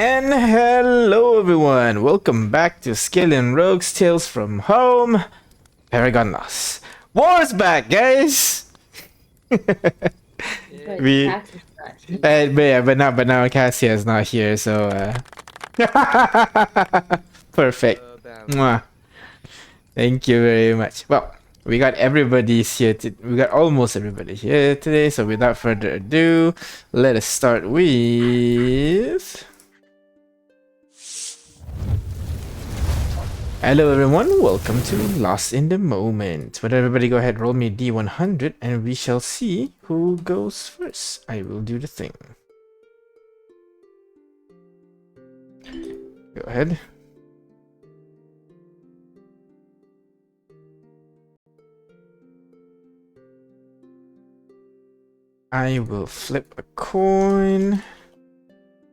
And hello everyone, welcome back to Skyllian Rogue's Tales from Home, Paragon Lost. War's back, guys! But we, Cass is not here. but now Cassia is not here, so perfect. Damn. Mwah. Thank you very much. Well, we got everybody's here. We got almost everybody here today. So without further ado, let us start with. Hello everyone, welcome to Lost in the Moment. Would everybody go ahead, roll me a D100 and we shall see who goes first. I will do the thing. Go ahead. I will flip a coin.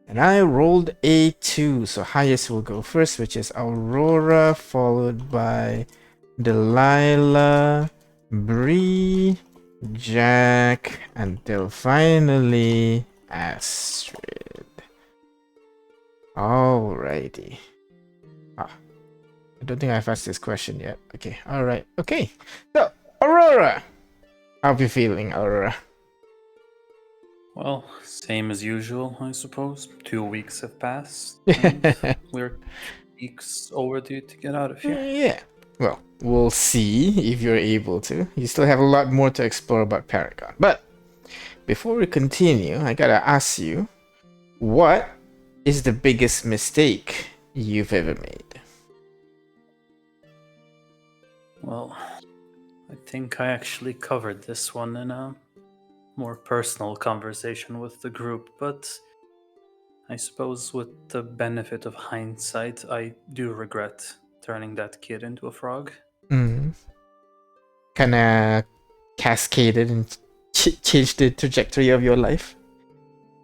And I rolled a 2, so highest will go first, which is Aurora, followed by Delilah, Bree, Jack, until finally Astrid. Alrighty. I don't think I've asked this question yet. Okay, alright. Okay, so Aurora, how are you feeling, Aurora? Well, same as usual, I suppose. 2 weeks have passed, and we're 2 weeks overdue to get out of here. Yeah. Well, we'll see if you're able to. You still have a lot more to explore about Paragon. But before we continue, I gotta ask you, what is the biggest mistake you've ever made? Well, I think I actually covered this one in a more personal conversation with the group, but I suppose with the benefit of hindsight, I do regret turning that kid into a frog. Kinda cascaded and changed the trajectory of your life?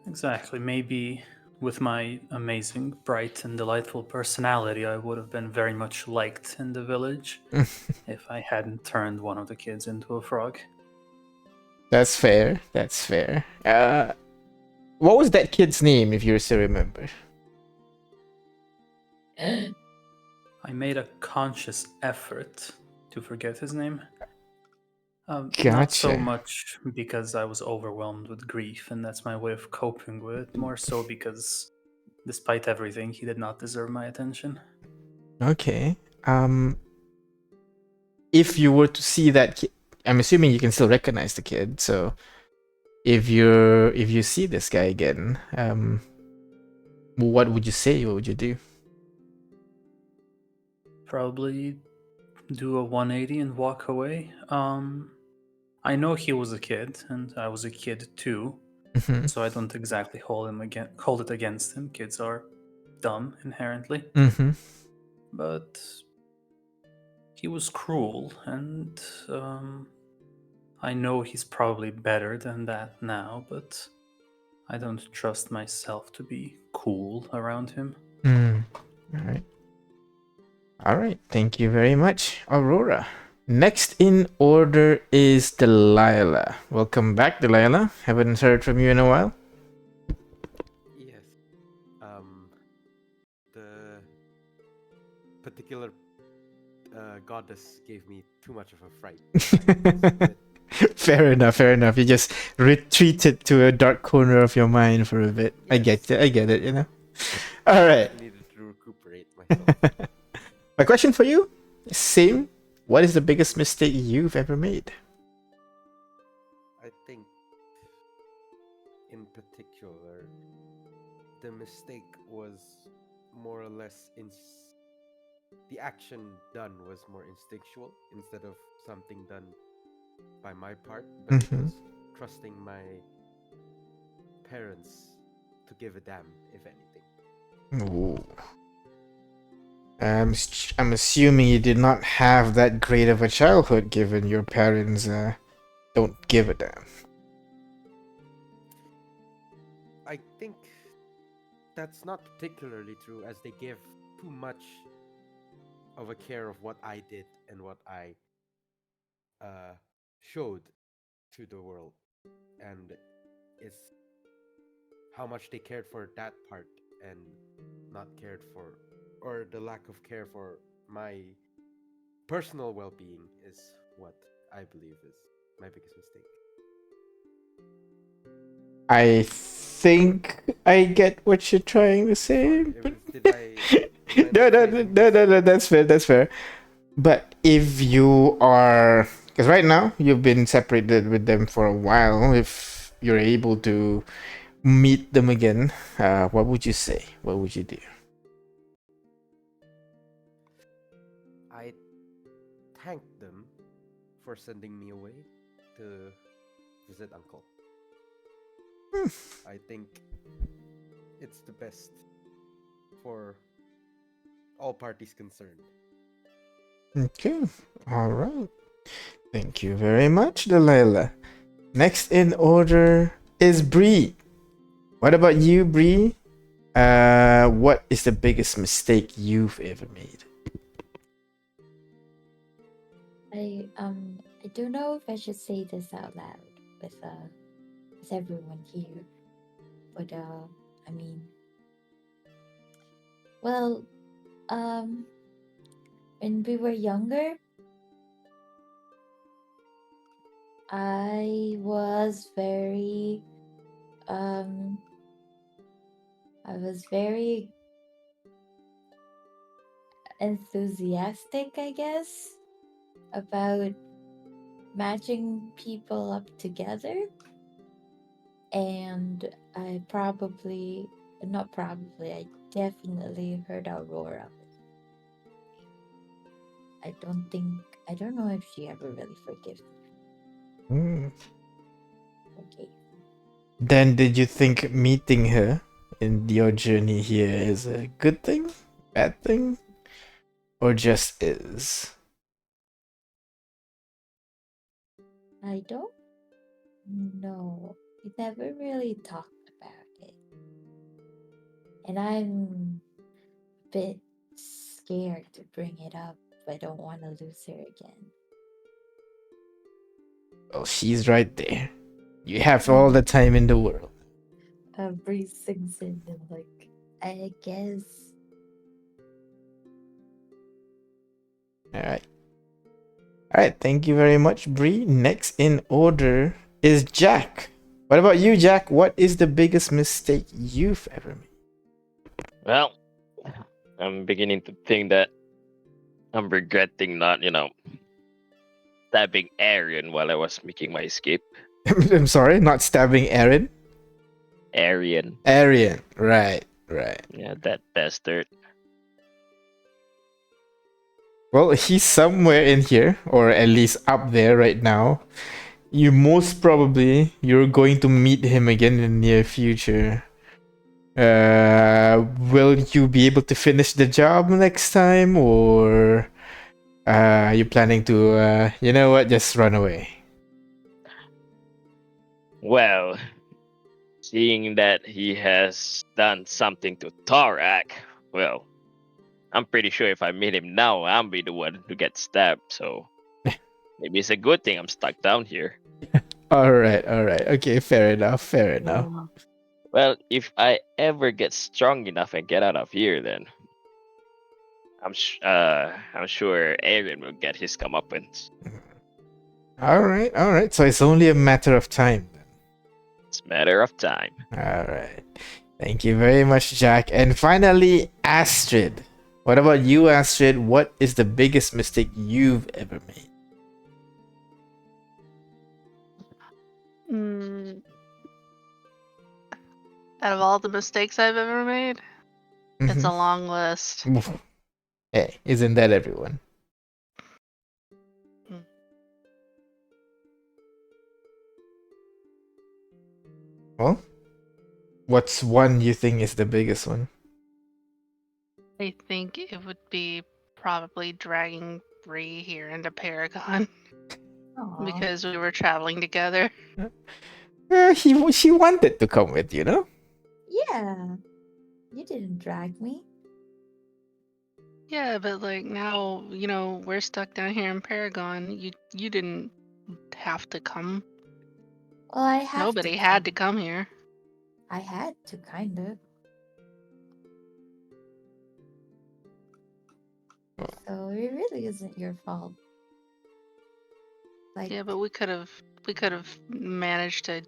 Exactly. Maybe with my amazing, bright, and delightful personality, I would have been very much liked in the village if I hadn't turned one of the kids into a frog. That's fair. That's fair. What was that kid's name, if you still remember? I made a conscious effort to forget his name. Gotcha. Not so much because I was overwhelmed with grief, and that's my way of coping with it, more so because, despite everything, he did not deserve my attention. Okay. If you were to see that kid, I'm assuming you can still recognize the kid. So, if you see this guy again, what would you say? What would you do? Probably do a 180 and walk away. I know he was a kid, and I was a kid too, Mhm. so I don't exactly hold it against him. Kids are dumb inherently, Mhm. but he was cruel, and I know he's probably better than that now, but I don't trust myself to be cool around him. All right. All right. Thank you very much, Aurora. Next in order is Delilah. Welcome back, Delilah. Haven't heard from you in a while. Yes. The particular goddess gave me too much of a fright. Fair enough. Fair enough. You just retreated to a dark corner of your mind for a bit. I get it. I get it. You know. All right. I needed to recuperate myself. My question for you, same. What is the biggest mistake you've ever made? I think, in particular, the mistake was more or less the action done was more instinctual instead of something done by my part, but it was trusting my parents to give a damn, if anything. Ooh. I'm assuming you did not have that great of a childhood, given your parents don't give a damn. I think that's not particularly true, as they give too much of a care of what I did and what I showed to the world, and it's how much they cared for that part and not cared for, or the lack of care for my personal well-being is what I believe is my biggest mistake. I think I get what you're trying to say. Sorry, But did I no, not no, phrasing no, this? no, no, that's fair. That's fair. But if you are, because right now you've been separated with them for a while, if you're able to meet them again, what would you say? What would you do? I thanked them for sending me away to visit uncle. I think it's the best for all parties concerned. Okay, all right. Thank you very much, Delilah. Next in order is Bree. What about you, Bree? What is the biggest mistake you've ever made? I don't know if I should say this out loud with everyone here, but I mean, well, when we were younger, I was um very enthusiastic, I guess, about matching people up together. And I I definitely heard Aurora. I don't know if she ever really forgives me. Hmm. Okay. Then, did you think meeting her in your journey here is a good thing, bad thing, or just is? I don't know. We never really talked about it. And I'm a bit scared to bring it up. I don't want to lose her again. Well, she's right there. You have all the time in the world. Bree sinks in and like, I guess. All right. All right. Thank you very much, Bree. Next in order is Jack. What about you, Jack? What is the biggest mistake you've ever made? Well, I'm beginning to think that I'm regretting not, stabbing Arian while I was making my escape. I'm sorry, not stabbing Aaron. Arian. Arian. Right. Right. Yeah, that bastard. Well, he's somewhere in here, or at least up there right now. You most probably you're going to meet him again in the near future. Will you be able to finish the job next time, or are you planning to, you know what, just run away? Well, seeing that he has done something to Tarak, well, I'm pretty sure if I meet him now, I'll be the one who gets stabbed. So maybe it's a good thing I'm stuck down here. All right, all right. Okay, fair enough, fair enough. Well, if I ever get strong enough and get out of here, then I'm sure Aaron will get his comeuppance. All right, all right. So it's only a matter of time. It's a matter of time. All right. Thank you very much, Jack. And finally, Astrid. What about you, Astrid? What is the biggest mistake you've ever made? Out of all the mistakes I've ever made, it's a long list. Hey, isn't that everyone? Mm. Well, what's one you think is the biggest one? I think it would be probably dragging Bree here into Paragon Aw. because we were traveling together. She wanted to come with you, no? Yeah. You didn't drag me. Yeah, but like now, we're stuck down here in Paragon. You didn't have to come. Well, I have Nobody to had to come. come here. I had to, kind of. So it really isn't your fault. Like, Yeah, but we could have managed to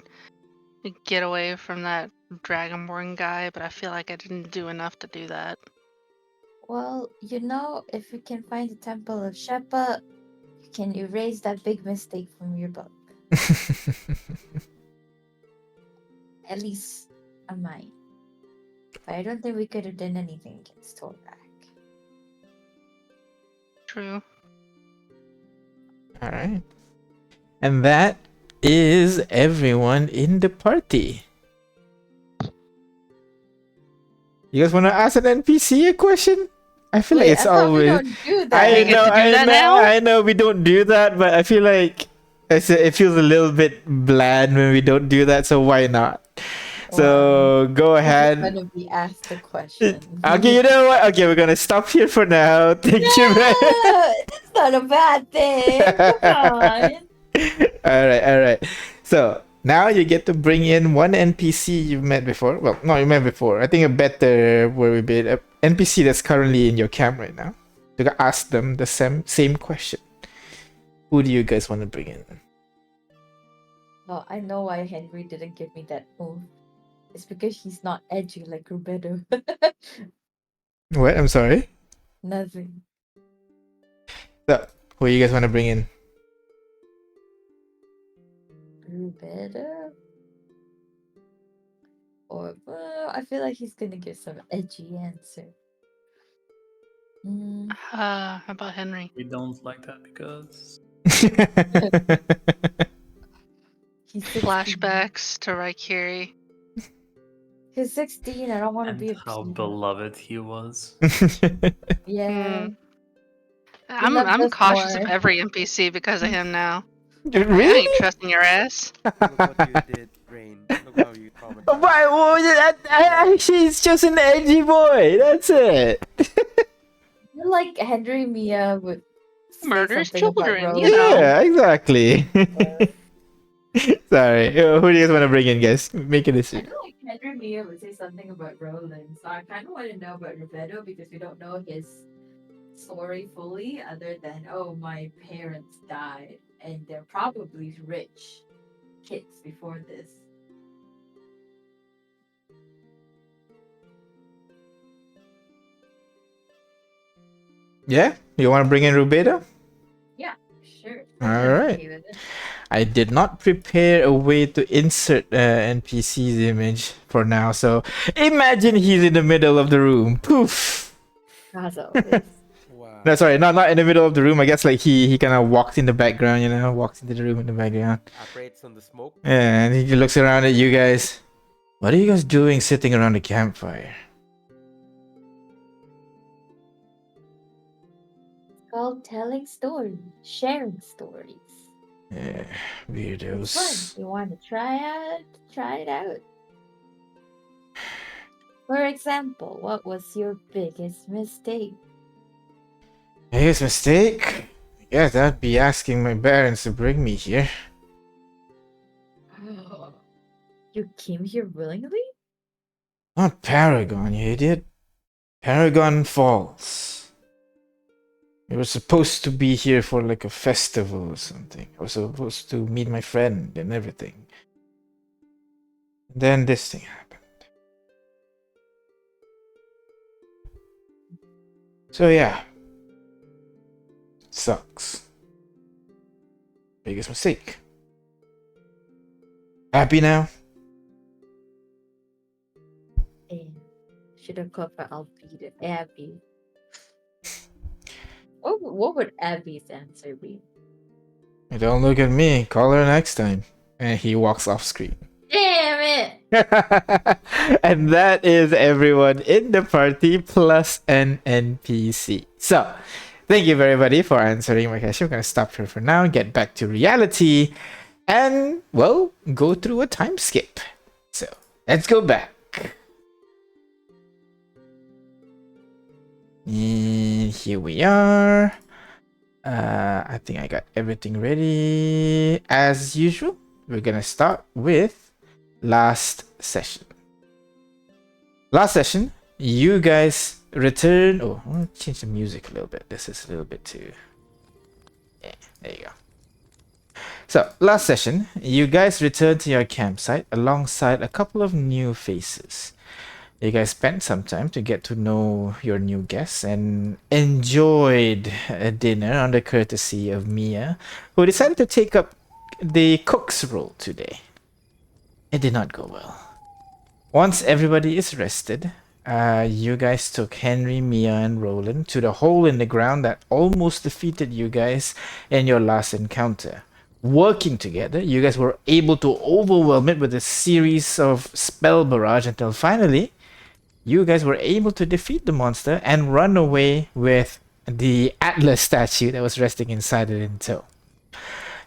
get away from that Dragonborn guy, but I feel like I didn't do enough to do that. well, if you can find the Temple of Shepa, you can erase that big mistake from your book. At least on mine. But I don't think we could have done anything against Torak. True. All right. And that is everyone in the party. You guys want to ask an NPC a question? I feel like Wait, it's I thought we always. don't do that. I We get know, to do I that know, now? I know. We don't do that, but I feel like it feels a little bit bland when we don't do that. So why not? So go ahead. I'm gonna be asked the question. Okay, you know what? Okay, we're gonna stop here for now. Thank you, man. No, that's not a bad thing. Come on. All right. So now you get to bring in one NPC you've met before. Well, no, you met before. I think a better where we bid a NPC that's currently in your camp right now. You can ask them the same question. Who do you guys want to bring in? Well, I know why Henry didn't give me that move. It's because he's not edgy like Rubedo. What? I'm sorry. Nothing. So, who you guys want to bring in? Rubedo? Or, I feel like he's gonna give some edgy answer. How about Henry? We don't like that because He's 16. Flashbacks to Raikiri. He's 16. I don't want to and be a how peanut. beloved he was. Yeah. I'm loved us cautious of more. every NPC because of him now. I Really? ain't trusting your ass. Look what you did, Rain. Look how you traumatized. Why? Well, she's just an edgy boy. That's it. You're like Henry Mia would say Murders something about children, Rose. you know. Yeah, exactly. Sorry. Who do you guys want to bring in, guys? Make a I decision. feel like Henry Mia would say something about Roland, so I kind of want to know about Rubedo because we don't know his story fully, other than, oh, my parents died, and they're probably rich kids before this. Yeah? You want to bring in Rubedo? Yeah, sure. All I'm right. okay with it. I did not prepare a way to insert NPC's image for now, so imagine he's in the middle of the room. Poof! As always. Wow. No, sorry, not in the middle of the room. I guess like he kind of walked in the background, walked into the room in the background. Operates on the smoke. Yeah, and he looks around at you guys. What are you guys doing sitting around the campfire? It's called telling stories, sharing stories. Yeah, It's fun. weirdos. You want to try it out. For example, what was your biggest mistake? Biggest mistake? I guess that'd be asking my parents to bring me here. You came here willingly? Not Paragon, you idiot. Paragon Falls. We were supposed to be here for like a festival or something. I was supposed to meet my friend and everything. Then this thing happened. So yeah. Sucks. Biggest mistake. Happy now? Damn. Should have called for Alfida. Abby. What would Abby's answer be? Don't look at me. Call her next time. And he walks off screen. Damn it! And that is everyone in the party plus an NPC. So, thank you everybody for answering my question. We're gonna stop here for now and get back to reality. And, well, go through a time skip. So, let's go back. And here we are. I think I got everything ready. As usual, we're gonna start with last session. Last session, you guys return. Oh, I'm gonna change the music a little bit. This is a little bit too. Yeah, there you go. So, last session, you guys returned to your campsite alongside a couple of new faces. You guys spent some time to get to know your new guests and enjoyed a dinner under courtesy of Mia, who decided to take up the cook's role today. It did not go well. Once everybody is rested, you guys took Henry, Mia, and Roland to the hole in the ground that almost defeated you guys in your last encounter. Working together, you guys were able to overwhelm it with a series of spell barrage until finally, you guys were able to defeat the monster and run away with the Atlas statue that was resting inside it in tow.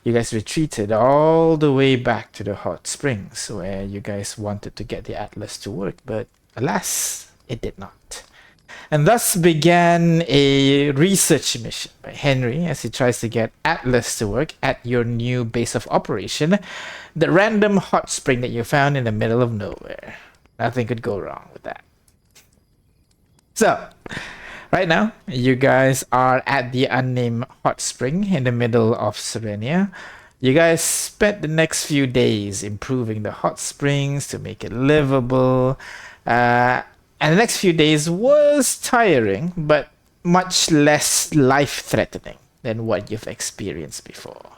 You guys retreated all the way back to the hot springs where you guys wanted to get the Atlas to work, but alas, it did not. And thus began a research mission by Henry as he tries to get Atlas to work at your new base of operation, the random hot spring that you found in the middle of nowhere. Nothing could go wrong with that. So, right now, you guys are at the unnamed hot spring in the middle of Serenia. You guys spent the next few days improving the hot springs to make it livable. And the next few days was tiring, but much less life-threatening than what you've experienced before.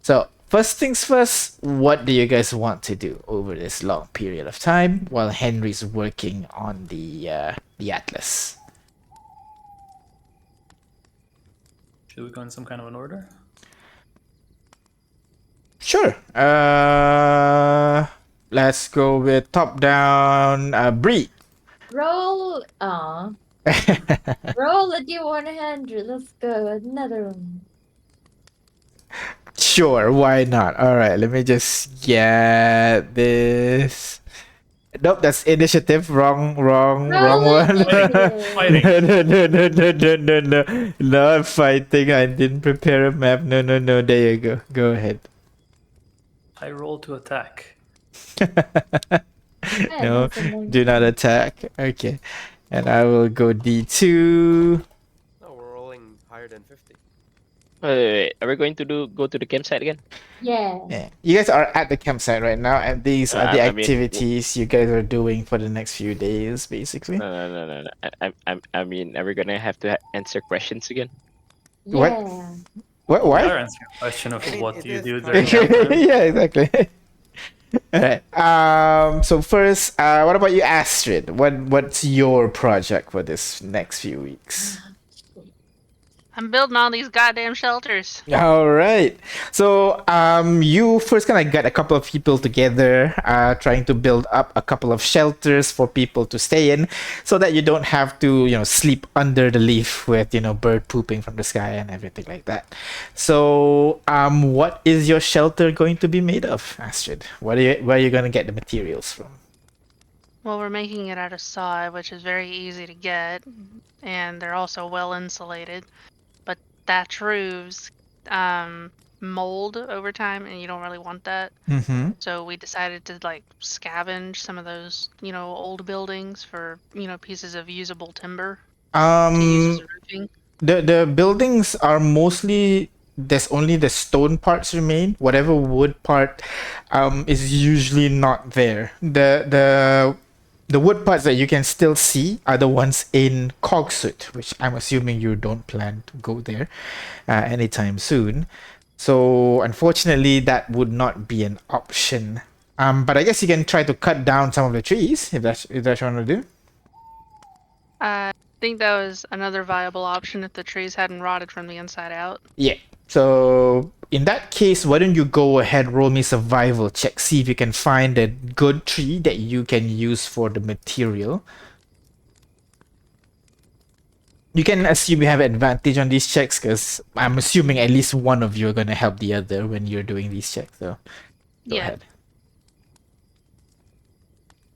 So, first things first, what do you guys want to do over this long period of time while Henry's working on the Atlas? Should we go in some kind of an order? Sure. Let's go with top down. Bree. Roll. Roll a D100. Let's go. Another one. Sure, why not? All right, let me just get this. Nope, that's initiative. Wrong one. initiative. Fighting. No, I'm fighting. I didn't prepare a map. No. There you go. Go ahead. I roll to attack. No, that's a do not attack. Okay, and I will go D2. No, we're rolling higher than 50. Wait. Are we going to go to the campsite again? Yeah. Yeah, you guys are at the campsite right now, and these are the I mean, activities you guys are doing for the next few days, basically. No. I mean, are we gonna have to answer questions again? What? Yeah. What? We Why? are answering a question of I mean, what it do you is do fine. during downtime. Yeah, exactly. Alright. So first, what about you, Astrid? What's your project for this next few weeks? I'm building all these goddamn shelters. All right. So you first kind of got a couple of people together, trying to build up a couple of shelters for people to stay in, so that you don't have to, sleep under the leaf with, bird pooping from the sky and everything like that. So what is your shelter going to be made of, Astrid? Where are you going to get the materials from? Well, we're making it out of sod, which is very easy to get, and they're also well insulated. But thatch roofs mold over time, and you don't really want that. Mm-hmm. So we decided to scavenge some of those, old buildings for, pieces of usable timber to use as roofing. The buildings are mostly, there's only the stone parts remain. Whatever wood part is usually not there. The wood parts that you can still see are the ones in Cogsfoot, which I'm assuming you don't plan to go there anytime soon. So unfortunately, that would not be an option. But I guess you can try to cut down some of the trees if that's what you want to do. I think that was another viable option if the trees hadn't rotted from the inside out. Yeah. So in that case, why don't you go ahead, roll me survival check, see if you can find a good tree that you can use for the material. You can assume you have advantage on these checks because I'm assuming at least one of you are going to help the other when you're doing these checks. So go ahead.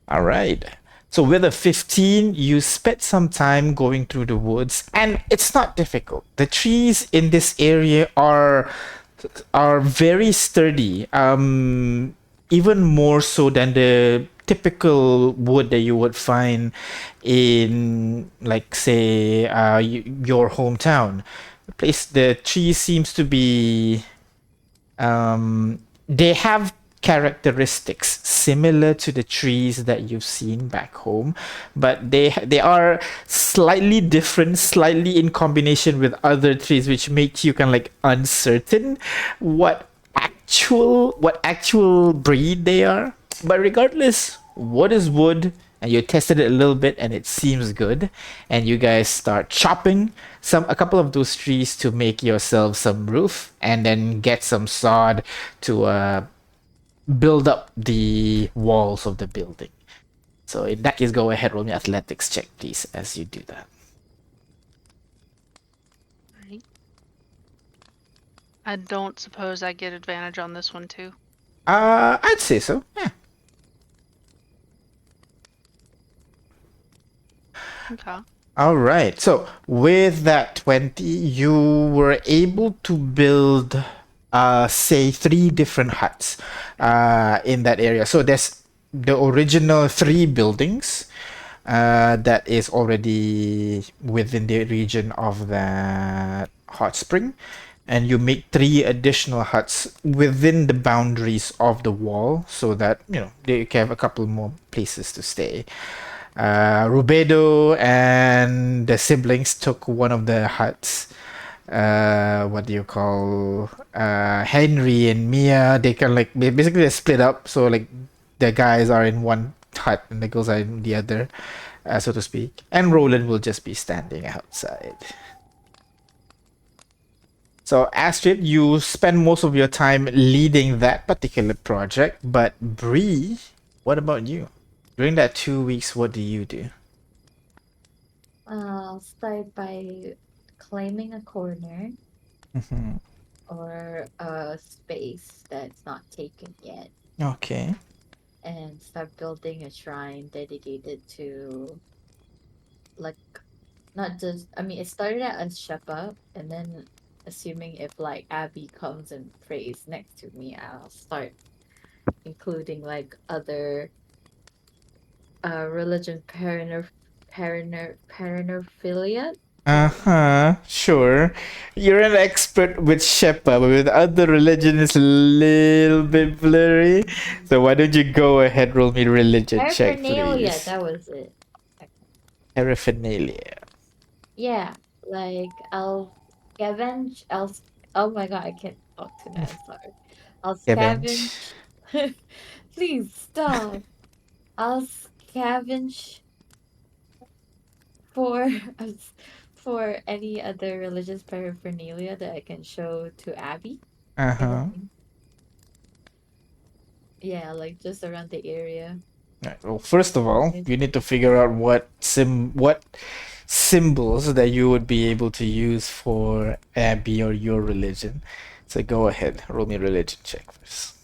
All right. So with a 15, you spent some time going through the woods, and it's not difficult. The trees in this area are very sturdy, even more so than the typical wood that you would find in, like, say, your hometown. The tree seems to be, they have characteristics similar to the trees that you've seen back home, but they are slightly different, slightly in combination with other trees, which makes you kind of like uncertain what actual breed they are. But regardless, wood is wood, and you tested it a little bit and it seems good, and you guys start chopping a couple of those trees to make yourself some roof, and then get some sod to build up the walls of the building. So in that case, go ahead, roll me athletics check, please, as you do that. Right. I don't suppose I get advantage on this one too. I'd say so. Yeah. Okay. All right. So with that 20, you were able to build, say, 3 different huts in that area. So there's the original 3 buildings that is already within the region of that hot spring. And you make 3 additional huts within the boundaries of the wall so that, they can have a couple more places to stay. Rubedo and the siblings took one of the huts. What do you call, Henry and Mia, they can like basically they split up, so like the guys are in one hut and the girls are in the other, so to speak. And Roland will just be standing outside. So Astrid, you spend most of your time leading that particular project, but Bree, what about you? During that 2 weeks, what do you do? I'll start by claiming a corner Mm-hmm. or a space that's not taken yet, Okay. and start building a shrine dedicated to, like, not just, I mean, it started out as Shepa, and then assuming if like Abby comes and prays next to me, I'll start including like other religion paraphernalia. Uh-huh, sure. You're an expert with Shepa, but with other religion it's a little bit blurry. So why don't you go ahead, roll me religion check, Paraphernalia, please. that was it. Paraphernalia. Yeah, like I'll scavenge. Oh my god, I can't talk tonight. I'm sorry. I'll Scavenge. scavenge. Please stop. I'll scavenge for for any other religious paraphernalia that I can show to Abby. Uh-huh. Yeah, like just around the area. Right. Well, first of all, you need to figure out what symbols that you would be able to use for Abby or your religion. So go ahead, roll me a religion check first.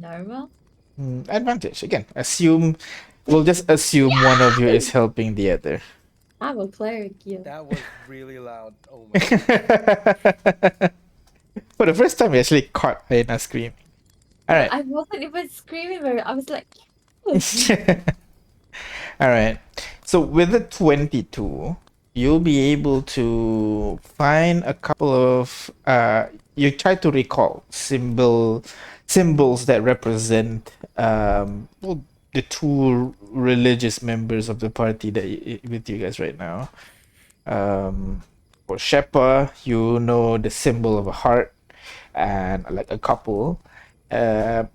Normal? Advantage again. We'll just assume one of you is helping the other. I'm a cleric, yeah. That was really loud. Oh my god. For the first time, we actually caught Aina screaming. All right. I wasn't even screaming very. I was like, All right. So with the 22, you'll be able to find a couple of you try to recall symbols that represent well, the 2 religious members of the party that with you guys right now. For Shepa, you know the symbol of a heart and like a couple.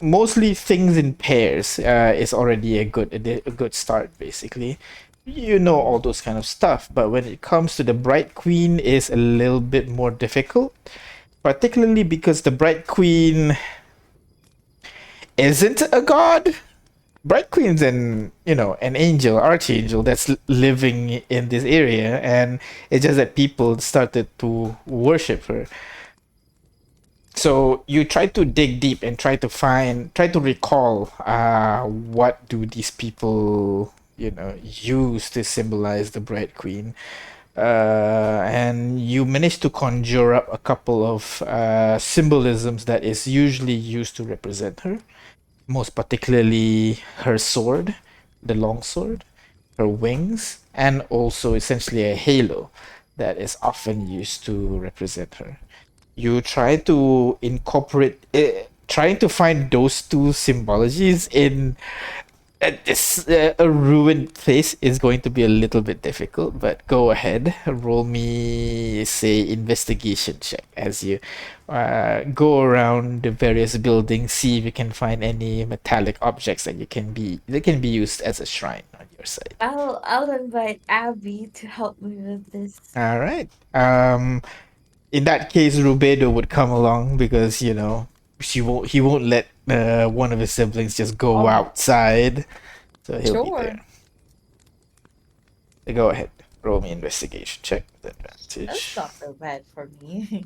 Mostly things in pairs is already a good start, basically. You know all those kind of stuff, but when it comes to the Bright Queen is a little bit more difficult, particularly because the Bright Queen isn't a god. Bright Queen's an angel, archangel that's living in this area, and it's just that people started to worship her. So you try to dig deep and try to recall what do these people use to symbolize the Bright Queen, and you manage to conjure up a couple of symbolisms that is usually used to represent her. most particularly her sword, the long sword, her wings, and also essentially a halo that is often used to represent her. You try to incorporate, trying to find those two symbologies in a ruined place is going to be a little bit difficult, but go ahead. Roll me, say, investigation check as you go around the various buildings, see if you can find any metallic objects that can be used as a shrine on your side. I'll invite Abby to help me with this. All right. In that case, Rubedo would come along because he won't let one of his siblings just go Oh, outside, so he'll be sure. there. Go ahead. Roll me investigation check with That's advantage. not so bad for me.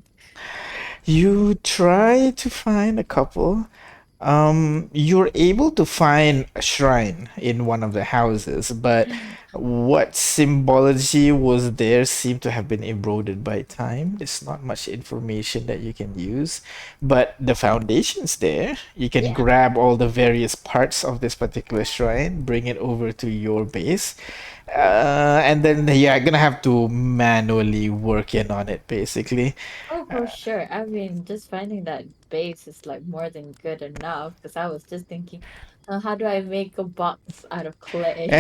You try to find a couple. You're able to find a shrine in one of the houses, but what symbology was there seemed to have been eroded by time. There's not much information that you can use, but the foundation's there. You can Yeah. grab all the various parts of this particular shrine, bring it over to your base, and then you're gonna have to manually work in on it, basically. Oh, for sure. I mean, just finding that base is like more than good enough because I was just thinking, how do I make a box out of clay?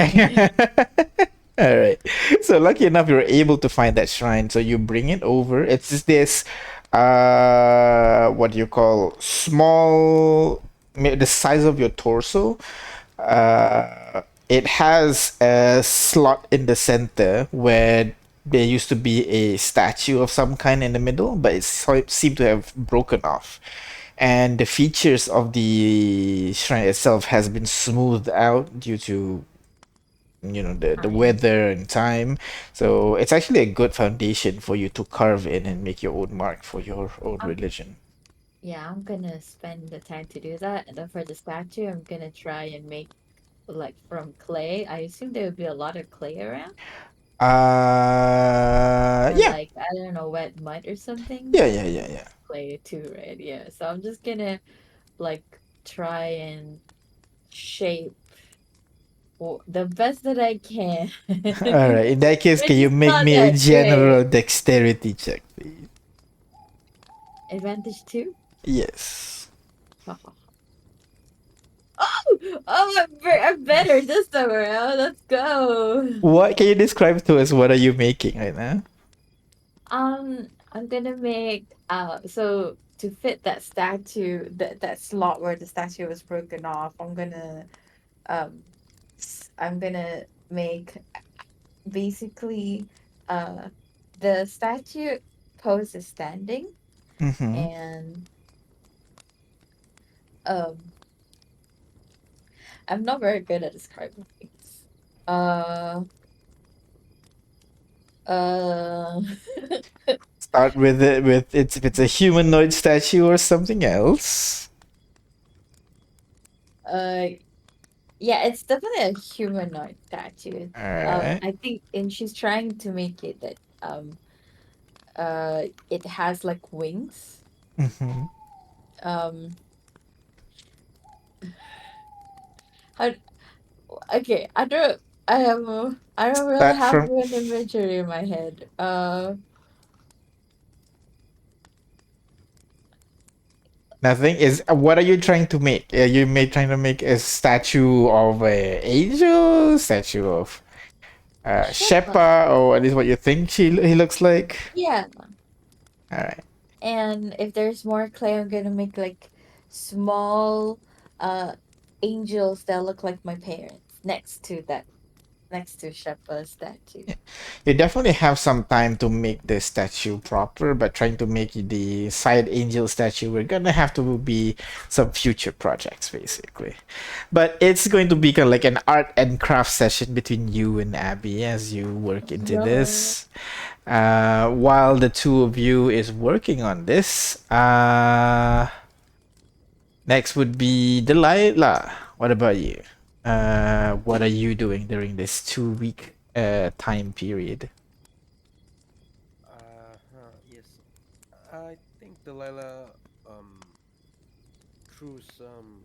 All right. So lucky enough, you're able to find that shrine. So you bring it over. It's just this, what do you call small, the size of your torso. It has a slot in the center where there used to be a statue of some kind in the middle, but it seemed to have broken off. And the features of the shrine itself has been smoothed out due to the Fine. weather and time. So it's actually a good foundation for you to carve in and make your own mark for your own Um, religion. yeah, I'm gonna spend the time to do that. And then for the statue, I'm gonna try and make like from clay. I assume there would be a lot of clay around, or Yeah, like I don't know, wet mud or something. yeah, Because yeah, yeah, it's yeah. clay too, right? Yeah. So I'm just gonna like try and shape the best that I can. All right. In that case, Which can you is make not me a that general great. dexterity check, please? Advantage two. Yes. Oh, I'm better this time around. Let's go. What can you describe to us? What are you making right now? I'm gonna make so to fit that statue, that slot where the statue was broken off, um I'm gonna make basically uh the statue pose is standing, Mm-hmm. and um I'm not very good at describing things. Uh uh Start with it with it's if it's a humanoid statue or something else. uh yeah, it's definitely a humanoid statue. All right. I think, and she's trying to make it that it has like wings. Mm-hmm. Um, how, okay, I don't really Start have from an imagery in my head. nothing. Is what are you trying to make? Are you trying to make a statue of a angel, statue of Shepa. Sheppa, or at least what you think he looks like? Yeah, All right. and if there's more clay, I'm gonna make like small uh angels that look like my parents next to Shepa's statue. You definitely have some time to make the statue proper, but trying to make the side angel statue, we're gonna have to be some future projects, basically. But it's going to be kind of like an art and craft session between you and Abby as you work into No. this. While the two of you is working on this, next would be Delilah. What about you? What are you doing during this 2 week time period? Yes. I think Delilah, through some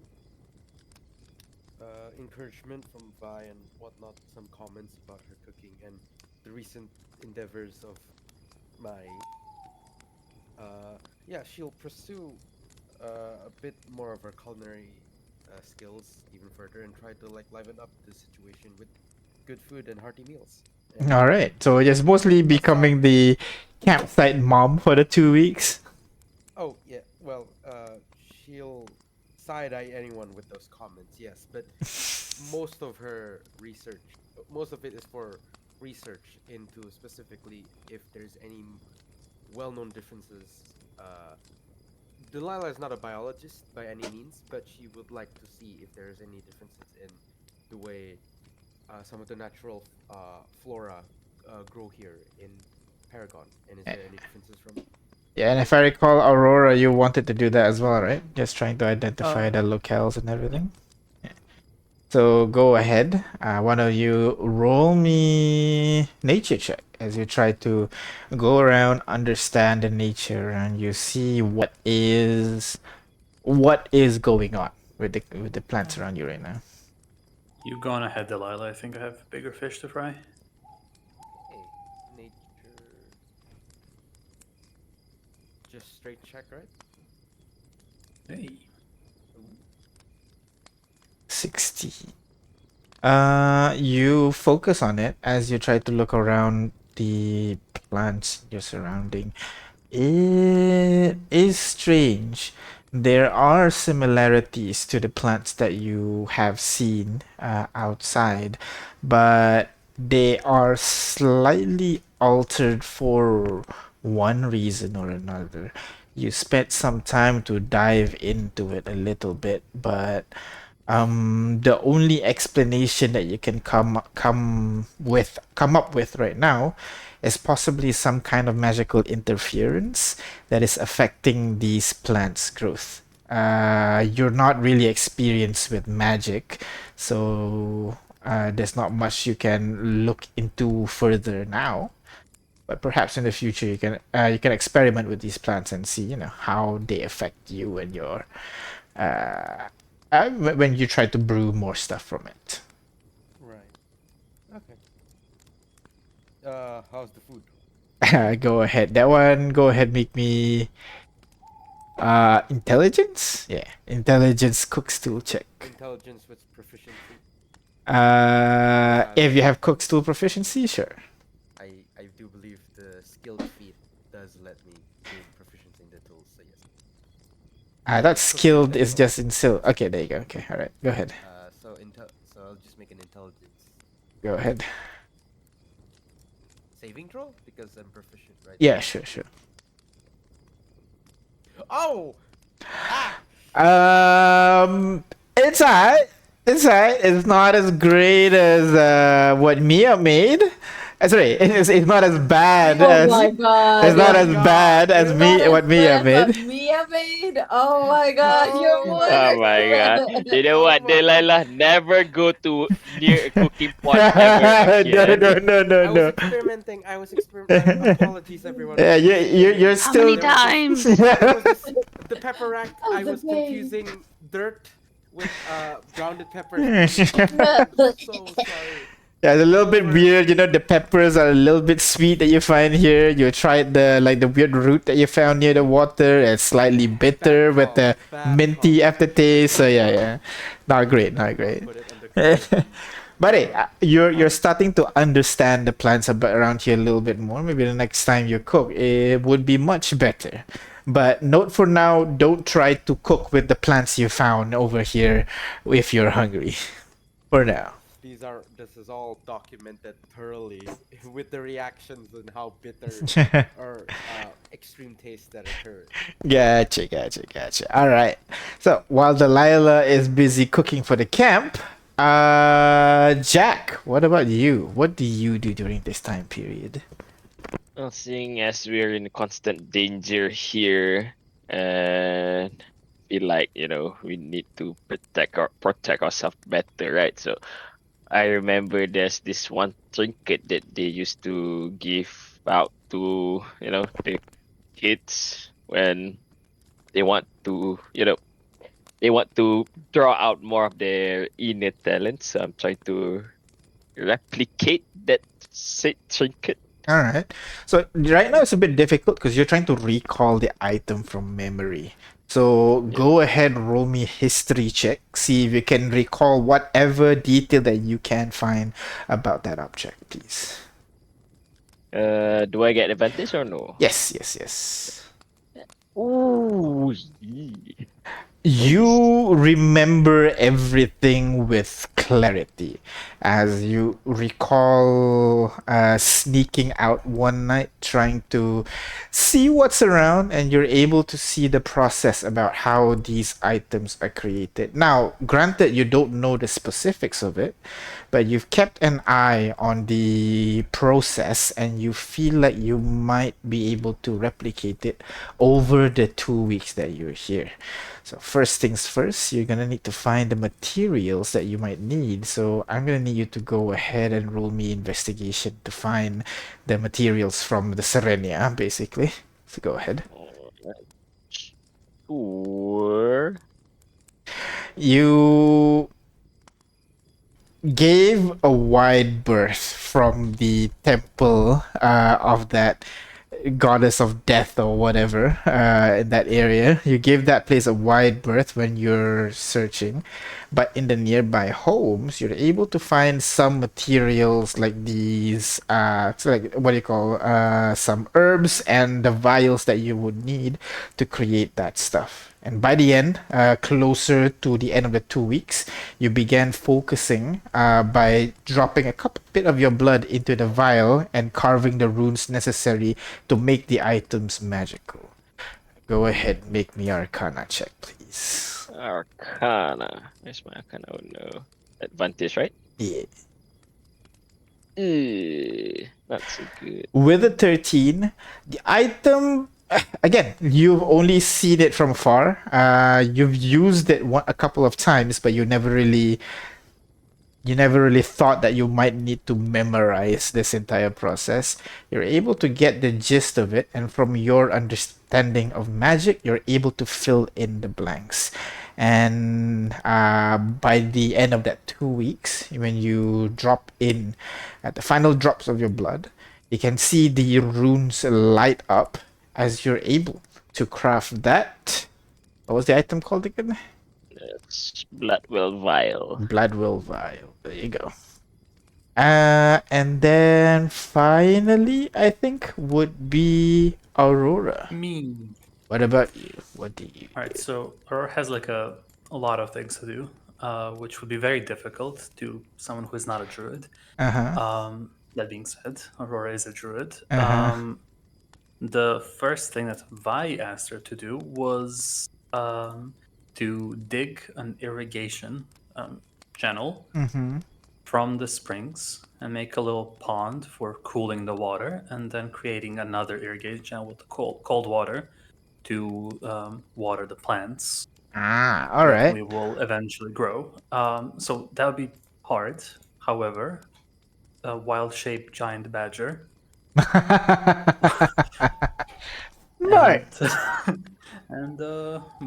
encouragement from Vi and whatnot, some comments about her cooking and the recent endeavors of my. Yeah, she'll pursue a bit more of her culinary skills even further and try to like liven up the situation with good food and hearty meals. And All right. So it's mostly aside, becoming the campsite mom for the 2 weeks. oh yeah, well, she'll side eye anyone with those comments, yes, but most of her research, most of it is for research into specifically if there's any well-known differences. Delilah is not a biologist by any means, but she would like to see if there's any differences in the way some of the natural flora grow here in Paragon. And is there any differences from Yeah, and if other? I recall, Aurora, you wanted to do that as well, right? Just trying to identify Uh, the locales and everything. So go ahead. One of you roll me nature check as you try to go around, understand the nature, and you see what is going on with the plants around you right now. you gone ahead, Delilah. I think I have bigger fish to fry. Hey, nature. Just straight check, right? Hey. Ooh. 60. You focus on it as you try to look around the plants you're surrounding. It is strange. There are similarities to the plants that you have seen outside, but they are slightly altered for one reason or another. You spent some time to dive into it a little bit, but the only explanation that you can come up with right now is possibly some kind of magical interference that is affecting these plants' growth. You're not really experienced with magic, so there's not much you can look into further now. But perhaps in the future you can experiment with these plants and see how they affect you and your uh, when you try to brew more stuff from it. Right. Okay. How's the food? Go ahead. That one, go ahead, make me intelligence? Yeah. Intelligence cook stool check. Intelligence with proficiency. If you have cook stool proficiency, sure. I do believe the skilled feat does let me gain proficiency in the tools, so yes. That's Cooking skilled is technical. just in sil. Okay, there you go. Okay, all right. Go ahead. So I'll just make an intelligence Go ahead. saving throw because I'm proficient, right? Yeah, sure, sure. Oh! Ah! It's alright. It's alright. It's not as great as what Mia made. Sorry, it's not as bad Oh as my it's god. not My as God! bad as You're not me as what Mia bad made. as Mia made? Oh my god, you're Oh Oh my my god. worse. God! You know Oh what, my! Delilah? Never go to near a cooking pot ever No, again. no, no, no, I was no. experimenting. I was apologies, everyone. Yeah, Was you're confusing. How many still. There was this. times? There was this. The pepper rack. I Oh, the was pain. confusing dirt with grounded peppers. I'm so sorry. Yeah, it's a little bit For weird. The peppers are a little bit sweet that you find here. You tried the weird root that you found near the water. It's slightly bitter bad with call. the Bad minty call. aftertaste. So yeah, yeah, not great, Bad not call. great. Put it under control. But hey, you're starting to understand the plants a bit around here a little bit more. Maybe the next time you cook, it would be much better. But note for now, don't try to cook with the plants you found over here if you're hungry. For now. This is all documented thoroughly with the reactions and how bitter or extreme taste that occurred. Gotcha, gotcha, gotcha. All right. So while Delilah is busy cooking for the camp, Jack, what about you? What do you do during this time period? Well, seeing as we're in constant danger here, and feel like we need to protect ourselves better, right? So I remember there's this one trinket that they used to give out to the kids when they want to they want to draw out more of their innate talents. So I'm trying to replicate that trinket. All right. So right now it's a bit difficult because you're trying to recall the item from memory. So Yeah. go ahead, roll me a history check. See if you can recall whatever detail that you can find about that object, please. Do I get advantage or no? Yes, yes, yes. Ooh. Yee. You remember everything with clarity as you recall sneaking out one night trying to see what's around, and you're able to see the process about how these items are created. Now, granted, you don't know the specifics of it, but you've kept an eye on the process and you feel like you might be able to replicate it over the 2 weeks that you're here. So first things first, you're gonna need to find the materials that you might need. So I'm gonna need you to go ahead and roll me investigation to find the materials from the Serenia, basically. So go ahead. Sure. You gave a wide berth from the temple of that goddess of death or whatever in that area. You give that place a wide berth when you're searching, but in the nearby homes, you're able to find some materials like these, so like what do you call, some herbs and the vials that you would need to create that stuff. And by the end, closer to the end of the 2 weeks, you began focusing by dropping a couple bit of your blood into the vial and carving the runes necessary to make the items magical. Go ahead, make me Arcana check, please. Arcana. Where's my Arcana? Oh no. Advantage, right? Yeah. Not so good. With a 13, the item, again, you've only seen it from afar. You've used it a couple of times, but you never really thought that you might need to memorize this entire process. You're able to get the gist of it, and from your understanding of magic, you're able to fill in the blanks. And by the end of that 2 weeks, when you drop in at the final drops of your blood, you can see the runes light up as you're able to craft that. What was the item called again? It's Bloodwell Vial. Bloodwell Vial. There you go. And then finally, I think would be Aurora. Me. What about you? What do you All right, do? so Aurora has like a lot of things to do, which would be very difficult to someone who is not a druid. Uh-huh. That being said, Aurora is a druid. Uh-huh. The first thing that Vi asked her to do was to dig an irrigation channel Mm-hmm. from the springs and make a little pond for cooling the water, and then creating another irrigation channel with the cold water to water the plants Ah, all that right. we will eventually grow. So that would be hard. However, a wild shape giant badger and Right. and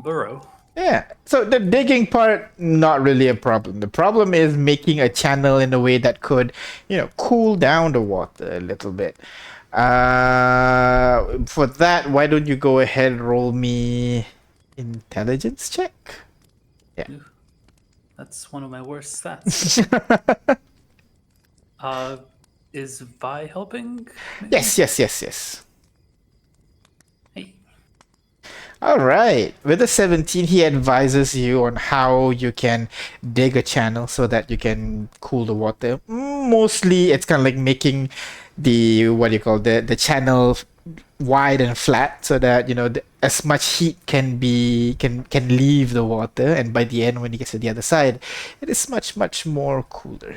burrow. Yeah. So the digging part, not really a problem. The problem is making a channel in a way that could, cool down the water a little bit. For that, why don't you go ahead and roll me intelligence check? Yeah. Ew, that's one of my worst stats. Is Vi helping? Maybe? Yes, yes, yes, yes. Hey. All right. With the 17, he advises you on how you can dig a channel so that you can cool the water. Mostly, it's kind of like making the what do you call the channel wide and flat so that as much heat can leave the water, and by the end when it gets to the other side, it is much more cooler.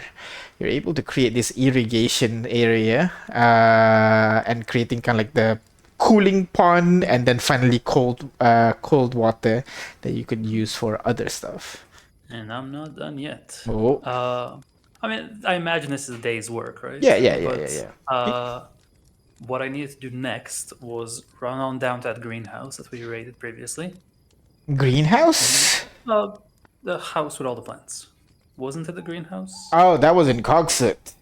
You're able to create this irrigation area and creating kind of like the cooling pond, and then finally cold water that you could use for other stuff. And I'm not done yet. Oh. I mean, I imagine this is a day's work, right? Yeah. What I needed to do next was run on down to that greenhouse that we raided previously. Greenhouse? The house with all the plants. Wasn't it the greenhouse? Oh, that was in Cogsett.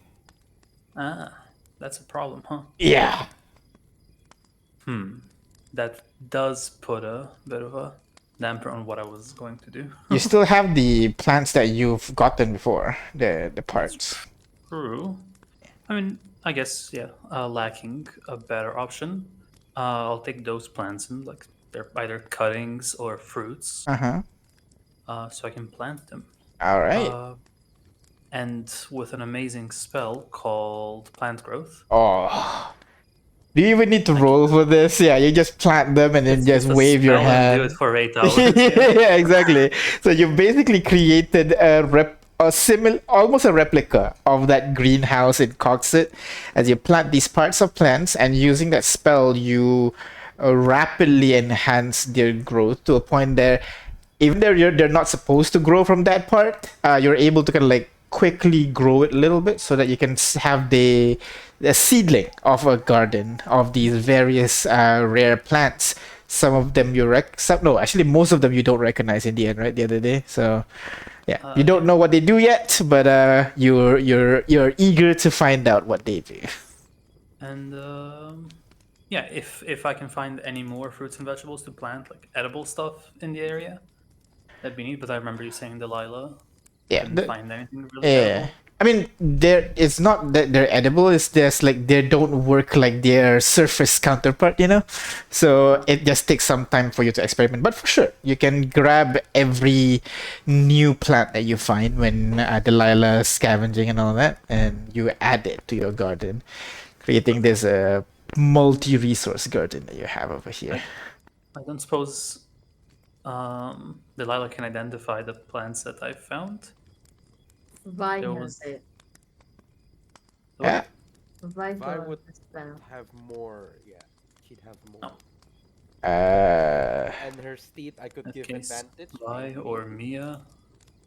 Ah, that's a problem, huh? Yeah. That does put a bit of a damper on what I was going to do. You still have the plants that you've gotten before, the parts. True. I mean, I guess, yeah, lacking a better option. I'll take those plants and, like, they're either cuttings or fruits, Uh-huh. so I can plant them. All right. And with an amazing spell called Plant Growth, Oh. Do you even need to roll for this? Yeah, you just plant them and then just it's a wave your spell and do hand. it for 8 hours. Yeah, exactly. So you've basically created almost a replica of that greenhouse in Coxit. As you plant these parts of plants, and using that spell, you rapidly enhance their growth to a point there, even though they're not supposed to grow from that part, you're able to kind of like quickly grow it a little bit so that you can have the seedling of a garden of these various rare plants. Some of them no, actually most of them you don't recognize in the end, right? The other day, so yeah, you don't know what they do yet, but you're eager to find out what they do. And yeah, if I can find any more fruits and vegetables to plant, like edible stuff in the area, that'd be neat. But I remember you saying Delilah Yeah, couldn't find anything really yeah. edible. I mean, it's not that they're edible, it's just like they don't work like their surface counterpart, you know? So it just takes some time for you to experiment. But for sure, you can grab every new plant that you find when Delilah's scavenging and all that, and you add it to your garden, creating this multi-resource garden that you have over here. I don't suppose Delilah can identify the plants that I found. Vi There knows was- it. Yeah. Vi Vi knows would the spell. have more. Yeah, she'd have more. Oh. And her steed, I could In give case advantage. Vi maybe. or Mia.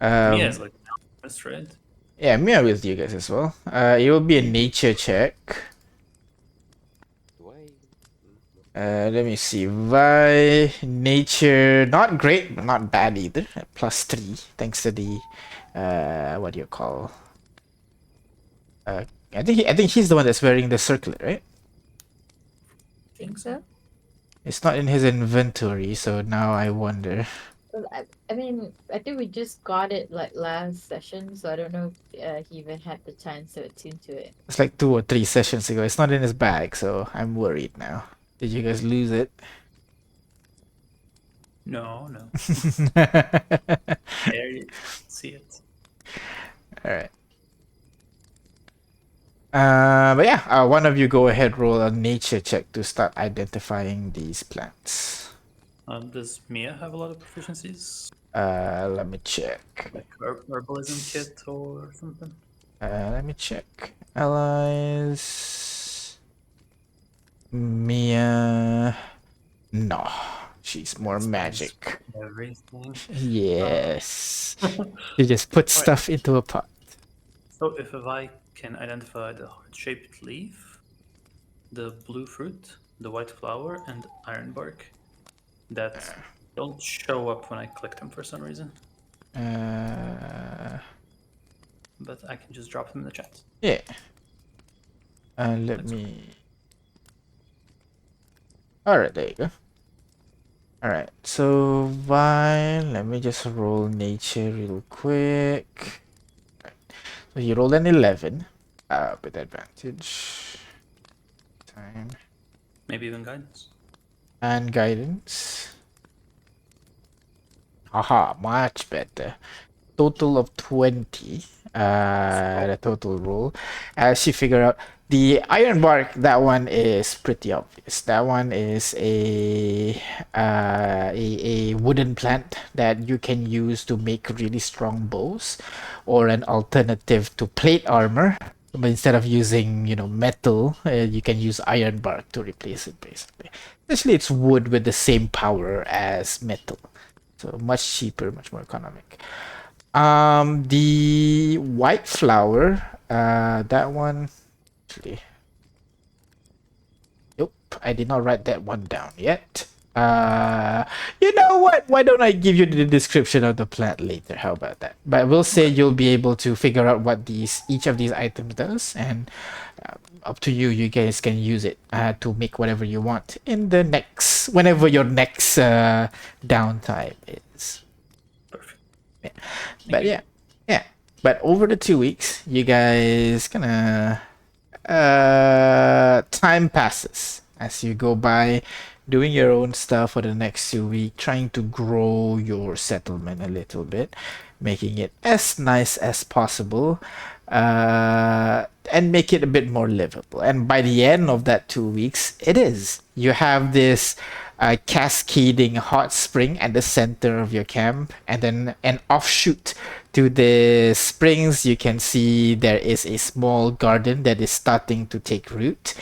Um, Mia is like alchemist, right? yeah, me with you guys as well. It will be a nature check. Do I? Let me see. Vi nature not great, but not bad either. +3, thanks to the what do you call? I think he's the one that's wearing the circlet, right? Think so? It's not in his inventory, so now I wonder. Well, I mean, I think we just got it like last session, so I don't know if he even had the chance to attune to it. It's like 2 or 3 sessions ago. It's not in his bag, so I'm worried now. Did you guys lose it? No. There you see it. All right. But yeah, one of you go ahead, roll a nature check to start identifying these plants. Does Mia have a lot of proficiencies? Let me check. Like herbalism kit or something? Let me check. Allies. Mia. No, she's more magic. Everything. Yes. You just put stuff into a pot. So if I can identify the heart-shaped leaf, the blue fruit, the white flower, and iron bark that don't show up when I click them for some reason, but I can just drop them in the chat. Yeah. Let me. Alright, there you go. Alright, so Vine, let me just roll nature real quick. Right. So you rolled an 11 with advantage. Time. Maybe even guidance. And guidance. Aha, much better. Total of 20. The total roll. As you figure out, the iron bark, that one is pretty obvious. That one is a wooden plant that you can use to make really strong bows, or an alternative to plate armor. But instead of using, metal, you can use iron bark to replace it, basically. Essentially, it's wood with the same power as metal. So much cheaper, much more economic. The white flower, that one, actually, nope, I did not write that one down yet. You know what? Why don't I give you the description of the plant later? How about that? But we'll say you'll be able to figure out what each of these items does, and up to you. You guys can use it to make whatever you want in the whenever your next downtime is. Perfect. Yeah. Thank But you. yeah. But over the 2 weeks, you guys gonna time passes as you go by doing your own stuff for the next 2 weeks, trying to grow your settlement a little bit, making it as nice as possible, and make it a bit more livable. And by the end of that 2 weeks, it is. You have this cascading hot spring at the center of your camp, and then an offshoot to the springs. You can see there is a small garden that is starting to take root.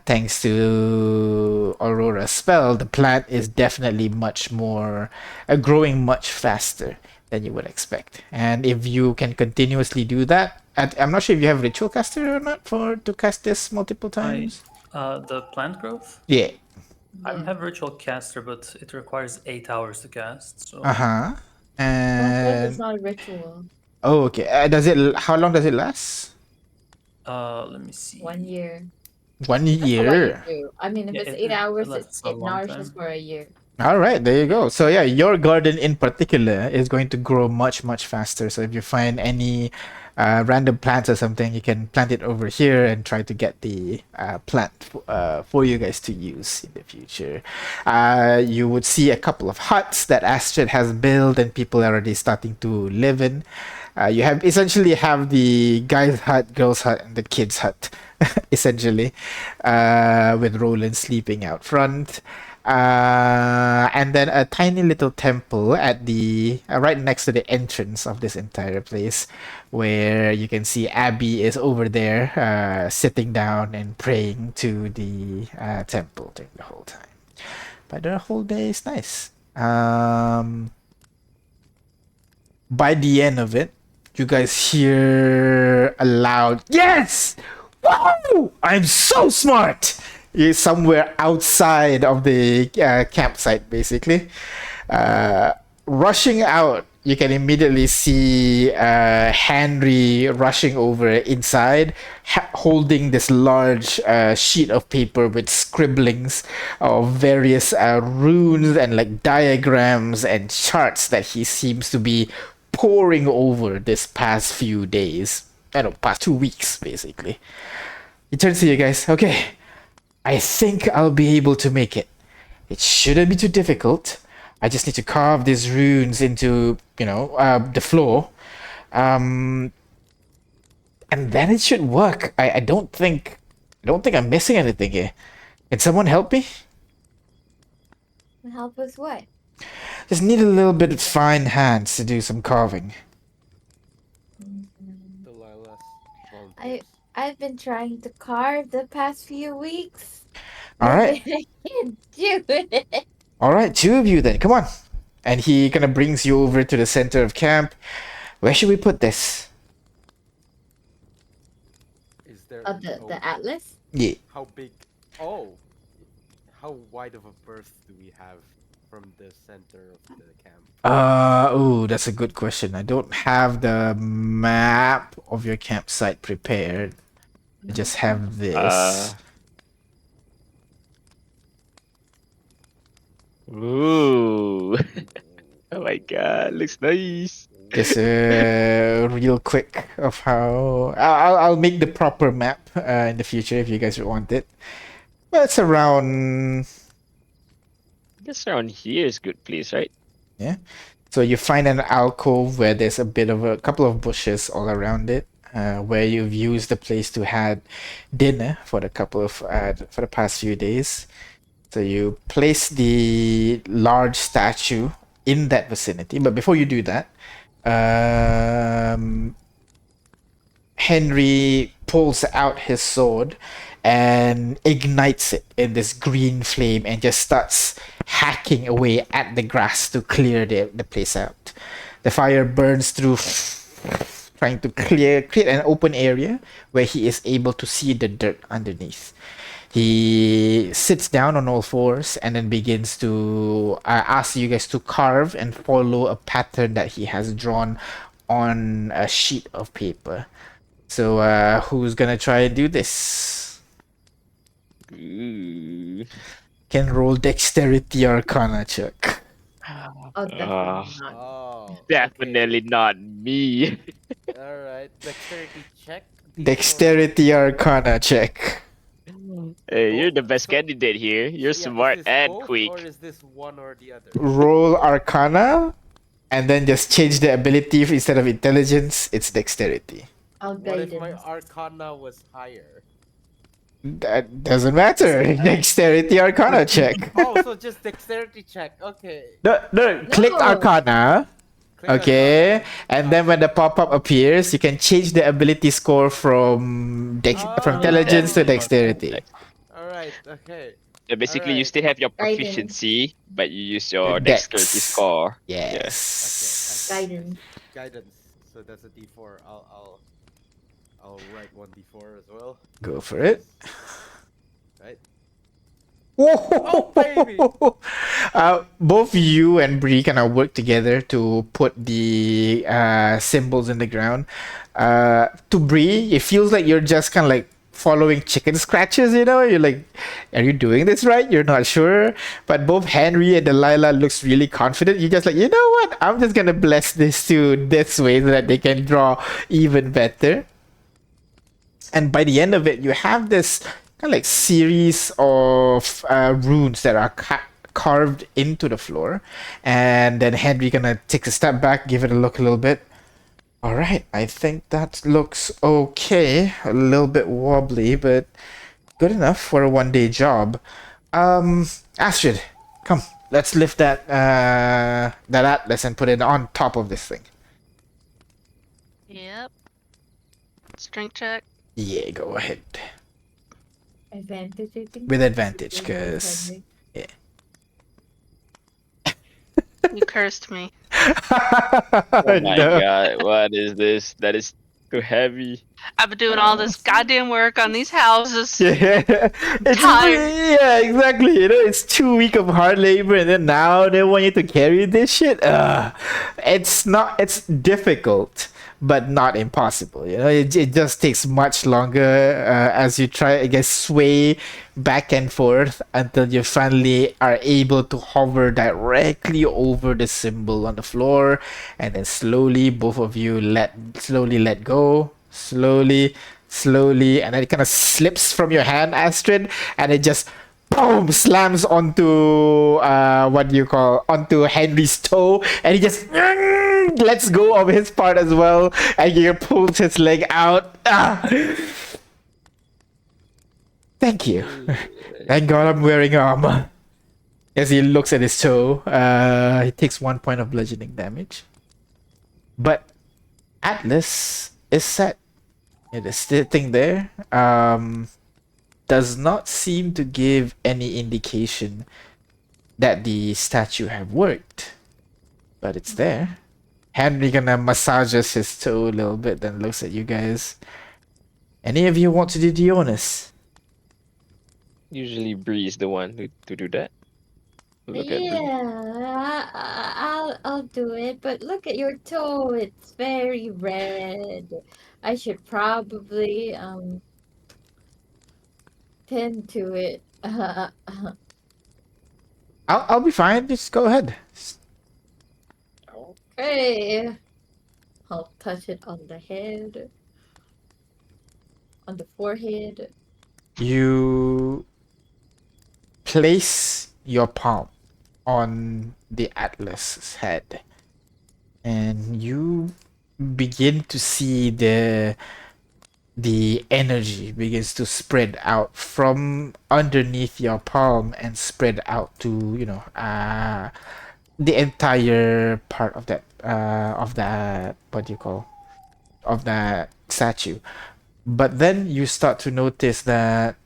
Thanks to Aurora's spell, the plant is definitely much more growing much faster than you would expect. And if you can continuously do that, I'm not sure if you have ritual caster or not to cast this multiple times. The plant growth? Yeah. I Yeah. have Ritual Caster, but it requires 8 hours to cast. So Uh-huh. Plant growth is And not a ritual. oh, okay. How long does it last? let me see. 1 year. 1 That's what you year. do. I mean, if Yeah, it's it- 8 it hours, lasts a it long nourishes time. for a year. All right, there you go. So yeah, your garden in particular is going to grow much, much faster. So if you find any random plants or something, you can plant it over here and try to get the plant for you guys to use in the future. You would see a couple of huts that Astrid has built and people are already starting to live in. You essentially have the guy's hut, girl's hut, and the kid's hut, essentially, with Roland sleeping out front. And then a tiny little temple at the right next to the entrance of this entire place, where you can see Abby is over there, sitting down and praying to the temple during the whole time. But the whole day is nice. By the end of it, you guys hear a loud yes! Wow! I'm so smart! Somewhere outside of the campsite, basically. Rushing out, you can immediately see Henry rushing over inside, holding this large sheet of paper with scribblings of various runes and like diagrams and charts that he seems to be poring over this past few days. I don't know, past 2 weeks, basically. He turns to you guys. Okay, I think I'll be able to make it. It shouldn't be too difficult. I just need to carve these runes into, the floor. And then it should work. I don't think I'm missing anything here. Can someone help me? Help with what? Just need a little bit of fine hands to do some carving. Delilah's volunteers. I've been trying to carve the past few weeks. All right. I can't do it. All right, two of you then. Come on. And he kind of brings you over to the center of camp. Where should we put this? Is there The atlas? Yeah. how big? Oh, how wide of a berth do we have from the center of the camp? That's a good question. I don't have the map of your campsite prepared. I just have this. Ooh. Oh my god, looks nice. Just real quick of how I'll make the proper map in the future if you guys want it. Well, it's around. I guess around here is good place, right? Yeah. So you find an alcove where there's a couple of bushes all around it, where you've used the place to had dinner for the for the past few days. So you place the large statue in that vicinity, but before you do that, Henry pulls out his sword and ignites it in this green flame and just starts hacking away at the grass to clear the place out. The fire burns through, trying to create an open area where he is able to see the dirt underneath. He sits down on all fours and then begins to ask you guys to carve and follow a pattern that he has drawn on a sheet of paper. So, who's gonna try and do this? Ooh. Can roll dexterity arcana check. Oh, definitely not. Oh. Definitely not me. All right. Dexterity check. Dexterity arcana check. Hey, you're the Both- best so- candidate here. You're So, yeah, smart is this and both, quick. Or is this one or the other? Roll arcana and then just change the ability instead of intelligence, it's dexterity. I'll What if guide my him. Arcana was higher? That doesn't matter. Dexterity arcana check. Oh, so just dexterity check. Okay. No, click No. arcana. Click Okay, Arcana. and then when the pop-up appears, you can change the ability score from from Oh. intelligence to dexterity. All right. Okay. So basically, you Alright. still have your Guidance. proficiency, but you use your Dex. dexterity score. Yes. Guidance. Guidance. So that's a D4. I'll write one D4 as well. Go for it. Right. Oh, baby! both you and Bree kind of work together to put the symbols in the ground. To Bree, it feels like you're just kind of like following chicken scratches, you know? You're like, are you doing this right? You're not sure. But both Henry and Delilah looks really confident. You're just like, you know what? I'm just gonna bless this to this way so that they can draw even better. And by the end of it, you have this kind of like series of runes that are carved into the floor. And then Henry gonna take a step back, give it a look a little bit. All right, I think that looks okay. A little bit wobbly, but good enough for a one-day job. Astrid, come, let's lift that that atlas and put it on top of this thing. Yep. Strength check. Yeah, go ahead. Advantage, I think. With advantage, Because 'cause- You cursed me. Oh my No. god, what is this? That is too heavy. I've been doing all this goddamn work on these houses. Yeah, it's Tired. yeah, exactly. You know, it's 2 weeks of hard labor, and then now they want you to carry this shit. It's difficult, but not impossible. You know, it just takes much longer as you try, I guess, sway back and forth until you finally are able to hover directly over the symbol on the floor, and then slowly both of you let go. Slowly, and then it kind of slips from your hand, Astrid, and it just boom slams onto onto Henry's toe, and he just lets go of his part as well, and he pulls his leg out. Thank you. Thank God I'm wearing armor. As he looks at his toe, he takes 1 point of bludgeoning damage. But Atlas is set. It is sitting there. Does not seem to give any indication that the statue have worked. But it's there. Henry gonna massages his toe a little bit, then looks at you guys. Any of you want to do the honors? Usually Bree is the one to do that. Look at Bree. Yeah, I'll do it. But look at your toe; it's very red. I should probably tend to it. I'll be fine. Just go ahead. Okay, I'll touch it on the head, on the forehead. You place your palm on the Atlas's head, and you begin to see the energy begins to spread out from underneath your palm and spread out to the entire part of that what do you call of that statue. But then you start to notice that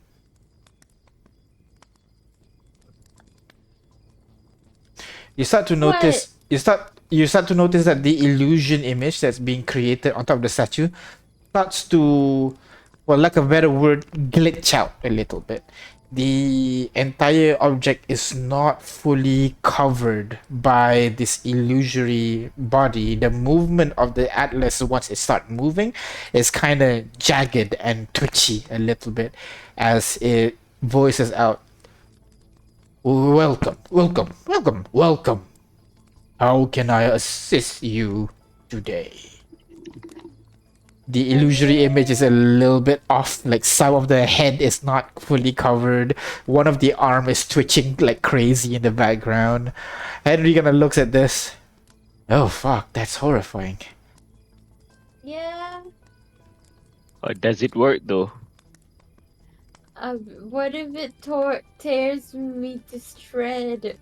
you start to notice that the illusion image that's being created on top of the statue starts to well, lack of a better word, glitch out a little bit. The entire object is not fully covered by this illusory body. The movement of the atlas once it starts moving is kind of jagged and twitchy a little bit as it voices out, "Welcome, welcome, welcome, welcome. How can I assist you today?" The illusory image is a little bit off, like some of the head is not fully covered, one of the arm is twitching like crazy in the background. Henry gonna looks at this. Oh fuck, that's horrifying. Yeah. Or does it work though? What if it tears me to shred?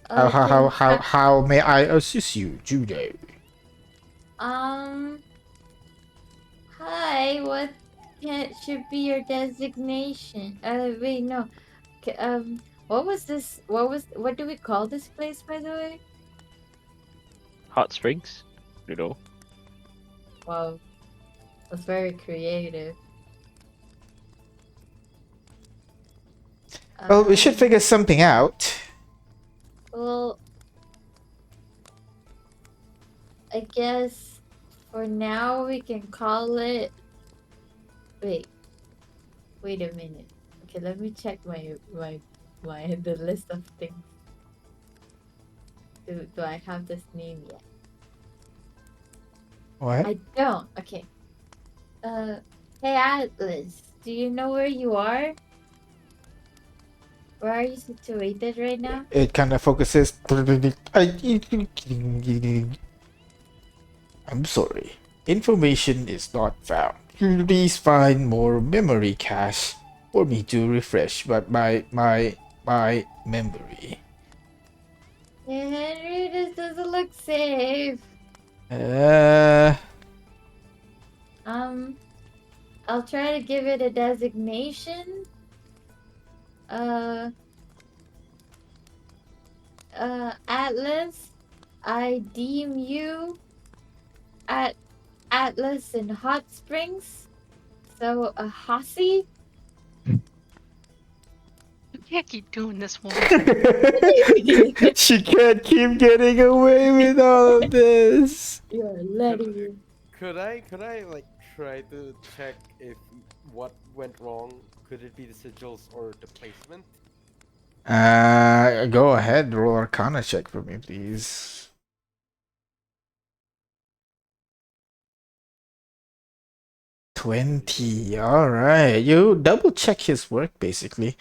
How may I assist you today? Hi, what should be your designation? Wait, no. What was this? What do we call this place, by the way? Hot springs? You know. Wow, that's very creative. Well, we should figure something out. Well, I guess for now we can call it. Wait a minute. Okay, let me check the list of things. Do I have this name yet? What? I don't. Okay. Hey Atlas, do you know where you are? Where are you situated right now? It kind of focuses. I'm sorry. Information is not found. Please find more memory cache for me to refresh my memory. Yeah, Henry, this doesn't look safe. I'll try to give it a designation. Atlas, I deem you at Atlas in Hot Springs. So a Hossie. You can't keep doing this one. She can't keep getting away with all of this. You're letting. Could I like try to check if what went wrong? Could it be the sigils or the placement? Go ahead, roll Arcana check for me, please. $20. All right, you double check his work basically.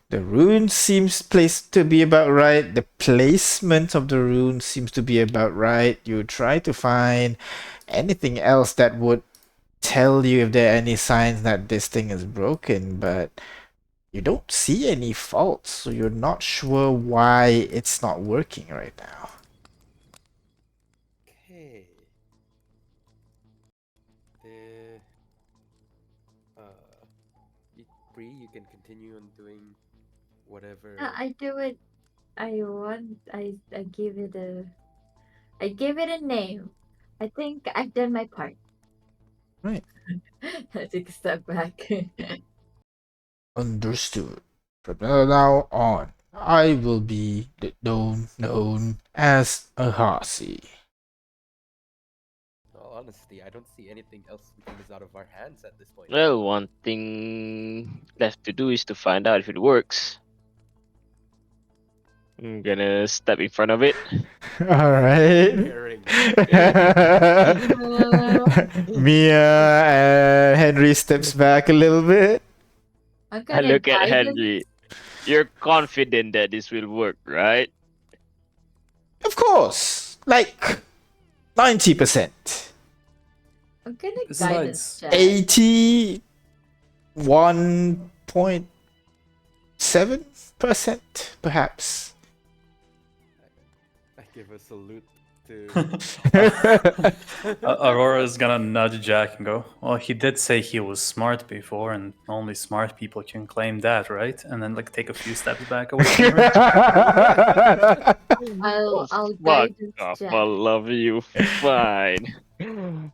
The rune seems placed to be about right. The placement of the rune seems to be about right. You try to find anything else that would tell you if there are any signs that this thing is broken, but you don't see any faults, so you're not sure why it's not working right now. Okay. Bree, you can continue on doing whatever. I do it. I want. I give it a. I give it a name. I think I've done my part. Right. I take a step back. Understood. From now on, I will be known as a Hasi. Well, honestly, I don't see anything else which is out of our hands at this point. Well, one thing left to do is to find out if it works. I'm gonna step in front of it. Alright. Comparing. Mia and Henry steps back a little bit. I'm I gonna look at guide them. Henry. You're confident that this will work, right? Of course, like 90%. I'm gonna Besides, guide 81.7%, perhaps. I give a salute to. Aurora's gonna nudge Jack and go, well, he did say he was smart before, and only smart people can claim that, right? And then, like, take a few steps back away from her. I'll Fuck guide this off, Jack. I love you. Fine.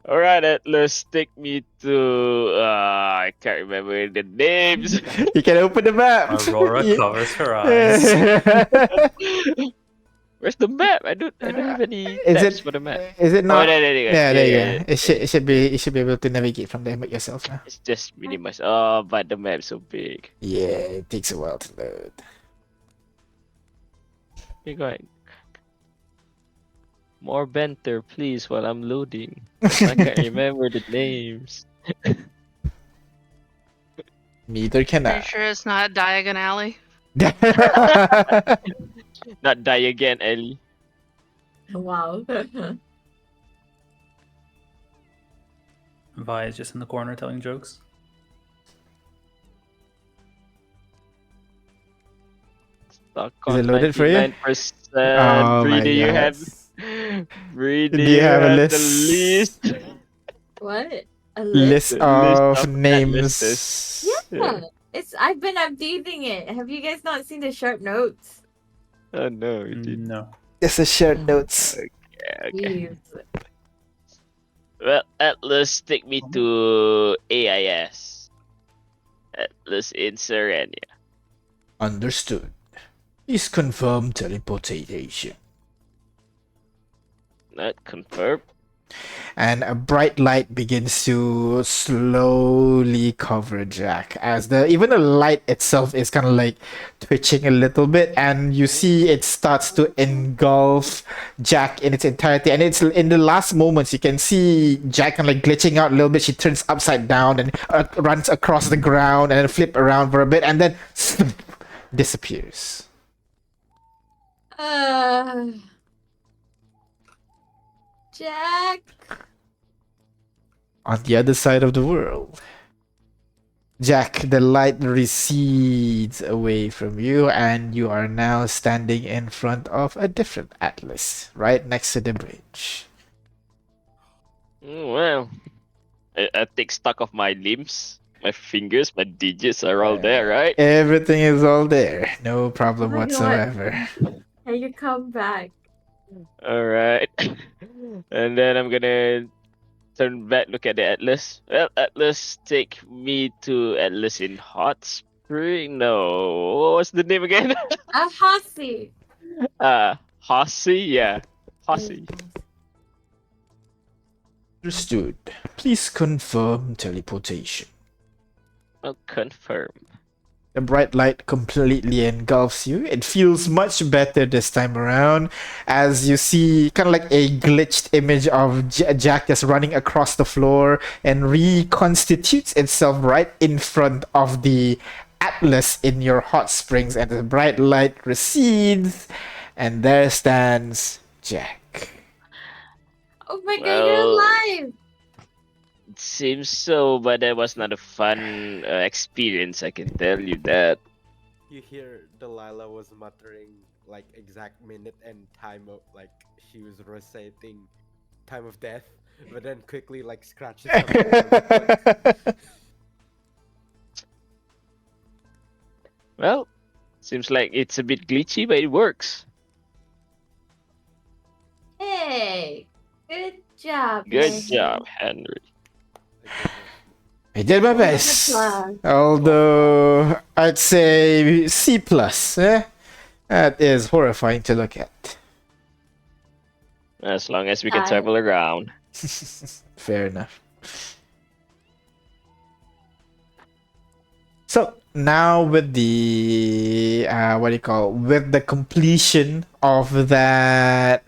All right, Atlas, take me to. I can't remember the names. You can open the map. Aurora Yeah. covers her eyes. Where's the map? I don't have any Is tabs it? for the map. Is it Oh, not? there you go. Yeah, there you go. Yeah. It should be able to navigate from there. Make yourself now. It's just really much. Oh, but the map's so big. Yeah, it takes a while to load. You're going. More banter, please, while I'm loading. I can't remember the names. Neither can Pretty I. sure it's not Diagon Alley. Not die again, Ellie. Wow. Vi is just in the corner telling jokes. Stuck Is it on loaded for you? 99%. Oh my Bree, you have. god. Bree, Do you have a the list? least. What? A list? List The list of of names. Yeah. I've been updating it. Have you guys not seen the sharp notes? Oh no, you did. No. It's a shared notes. Okay. Jeez. Well, Atlas, take me to AIS. Atlas in Serenia. Understood. Please confirm teleportation. Not confirmed. And a bright light begins to slowly cover Jack as even the light itself is kind of like twitching a little bit, and you see it starts to engulf Jack in its entirety. And it's in the last moments you can see Jack kind of like glitching out a little bit. She turns upside down and runs across the ground and then flip around for a bit and then disappears. Jack. On the other side of the world, Jack, the light recedes away from you, and you are now standing in front of a different Atlas, right next to the bridge. Well, I take stock of my limbs, my fingers, my digits are all there, right? Everything is all there. No problem Oh my God. whatsoever. Can you come back? All right. And then I'm gonna turn back, look at the Atlas. Well, Atlas, take me to Atlas in Hot Spring. No, what's the name again? Hasi. Hossy? Yeah, Hossy. Understood. Please confirm teleportation. I'll confirm. The bright light completely engulfs you. It feels much better this time around as you see kind of like a glitched image of Jack just running across the floor and reconstitutes itself right in front of the Atlas in your hot springs, and the bright light recedes and there stands Jack. Oh my God, Well, you're alive. It seems so, but that was not a fun experience, I can tell you that. You hear Delilah was muttering like exact minute and time of like she was reciting time of death, but then quickly like scratches something. Well, seems like it's a bit glitchy, but it works. Hey, good job. Good Henry. job, Henry. I did my best. Although I'd say C plus. That is horrifying to look at. As long as we can I- travel around. Fair enough. So now with the with the completion of that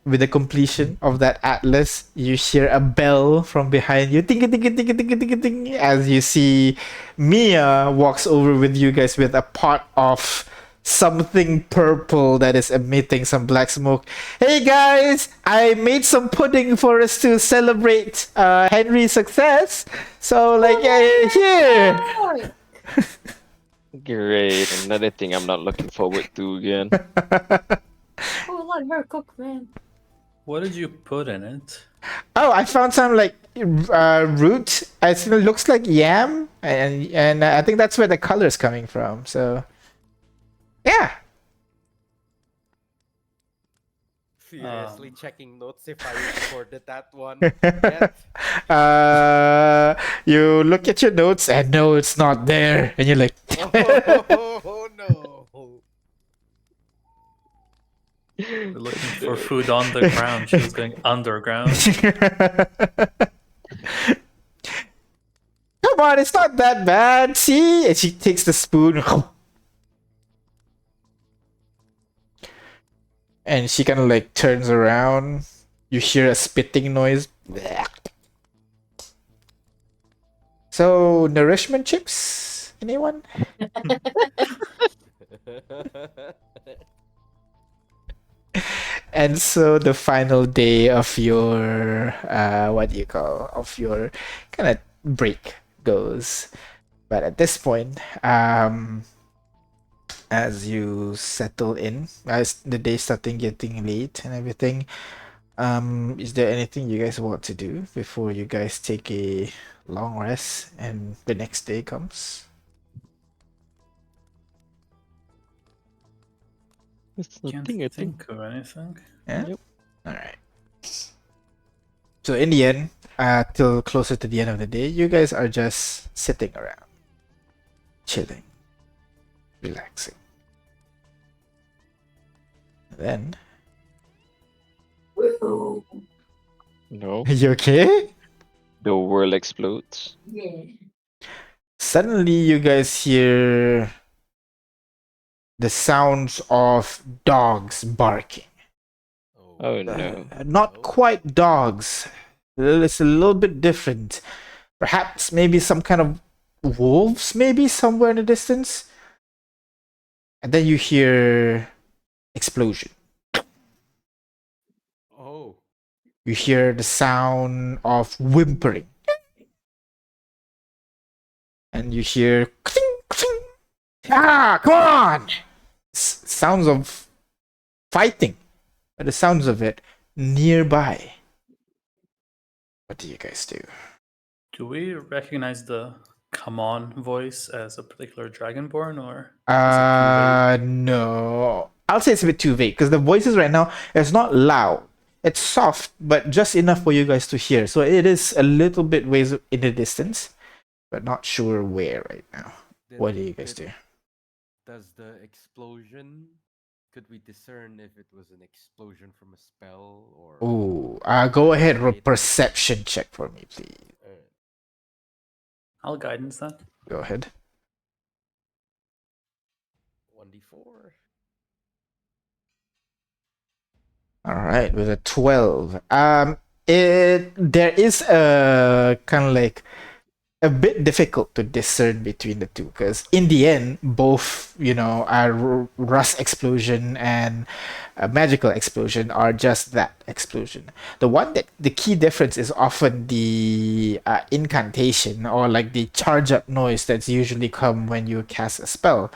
with the completion of that atlas, you hear a bell from behind you, ting ting ting ting ting ting ting, as you see Mia walks over with you guys with a pot of something purple that is emitting some black smoke. Hey guys, I made some pudding for us to celebrate Henry's success. So here. Great. Another thing I'm not looking forward to again. Oh, let her cook, man. What did you put in it? Oh, I found some root. It looks like yam, and I think that's where the color is coming from. So, yeah. Furiously checking notes if I recorded that one yet. You look at your notes and no, it's not there, and you're like, Oh no! We're looking for food on the ground. She was going underground. come on, it's not that bad. See, and she takes the spoon, and she kind of like turns around. You hear a spitting noise. So, nourishment chips? Anyone? And so the final day of your what do you call of your kind of break goes. But at this point, as you settle in, as the day starting getting late and everything, is there anything you guys want to do before you guys take a long rest and the next day comes? Can't think of anything. Yeah. Yep. All right. So in the end, till closer to the end of the day, you guys are just sitting around, chilling, relaxing. Then, No, you okay? the world explodes. Yeah. Suddenly, you guys hear the sounds of dogs barking. Oh no. Not quite dogs. It's a little bit different. Perhaps maybe some kind of wolves, maybe somewhere in the distance. And then you hear explosion. Oh. You hear the sound of whimpering. And you hear cling, cling. Ah, come on! Sounds of fighting. By the sounds of it, nearby. What do you guys do? Do we recognize the "come on" voice as a particular Dragonborn, or No. I'll say it's a bit too vague because the voices right now is not loud. It's soft, but just enough for you guys to hear. So it is a little bit ways in the distance, but not sure where right now. What do you guys do? Does the explosion? Could we discern if it was an explosion from a spell or? Ooh, go ahead, Right. perception check for me, please. I'll guidance that. Go ahead. 1d4. All right, with a 12. There is a kind of like a bit difficult to discern between the two because in the end, both rust explosion and a magical explosion are just that explosion. The key difference is often the incantation or like the charge up noise that's usually come when you cast a spell.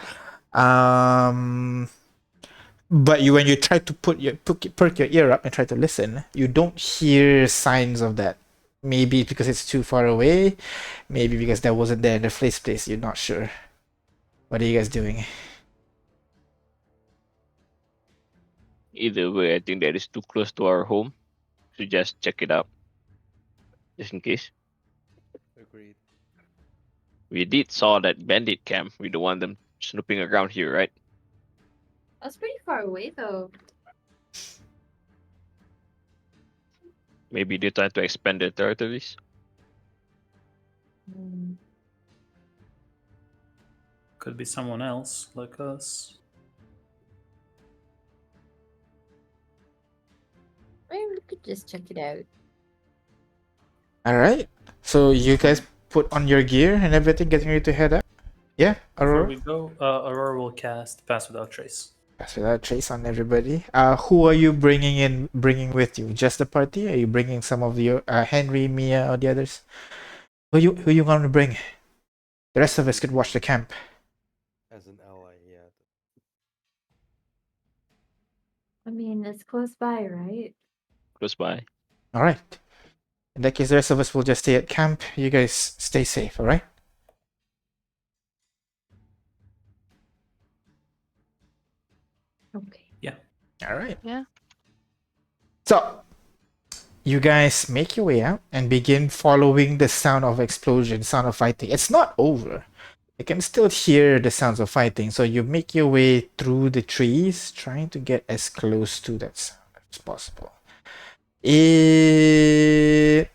But when you try to perk your ear up and try to listen, you don't hear signs of that. Maybe because it's too far away, maybe because that wasn't there in the first place. You're not sure. What are you guys doing? Either way, I think that is too close to our home. So just check it out. Just in case. Agreed. We did saw that bandit camp. We don't want them snooping around here, right? That's pretty far away though. Maybe they're trying to expand their territories. Mm. Could be someone else like us. Maybe we could just check it out. All right. So you guys put on your gear and everything, getting ready to head out. Yeah, Before Aurora. we go, Aurora will cast Pass Without Trace. Pass without trace on everybody. Who are you bringing with you? Just the party? Are you bringing some of your Henry, Mia, or the others? Who you want to bring? The rest of us could watch the camp. As an ally, yeah. I mean, it's close by, right? Close by. All right. In that case, the rest of us will just stay at camp. You guys stay safe. All right. Okay. All right. Yeah. So, you guys make your way out and begin following the sound of explosion, sound of fighting. It's not over. You can still hear the sounds of fighting, so you make your way through the trees, trying to get as close to that sound as possible. It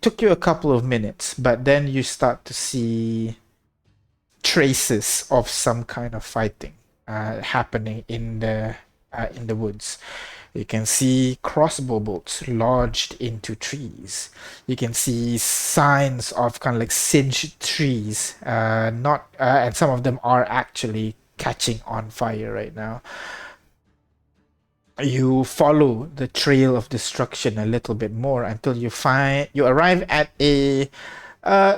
took you a couple of minutes, but then you start to see traces of some kind of fighting happening in the woods. You can see crossbow bolts lodged into trees. You can see signs of kind of like singed trees. Not and some of them are actually catching on fire right now. You follow the trail of destruction a little bit more until you arrive at a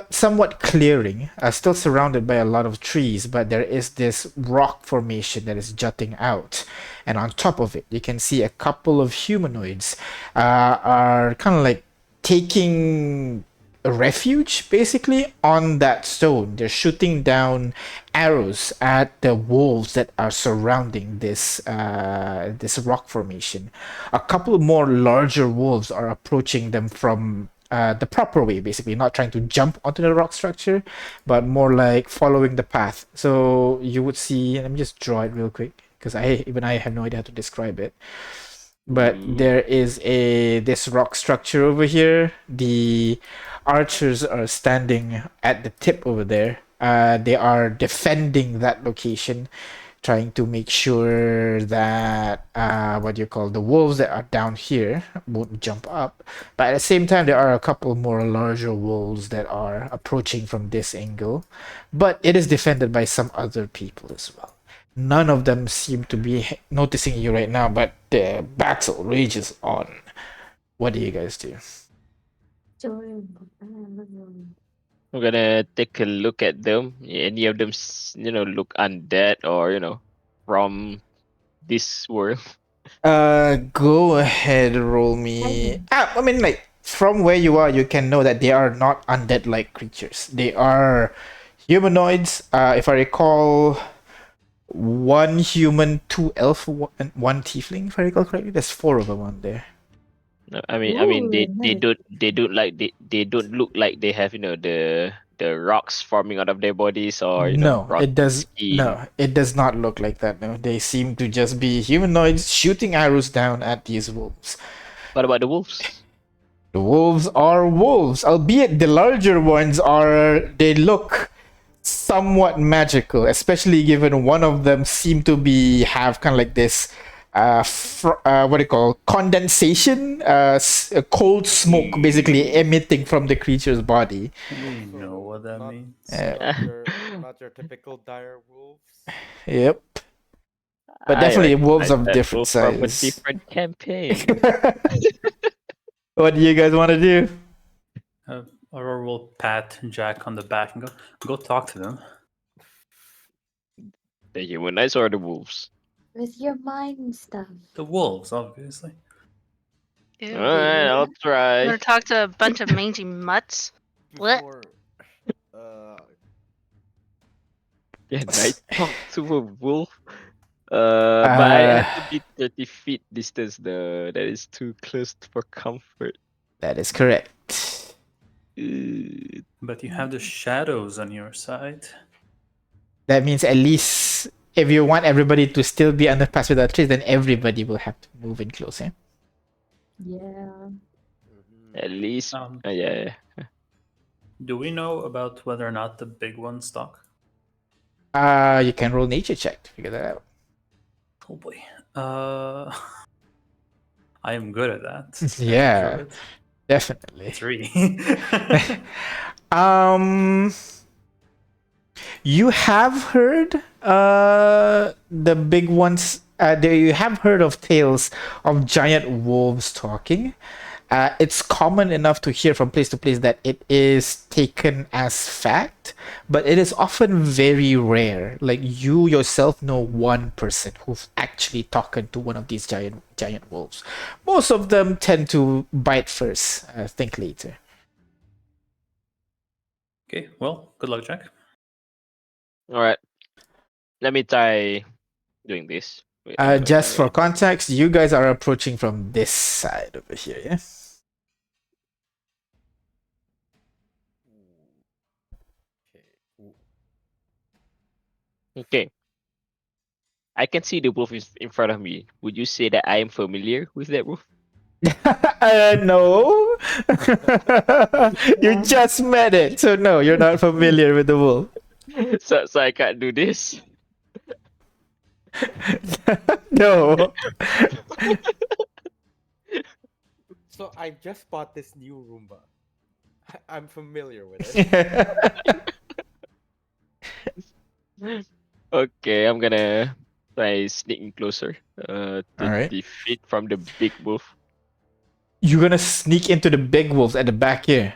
somewhat clearing, still surrounded by a lot of trees, but there is this rock formation that is jutting out. And on top of it, you can see a couple of humanoids are kind of like taking a refuge basically on that stone. They're shooting down arrows at the wolves that are surrounding this rock formation. A couple more larger wolves are approaching them from the proper way, basically, not trying to jump onto the rock structure, but more like following the path. So you would see, let me just draw it real quick because I have no idea how to describe it. But there is this rock structure over here. The archers are standing at the tip over there. They are defending that location, trying to make sure that the wolves that are down here won't jump up. But at the same time, there are a couple more larger wolves that are approaching from this angle. But it is defended by some other people as well. None of them seem to be noticing you right now, but the battle rages on. What do you guys do? I'm gonna take a look at them. Any of them, look undead or from this world. Go ahead, roll me. I mean, like from where you are, you can know that they are not undead-like creatures. They are humanoids. If I recall, one human, two elf, and one tiefling. If I recall correctly, there's four of them on there. No, I mean, they Ooh, they don't look like they have the rocks forming out of their bodies or No, rotten skin. it does not look like that. No, they seem to just be humanoids shooting arrows down at these wolves. What about the wolves? The wolves are wolves, albeit the larger ones they look somewhat magical, especially given one of them seem to have kind of like this what do you call condensation, cold smoke basically emitting from the creature's body. We know what that not, means. not your typical dire wolves. Yep, but I definitely wolves recognize of that different wolf from a size. different campaign. What do you guys want to do? Aurora will pat Jack on the back and go talk to them. The humanites or the wolves? with your mind stuff. The wolves, obviously. Ew. Alright, I'll You try. want to talk to a bunch of mangy mutts? What? Before, Can I talk to a wolf? But I Uh, have to be 30 feet distance though. That is too close for comfort. that is correct. But you have the shadows on your side. That means at least if you want everybody to still be under pass without trace, then everybody will have to move in close. Yeah? Yeah. At least, Um, yeah. Do we know about whether or not the big ones talk? You can roll nature check to figure that out. Oh boy. I am good at that. Yeah. Druid. Definitely. 3. You have heard the big ones. You have heard of tales of giant wolves talking. It's common enough to hear from place to place that it is taken as fact, but it is often very rare. Like you yourself know one person who's actually talking to one of these giant wolves. Most of them tend to bite first, think later. Okay, well, good luck, Jack. Alright. Let me try doing this. Wait, wait, wait, Just wait, for wait. context, you guys are approaching from this side over here, yeah? Okay. Ooh. Okay. I can see the wolf is in front of me. Would you say that I am familiar with that wolf? No. You just met it, so no, you're not familiar with the wolf. So I can't do this. No. So I just bought this new Roomba. I'm familiar with it. Okay, I'm gonna try sneaking closer. To Alright. defeat from the big wolf. You're gonna sneak into the big wolves at the back here.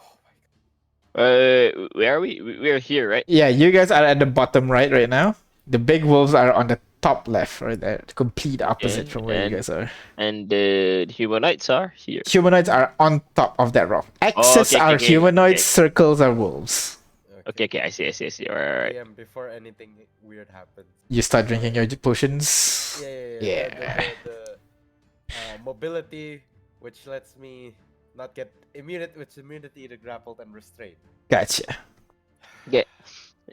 Oh my god. Where are we? We're here, right? Yeah, you guys are at the bottom right now. The big wolves are on the top left, right there. The complete opposite Okay, from where you guys are. and the humanoids are here. Humanoids are on top of that rock. Oh, X's okay, are okay. humanoids, circles are wolves. Okay, I see. Alright. PM, before anything weird happens. You start drinking your potions. Yeah. The mobility, which lets me not get immunity to grappled and restrained. Gotcha. Yeah.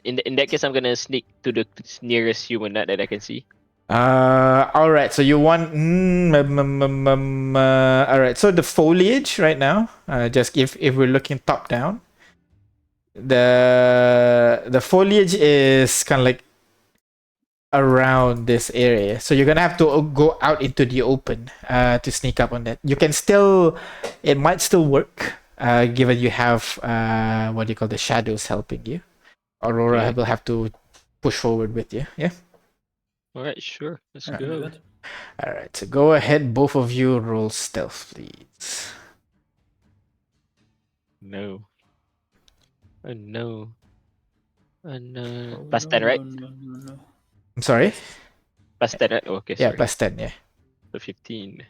In that case, I'm gonna sneak to the nearest humanoid that I can see. All right. So you want all right. So the foliage right now. Just if we're looking top down, the foliage is kind of like around this area. So you're gonna have to go out into the open to sneak up on that. You can still, it might still work, given you have what do you call the shadows helping you. Aurora Okay. will have to push forward with you. Yeah. Alright, sure. Let's Alright. go. Good. All right. So go ahead, both of you roll stealth, please. No. Oh no. Oh no. Oh, Plus no, 10, right? no. I'm sorry. Plus 10, right? Okay, Yeah, sorry. plus 10. Yeah. So 15.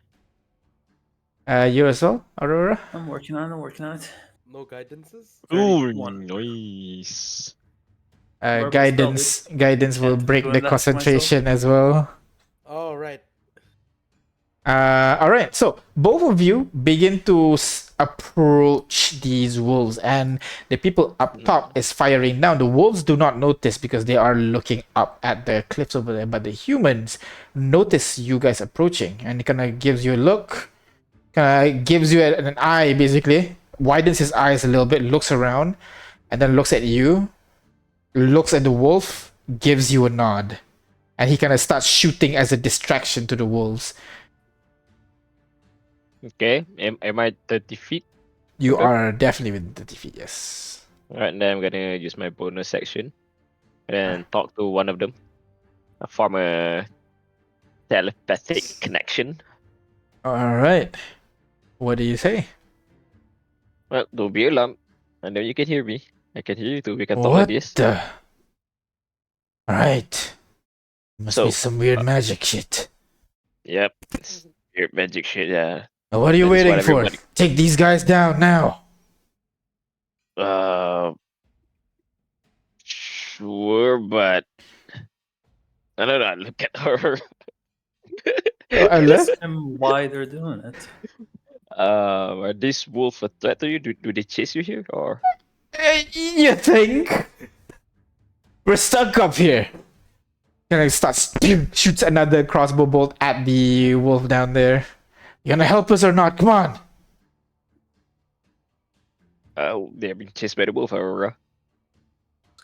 You as well, Aurora. I'm working on it. No guidances? Ooh, 31. nice. Verbal Guidance will Can't break do the that for myself. concentration as well. Oh right. All right. So both of you begin to approach these wolves, and the people up top is firing down. The wolves do not notice because they are looking up at the cliffs over there, but the humans notice you guys approaching, and it kind of gives you a look, gives you an eye, basically widens his eyes a little bit, looks around, and then looks at you, looks at the wolf, gives you a nod, and he kind of starts shooting as a distraction to the wolves. Okay. Am I 30 feet? You Okay. are definitely within 30 feet, yes. Alright, then I'm gonna use my bonus section and talk to one of them. Form a telepathic connection. All right. What do you say? Well, don't be alarmed. I know you can hear me. I can hear you too. We can talk What like this. the? All right. Must be So, some weird magic shit. Yep. It's weird magic shit, yeah. Now, what are you That is what waiting for? everybody- Take these guys down now. Sure, but I don't know. Look at her. Ask And why they're doing it? Are these wolves a threat to you? Do they chase you here, or? You think? We're stuck up here. And he starts shoots another crossbow bolt at the wolf down there. You gonna help us or not? Come on. They're being chased by the wolf, Aurora.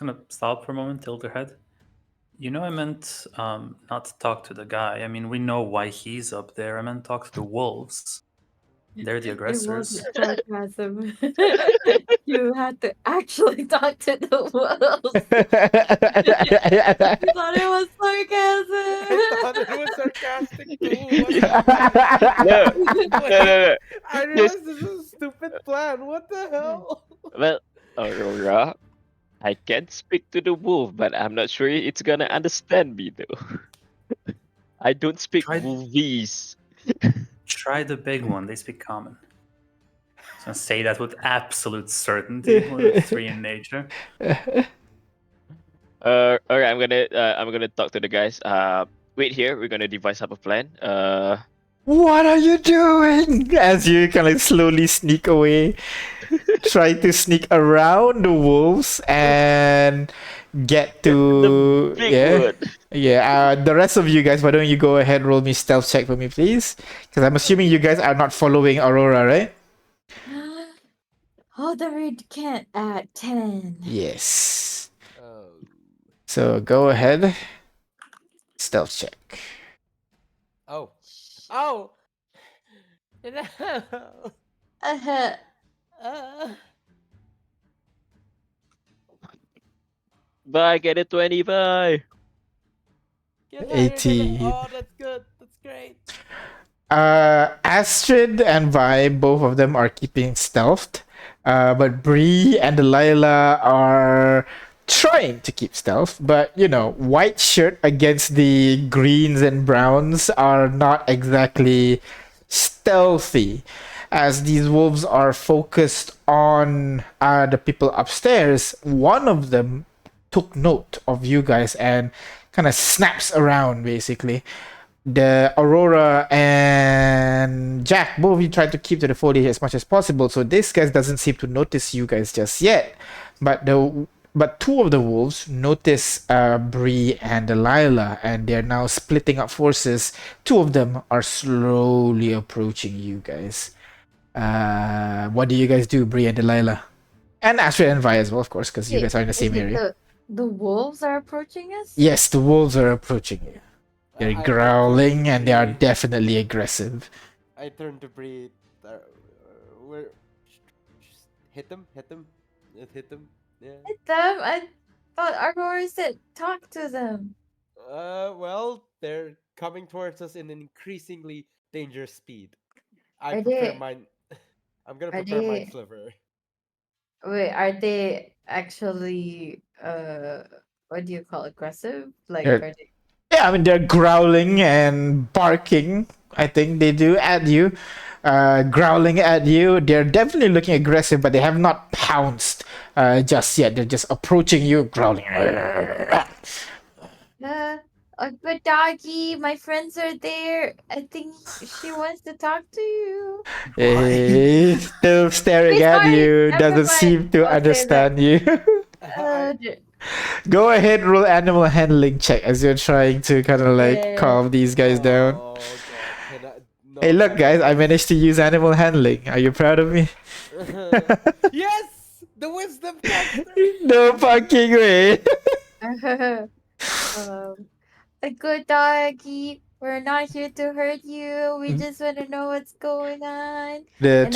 I'm gonna stop for a moment, tilt her head. You know, I meant not to talk to the guy. I mean, we know why he's up there. I meant talk to the wolves. They're the It aggressors. wasn't sarcasm. You had to actually talk to the wolves. You thought it was I thought sarcasm. it was sarcastic too. No. I realized this is a stupid plan. What the hell? Well, Aurora, I can speak to the wolf, but I'm not sure it's gonna understand me though. I don't speak Try- wolfies. Try the big one. They speak common. I'm gonna say that with absolute certainty. We're 3 in nature. Alright, I'm gonna talk to the guys. wait here. We're gonna devise up a plan. What are you doing? As you kind of slowly sneak away, try to sneak around the wolves and get The to big wood. The rest of you guys, why don't you go ahead, roll me stealth check for me, please? Because I'm assuming you guys are not following Aurora, right? Oh, the read can't at 10. Yes. Oh. So go ahead, stealth check. Oh. Oh. No. Uh-huh. Bye, get a 25. Get 18. Oh, that's good. That's great. Astrid and Vi, both of them are keeping stealthed. But Bree and Delilah are trying to keep stealth. But, you know, white shirt against the greens and browns are not exactly stealthy. As these wolves are focused on the people upstairs, one of them took note of you guys and kind of snaps around, basically. The Aurora and Jack, both of you try to keep to the foliage as much as possible, so this guy doesn't seem to notice you guys just yet. But two of the wolves notice Bree and Delilah, and they're now splitting up forces. Two of them are slowly approaching you guys. What do you guys do, Bree and Delilah? And Astrid and Vi as well, of course, because you guys are in the same area. The wolves are approaching us? Yes, the wolves are approaching you. They're I turn to growling and they are Bree. definitely aggressive. I turn to breathe. Where? Hit them. Hit them. Hit them. Yeah. Hit them? I thought Aurora said talk to them. Well, they're coming towards us in an increasingly dangerous speed. I Are prepare they- mine. I'm gonna are prepare they- mind sliver. Wait, are they actually what do you call aggressive? Like They're- are they Yeah, I mean, they're growling and barking. I think they do at you, growling at you. They're definitely looking aggressive, but they have not pounced just yet. They're just approaching you, growling. but doggy, my friends are there. I think she wants to talk to you. Still staring Wait, at sorry, you, never doesn't mind. seem to I'll say understand you. Go ahead, roll animal handling check as you're trying to kind of like Yeah. calm these guys down. Oh god. No, Hey, look, guys, I managed to use animal handling. Are you proud of me? Yes! The wisdom comes through! No fucking way. A good doggy. We're not here to hurt you. We Mm. just want to know what's going on. The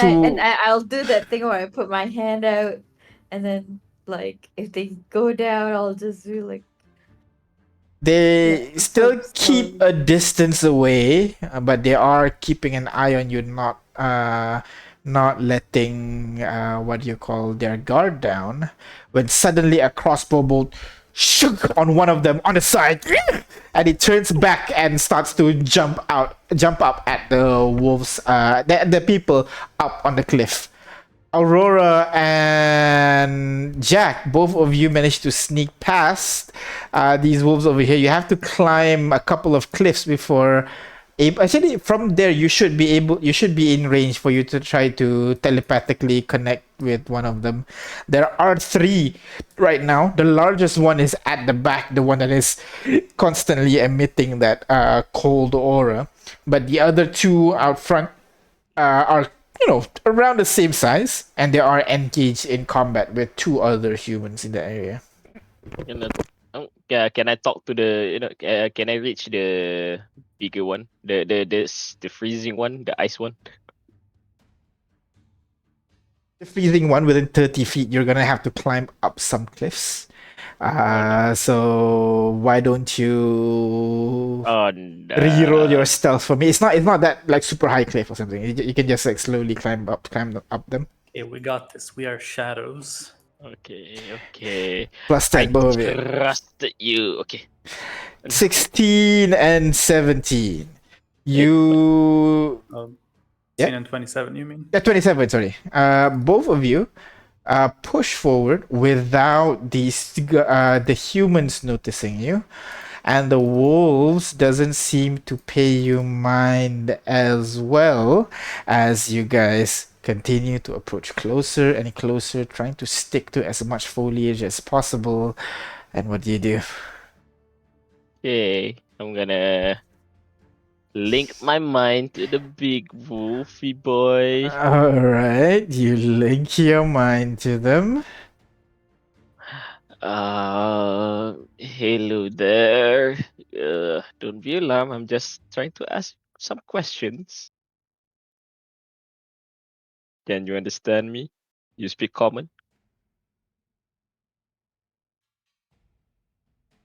I'll do that thing where I put my hand out, and then like if they go down, I'll just be like, They Yeah, still so keep slowly. a distance away, but they are keeping an eye on you, not letting what do you call their guard down. When suddenly a crossbow bolt shook on one of them on the side, and it turns back and starts to jump up at the wolves, the people up on the cliff. Aurora and Jack, both of you managed to sneak past these wolves over here. You have to climb a couple of cliffs before. Actually, from there you should be in range for you to try to telepathically connect with one of them. There are three right now. The largest one is at the back, the one that is constantly emitting that cold aura. But the other two out front are around the same size, and they are engaged in combat with two other humans in the area. Can I talk to the can I reach the bigger one, the freezing one, the ice one? The freezing one within 30 feet, you're gonna have to climb up some cliffs. So why don't you reroll your stealth for me? It's not that like super high cliff or something. You can just like slowly climb up them. Okay, we got this. We are shadows. Okay. Plus 10, both of you. Trusted you. Okay. 16 and 17. You 10 and 27, you mean? 27, sorry. Both of you push forward without the humans noticing you. and the wolves doesn't seem to pay you mind as well as you guys continue to approach closer and closer, trying to stick to as much foliage as possible. And what do you do? Okay, I'm gonna link my mind to the big wolfy boy. All right, you link your mind to them. Hello there. Don't be alarmed. I'm just trying to ask some questions. Can you understand me? You speak common?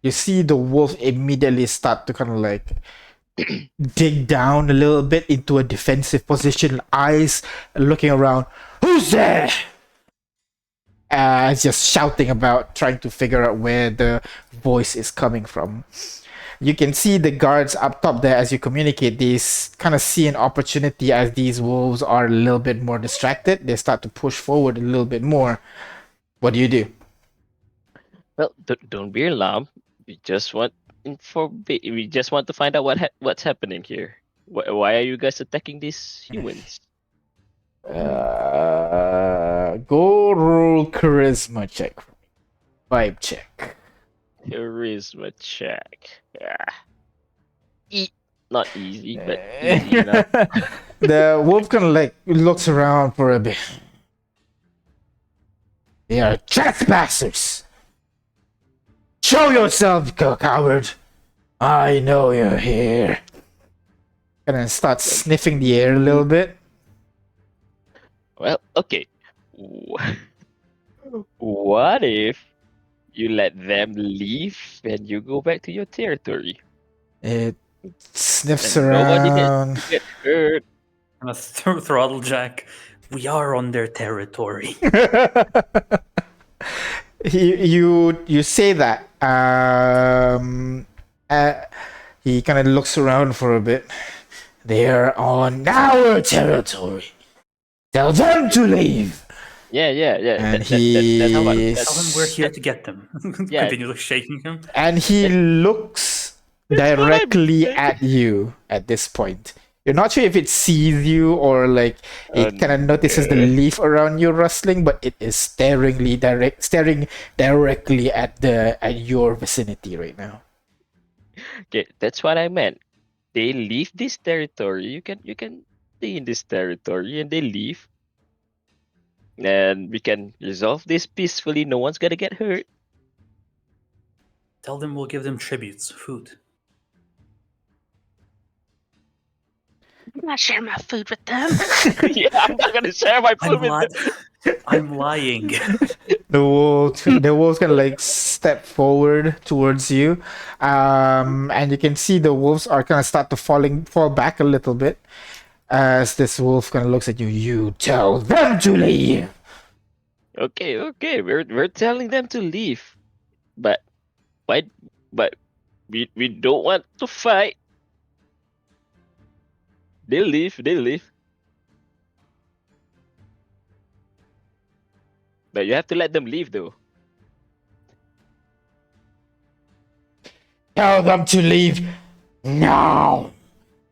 You see the wolf immediately start to kind of like dig down a little bit into a defensive position, eyes looking around. Who's there? Just shouting about trying to figure out where the voice is coming from. You can see the guards up top there as you communicate. These kind of see an opportunity as these wolves are a little bit more distracted. They start to push forward a little bit more. What do you do? Well, don't be alarmed. We just want We just want to find out what's happening here. Why are you guys attacking these humans? Go roll charisma check. Vibe check. Charisma check. Not easy, but easy enough. The wolf kind of like looks around for a bit. They are trespassers. Show yourself, coward. I know you're here. And then start sniffing the air a little bit. Well, okay. What if you let them leave and you go back to your territory? It sniffs And nobody around. get hurt. I'm gonna throttle Jack. We are on their territory. you say that. He kind of looks around for a bit. They're on our territory. Tell them to leave. Yeah. And That's how I, he Tell him we're here to get them. Yeah. Continue shaking him. and he looks directly at you at this point. You're not sure if it sees you or like it kind of notices the leaf around you rustling, but it is staring directly at your vicinity right now. Okay, that's what I meant. They leave this territory. You can stay in this territory, and they leave, and we can resolve this peacefully. No one's gonna get hurt. Tell them we'll give them tributes, food. I'm not sharing my food with them. Yeah, I'm not gonna share my food with them. I'm lying. The wolves kind of like step forward towards you, and you can see the wolves are kind of start to fall back a little bit as this wolf kind of looks at you. You tell them to leave. Okay. We're telling them to leave, but why? But we don't want to fight. They'll leave. But you have to let them leave, though. Tell them to leave now.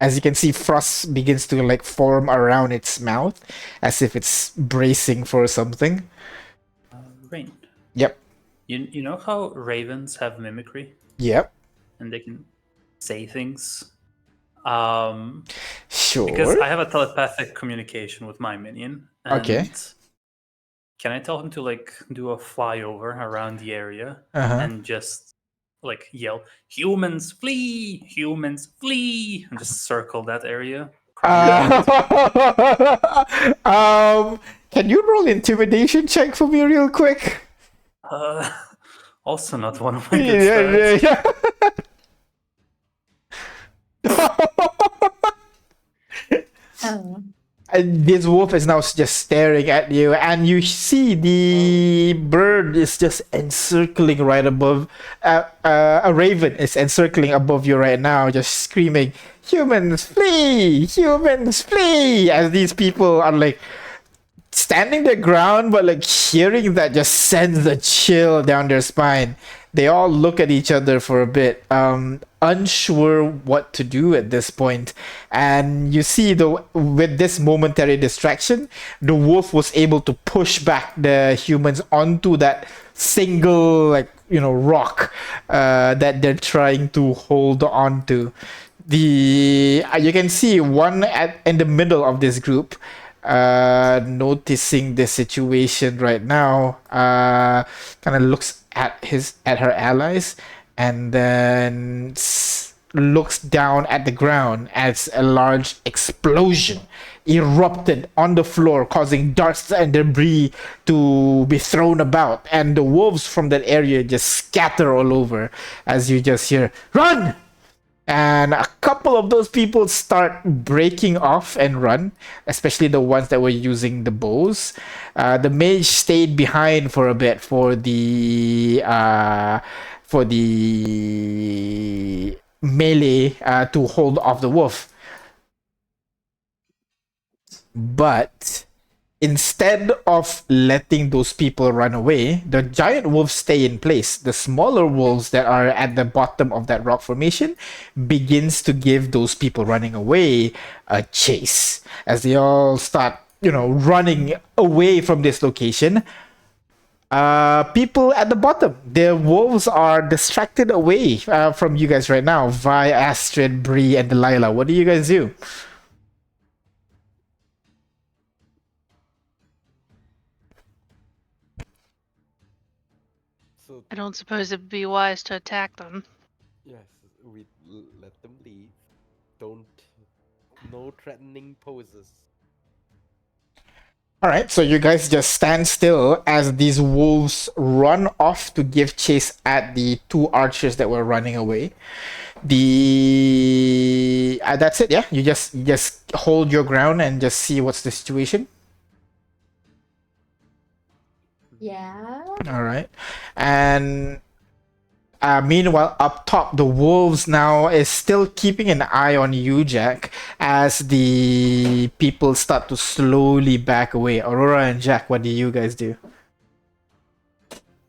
As you can see, frost begins to like form around its mouth, as if it's bracing for something. Rain. Yep. You know how ravens have mimicry Yep. and they can say things? Sure. Because I have a telepathic communication with my minion. And Okay. Can I tell him to like do a flyover around the area Uh-huh. and just like yell, "Humans flee! Humans flee!" and just circle that area? Can you roll intimidation check for me real quick? Also not one of my good stats. Oh. And this wolf is now just staring at you, and you see the bird is just encircling right above. A raven is encircling above you right now, just screaming, "Humans flee! Humans flee!" As these people are like standing their ground, but like hearing that just sends a chill down their spine. They all look at each other for a bit, unsure what to do at this point. And you see, with this momentary distraction, the wolf was able to push back the humans onto that single, like, rock that they're trying to hold on to. You can see one in the middle of this group, noticing the situation right now, kind of looks at her allies, and then looks down at the ground as a large explosion erupted on the floor, causing dust and debris to be thrown about, and the wolves from that area just scatter all over as you just hear, "Run!" And a couple of those people start breaking off and run, especially the ones that were using the bows. The mage stayed behind for a bit for the melee to hold off the wolf. But instead of letting those people run away, the giant wolves stay in place. The smaller wolves that are at the bottom of that rock formation begins to give those people running away a chase. As they all start, running away from this location, people at the bottom, the wolves are distracted away from you guys right now. Vi, Astrid, Bree, and Delilah. What do you guys do? So I don't suppose it'd be wise to attack them. yes, we let them leave. Don't. No threatening poses. All right, so you guys just stand still as these wolves run off to give chase at the two archers that were running away. That's it. Yeah, you just hold your ground and just see what's the situation. Yeah. All right, and meanwhile, up top, the wolves now is still keeping an eye on you, Jack, as the people start to slowly back away. Aurora and Jack, what do you guys do?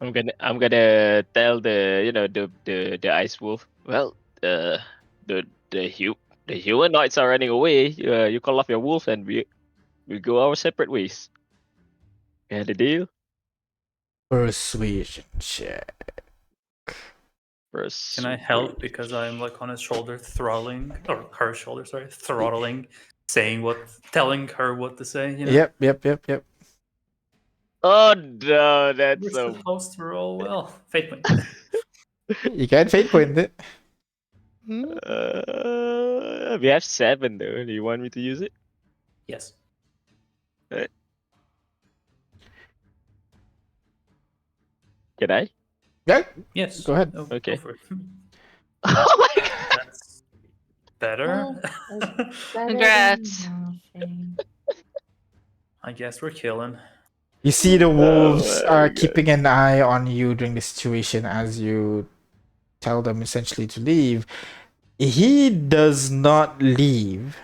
I'm gonna tell the ice wolf. Well, the humanoids are running away. You call off your wolf, and we go our separate ways. Got the deal? Persuasion check. First. Can I help because I'm like on his shoulder, throttling, or her shoulder, sorry, throttling, telling her what to say. Yep. Oh no, that's We're so. supposed to roll well. Fate point. You can fate point it. We have 7 though. Do you want me to use it? Yes. Can I? Yeah, Yes. go ahead. Oh, Okay. Go for it. Oh my god! That's better. Better than Congrats. nothing. I guess we're killing. You see the wolves my are God. keeping an eye on you during the situation as you tell them essentially to leave. He does not leave,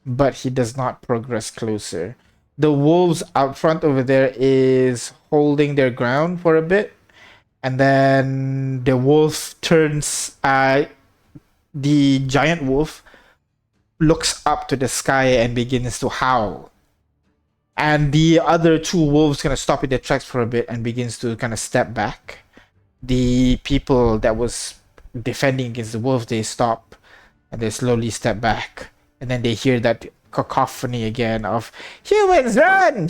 but he does not progress closer. The wolves out front over there is holding their ground for a bit, and then the wolf turns. The giant wolf looks up to the sky and begins to howl. And the other two wolves kind of stop in their tracks for a bit and begins to kind of step back. The people that was defending against the wolves, they stop and they slowly step back. And then they hear that cacophony again of humans run,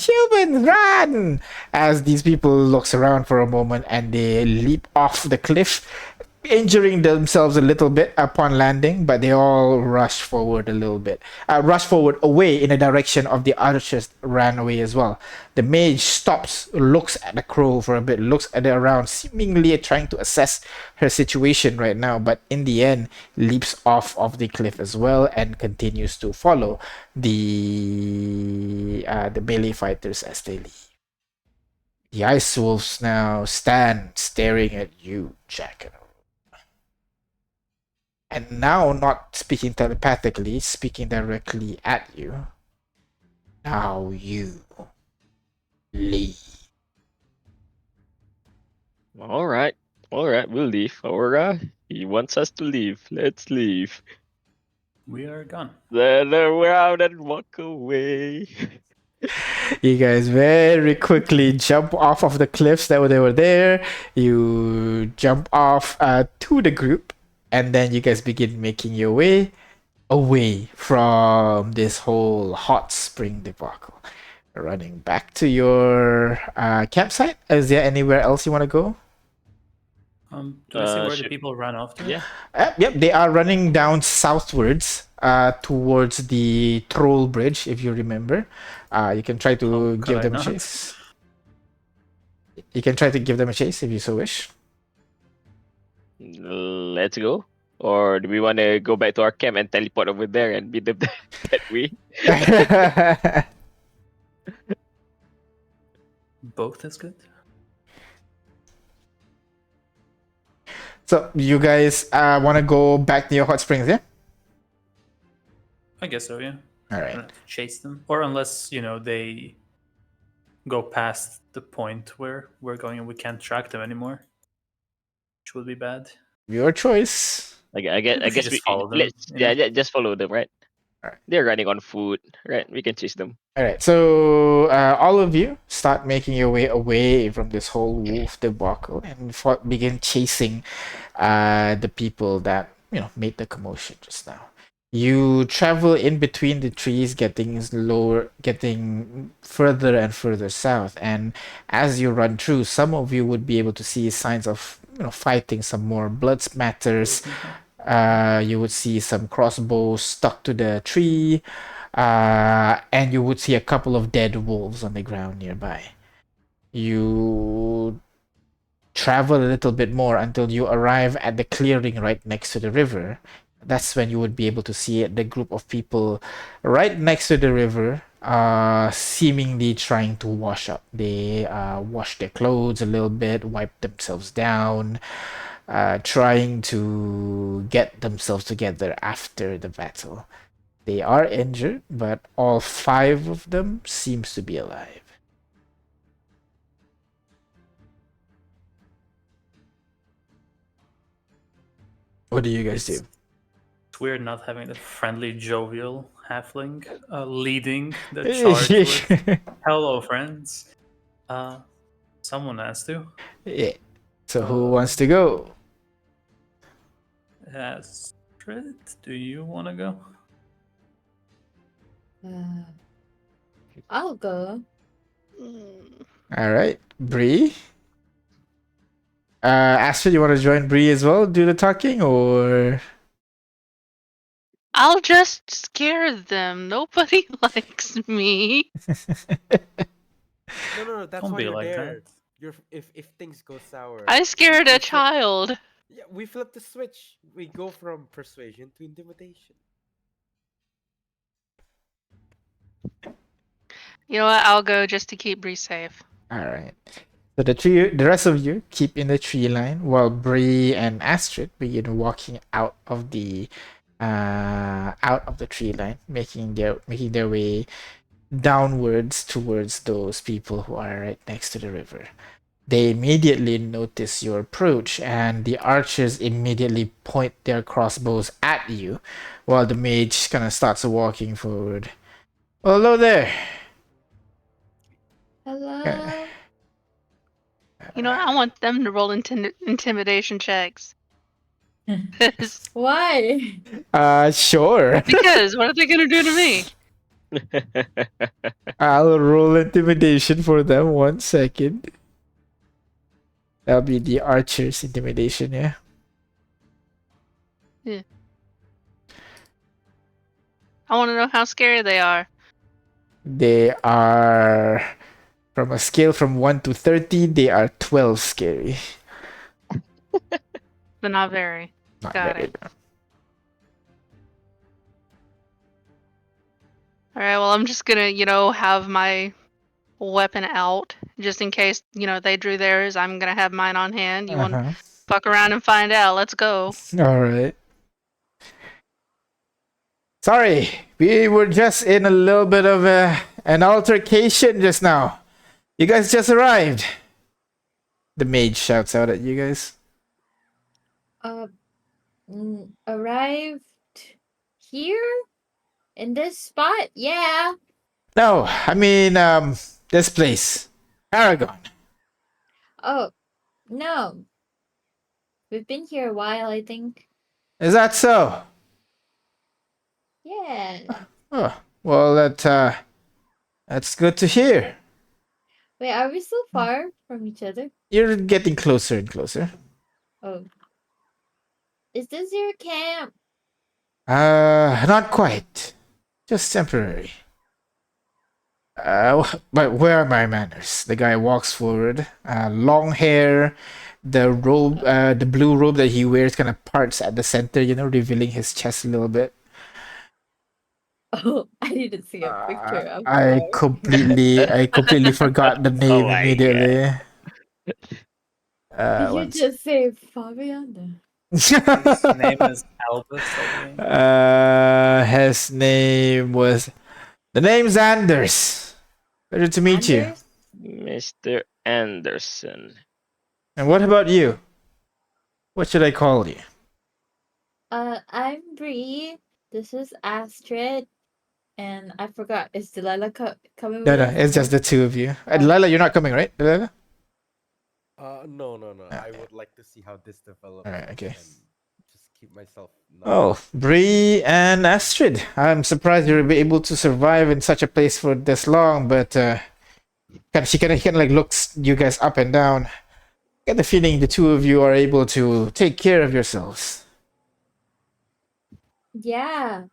as these people looks around for a moment and they leap off the cliff, injuring themselves a little bit upon landing, but they all rush forward a little bit. Rush forward away in the direction of the archers ran away as well. The mage stops, looks at the crow for a bit, looks at it around, seemingly trying to assess her situation right now, but in the end, leaps off of the cliff as well and continues to follow the melee fighters as they leave. The ice wolves now stand staring at you, Jack. And now not speaking telepathically, speaking directly at you. Now you. leave. All right. All right, we'll leave. Aura, he wants us to leave. Let's leave. We are gone. Then we're out and walk away. You guys very quickly jump off of the cliffs that they were there. You jump off to the group, and then you guys begin making your way away from this whole hot spring debacle. Running back to your campsite. Is there anywhere else you want to go? Do we see where the should- people ran off to? Yeah. Yep, they are running down southwards towards the Troll Bridge, if you remember. You can try to Oh, could give I them a not? chase. You can try to give them a chase if you so wish. Let's go. Or do we want to go back to our camp and teleport over there and beat them that way? Both is good. So you guys want to go back to your hot springs, yeah? I guess so, yeah. All I right. don't have to chase them. Or unless, they go past the point where we're going and we can't track them anymore. Which would be bad. Your choice. I We guess should just follow them, let's you know? just follow them, right? Alright. They're running on food, right? We can chase them. All right. So all of you start making your way away from this whole wolf debacle and begin chasing the people that made the commotion just now. You travel in between the trees, getting further and further south. And as you run through, some of you would be able to see signs of fighting, some more blood smatters. You would see some crossbows stuck to the tree, and you would see a couple of dead wolves on the ground nearby. You travel a little bit more until you arrive at the clearing right next to the river. That's when you would be able to see the group of people right next to the river, seemingly trying to wash up. They wash their clothes a little bit, wipe themselves down, trying to get themselves together after the battle. They are injured, but all 5 of them seems to be alive. What do you guys do? It's weird not having the friendly, jovial halfling leading the charge with "Hello, friends." Someone has to. Yeah. So who wants to go? Astrid, do you want to go? I'll go. All right, Bree. Astrid, you want to join Bree as well? Do the talking, or I'll just scare them. Nobody likes me. No. That's Don't why be you're like there. that. If things go sour. I scared we a flip- child. Yeah, we flip the switch. We go from persuasion to intimidation. You know what? I'll go just to keep Bree safe. all right. So the rest of you keep in the tree line while Bree and Astrid begin walking out of the tree line, making their way downwards towards those people who are right next to the river. They immediately notice your approach, and the archers immediately point their crossbows at you, while the mage kind of starts walking forward. Well, hello there. Hello. You know, I want them to roll intimidation checks. 'Cause- Why? Sure. because what are they gonna do to me? I'll roll intimidation for them. 1 second. That'll be the archer's intimidation, yeah? I want to know how scary they are. They are, from a scale from 1 to 30, they are 12 scary. But not very. Not Got very. it. All right. Well, I'm just gonna, have my weapon out just in case, they drew theirs. I'm gonna have mine on hand. You want to Uh-huh. fuck around and find out? Let's go. All right. Sorry, we were just in a little bit of an altercation just now. You guys just arrived. The mage shouts out at you guys. Uh, arrived here in this spot? Yeah. No, I mean, this place. Paragon. Oh, no. We've been here a while, I think. Is that so? Yeah. Oh, well, that's good to hear. Wait, are we so far from each other? You're getting closer and closer. Oh. Is this your camp? Not quite. Just temporary. But where are my manners? The guy walks forward. Long hair, the robe, the blue robe that he wears kind of parts at the center, revealing his chest a little bit. Oh, I didn't see a picture. I'm I sorry. completely forgot the Oh name my immediately. Did you One just say Fabiana? His name is Albus, I believe. his name was. The name's Anders. Pleasure to meet you. Anders? Mr. Anderson. And what about you? What should I call you? I'm Bree. This is Astrid. And I forgot, is Delilah coming No, with no, us? it's just the two of you. Oh. Delilah, you're not coming, right? Delilah? No, no, no. I Okay. would like to see how this develops. Alright, okay. And just keep myself. Oh, Bree and Astrid. I'm surprised you'll be able to survive in such a place for this long, but she kind of like looks you guys up and down. Get the feeling the two of you are able to take care of yourselves. Yeah.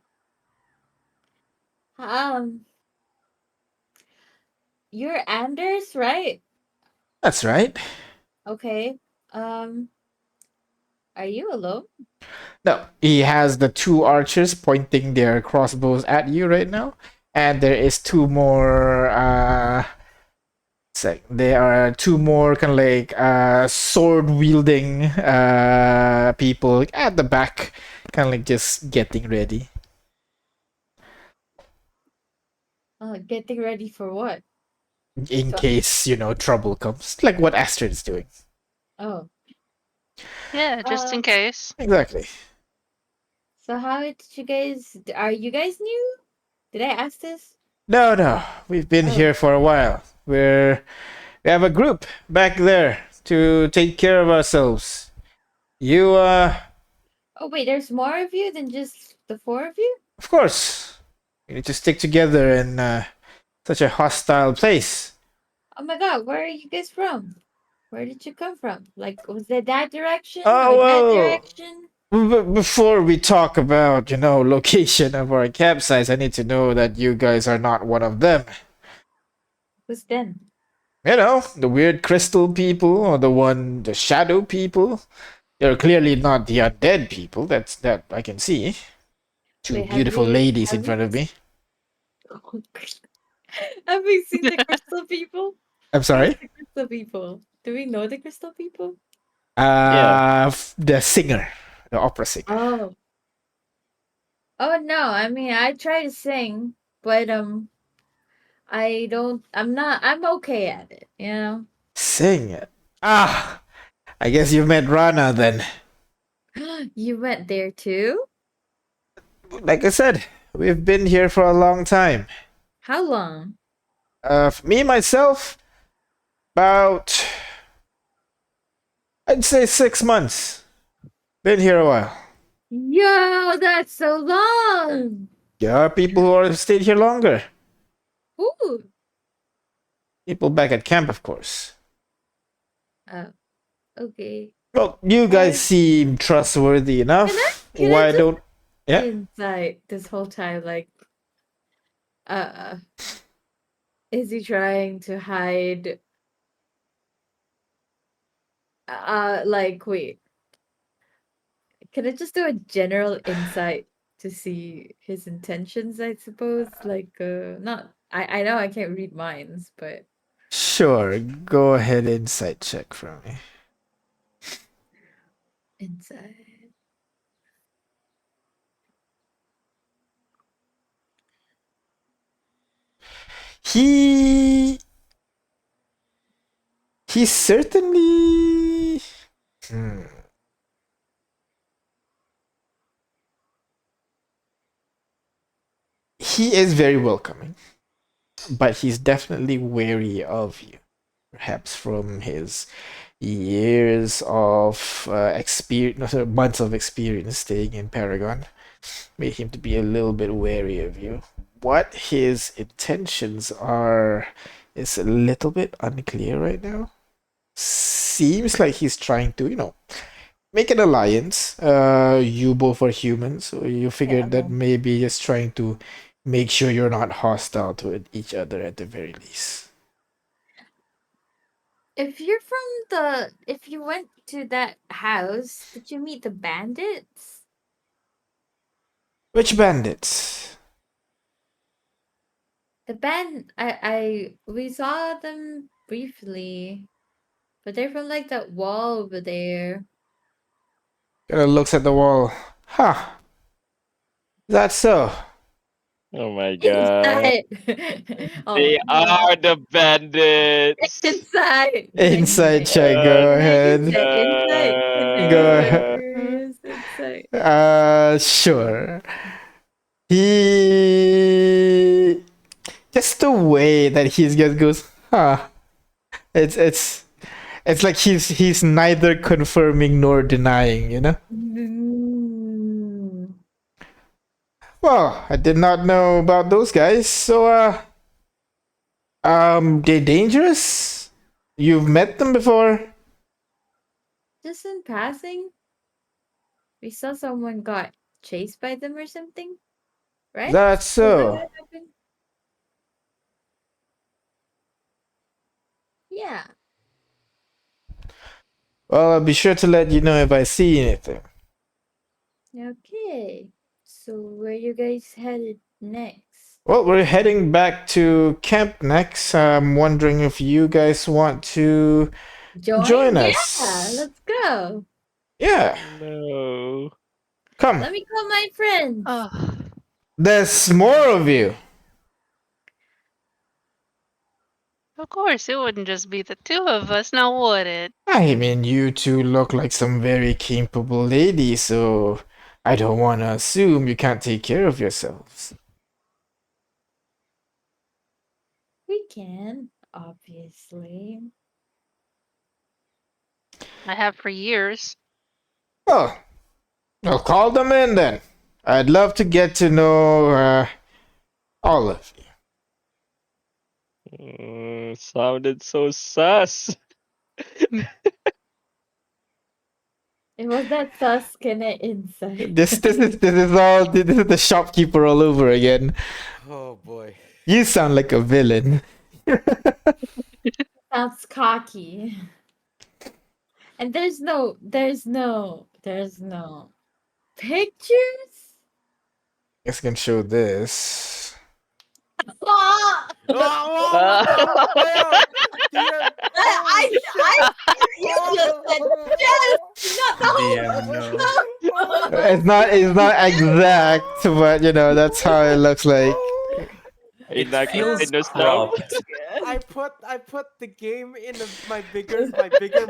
You're Anders, right? That's right. Okay. Are you alone? No, he has the two archers pointing their crossbows at you right now, and there is two more. There are two more kind of like sword wielding people at the back, kind of like just getting ready. Getting ready for what? In case trouble comes, like what Astrid is doing. Oh. Yeah, just in case. Exactly. So how did you guys? Are you guys new? Did I ask this? No, we've been Oh. here for a while. We have a group back there to take care of ourselves. You, Oh wait, there's more of you than just the four of you? of course, you need to stick together in such a hostile place. Oh my god, where are you guys from? Where did you come from? Like, was it that direction Oh, or that well, direction? before we talk about, location of our campsites, I need to know that you guys are not one of them. Who's then? The weird crystal people or the shadow people. You're clearly not the undead people. That I can see. Two Wait, beautiful ladies in front of me. Have we seen the crystal people? I'm sorry. The crystal people. Do we know the crystal people? The singer, the opera singer. Oh. Oh no, I mean I try to sing, but I'm okay at it, Sing it. I guess you met Rana then. You went there too? Like I said, we've been here for a long time. How long? Me myself, about I'd say 6 months. Been here a while. Yo, that's so long. There are people who have stayed here longer. Ooh. People back at camp, of course. Okay. Well, you guys seem trustworthy enough. Can I Why just don't? Yeah. inside this whole time, like, is he trying to hide? Like, wait. Can I just do a general insight to see his intentions? I suppose, like, not. I know I can't read minds, but Sure. Go ahead, insight check for me. insight. He He's certainly. He is very welcoming, but he's definitely wary of you. Perhaps from his years of experience, months of experience staying in Paragon, made him to be a little bit wary of you. What his intentions are is a little bit unclear right now. Seems like he's trying to, make an alliance. You both are humans, so you figured that maybe he's trying to make sure you're not hostile to each other at the very least. If you went to that house, did you meet the bandits? Which bandits? We saw them briefly, but they're from like that wall over there. Kind of looks at the wall. Huh. That's so. Oh my god. Oh, They are the bandits. inside. Inside check, go ahead. Inside. Go ahead. Inside. Sure. He just the way that he just goes, huh. It's like he's neither confirming nor denying, Mm. Well, I did not know about those guys, so they're dangerous? You've met them before? Just in passing, we saw someone got chased by them or something, right? That's Is that so. what happened? Yeah. Well, I'll be sure to let you know if I see anything. Okay. So where you guys headed next? Well, we're heading back to camp next. I'm wondering if you guys want to join us. Yeah, let's go. Yeah, No. come. Let me call my friends. Oh, There's more of you. of course, it wouldn't just be the two of us, now would it? I mean, you two look like some very capable ladies, so I don't want to assume you can't take care of yourselves. We can, obviously. I have for years. Well, I'll call them in then. I'd love to get to know all of you. Sounded so sus. It was that Tuscany inside. This is the shopkeeper all over again. Oh boy. You sound like a villain. Sounds cocky. And there's no pictures. I guess I can show this. Ah! You just said yes, not the whole. DM, no. It's not exact, but that's how it looks like. It feels continuous now. cropped. I put the game in my bigger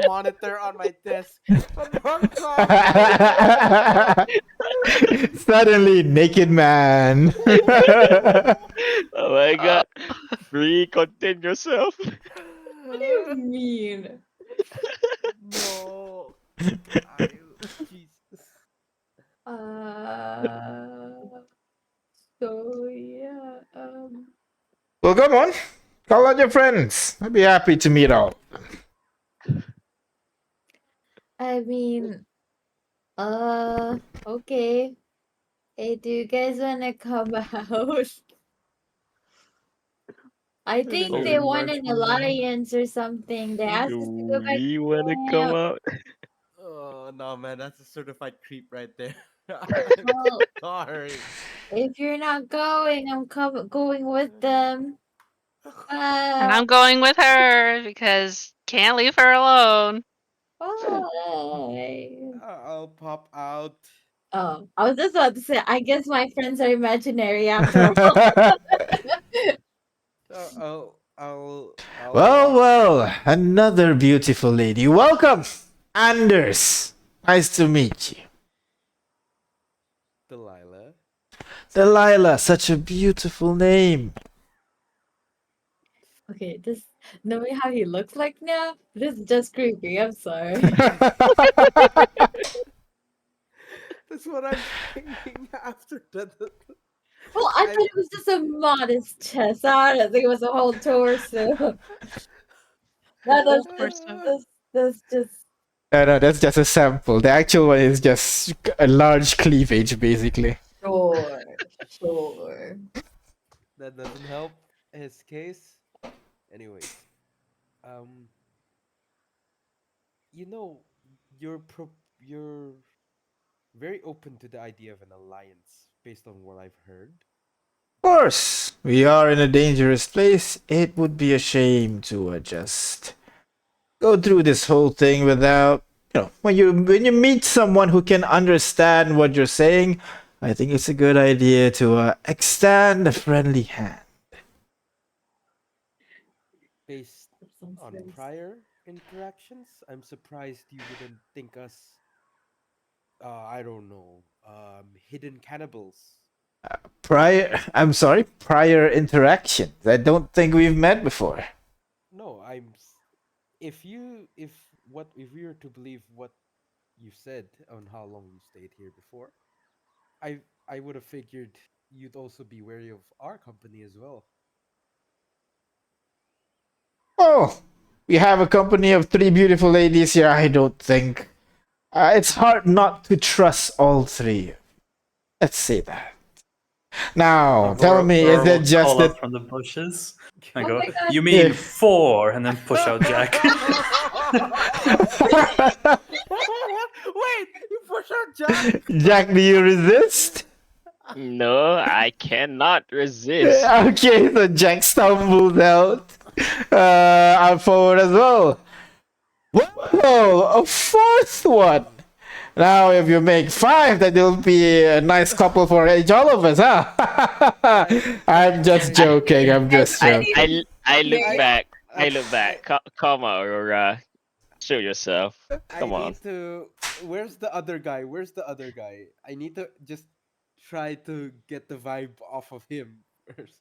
monitor on my desk. But wrong time. Suddenly, naked man. Oh my god. Free contain yourself. What do you mean? No. Jesus. So yeah, Well, come on. Call out your friends. I'd be happy to meet all. I mean, okay. Hey, do you guys wanna come out? I think Oh, they we want march an on them. alliance or something. They asked us to go Do back we to wanna come camp. out? Oh no, man, that's a certified creep right there. Well, Sorry. if you're not going, I'm going with them. And I'm going with her because can't leave her alone. Bye. I'll pop out. Oh, I was just about to say, I guess my friends are imaginary after all. I'll I'll Well, another beautiful lady. Welcome, Anders. Nice to meet you. Delilah. Delilah, such a beautiful name. Okay, this knowing how he looks like now, this is just creepy. I'm sorry. That's what I'm saying after that. Well, I thought it was just a modest chest. I don't think it was a whole torso. That Whole is torso. that's just No, that's just a sample. The actual one is just a large cleavage, basically. sure. That doesn't help his case. Anyways, um, you know, you're very open to the idea of an alliance based on what I've heard. Of course, we are in a dangerous place. It would be a shame to just go through this whole thing without, when you meet someone who can understand what you're saying, I think it's a good idea to extend a friendly hand. Based Sounds on very prior interactions, I'm surprised you wouldn't think us, I don't know, hidden cannibals. I'm sorry, prior interactions. I don't think we've met before. No, if we were to believe what you said on how long you stayed here before, I I would have figured you'd also be wary of our company as well. Oh, we have a company of three beautiful ladies here. I don't think. It's hard not to trust all three. Let's say that. Now, tell me, is Aurora it will just call out that? from the bushes. I Oh go, my god. you mean Yeah. 4, and then push out Jack. Wait, you push out Jack. Jack, do you resist? No, I cannot resist. Okay, so Jack stumbles out. I'm forward as well. Whoa, a fourth one. Now, if you make 5, then it'll be a nice couple for all of us, huh? I'm just joking. I'm just joking. I look I- back. I I- look back. Come on, Aurora. Show yourself. I Come on. need to. Where's the other guy? Where's the other guy? I need to just try to get the vibe off of him first.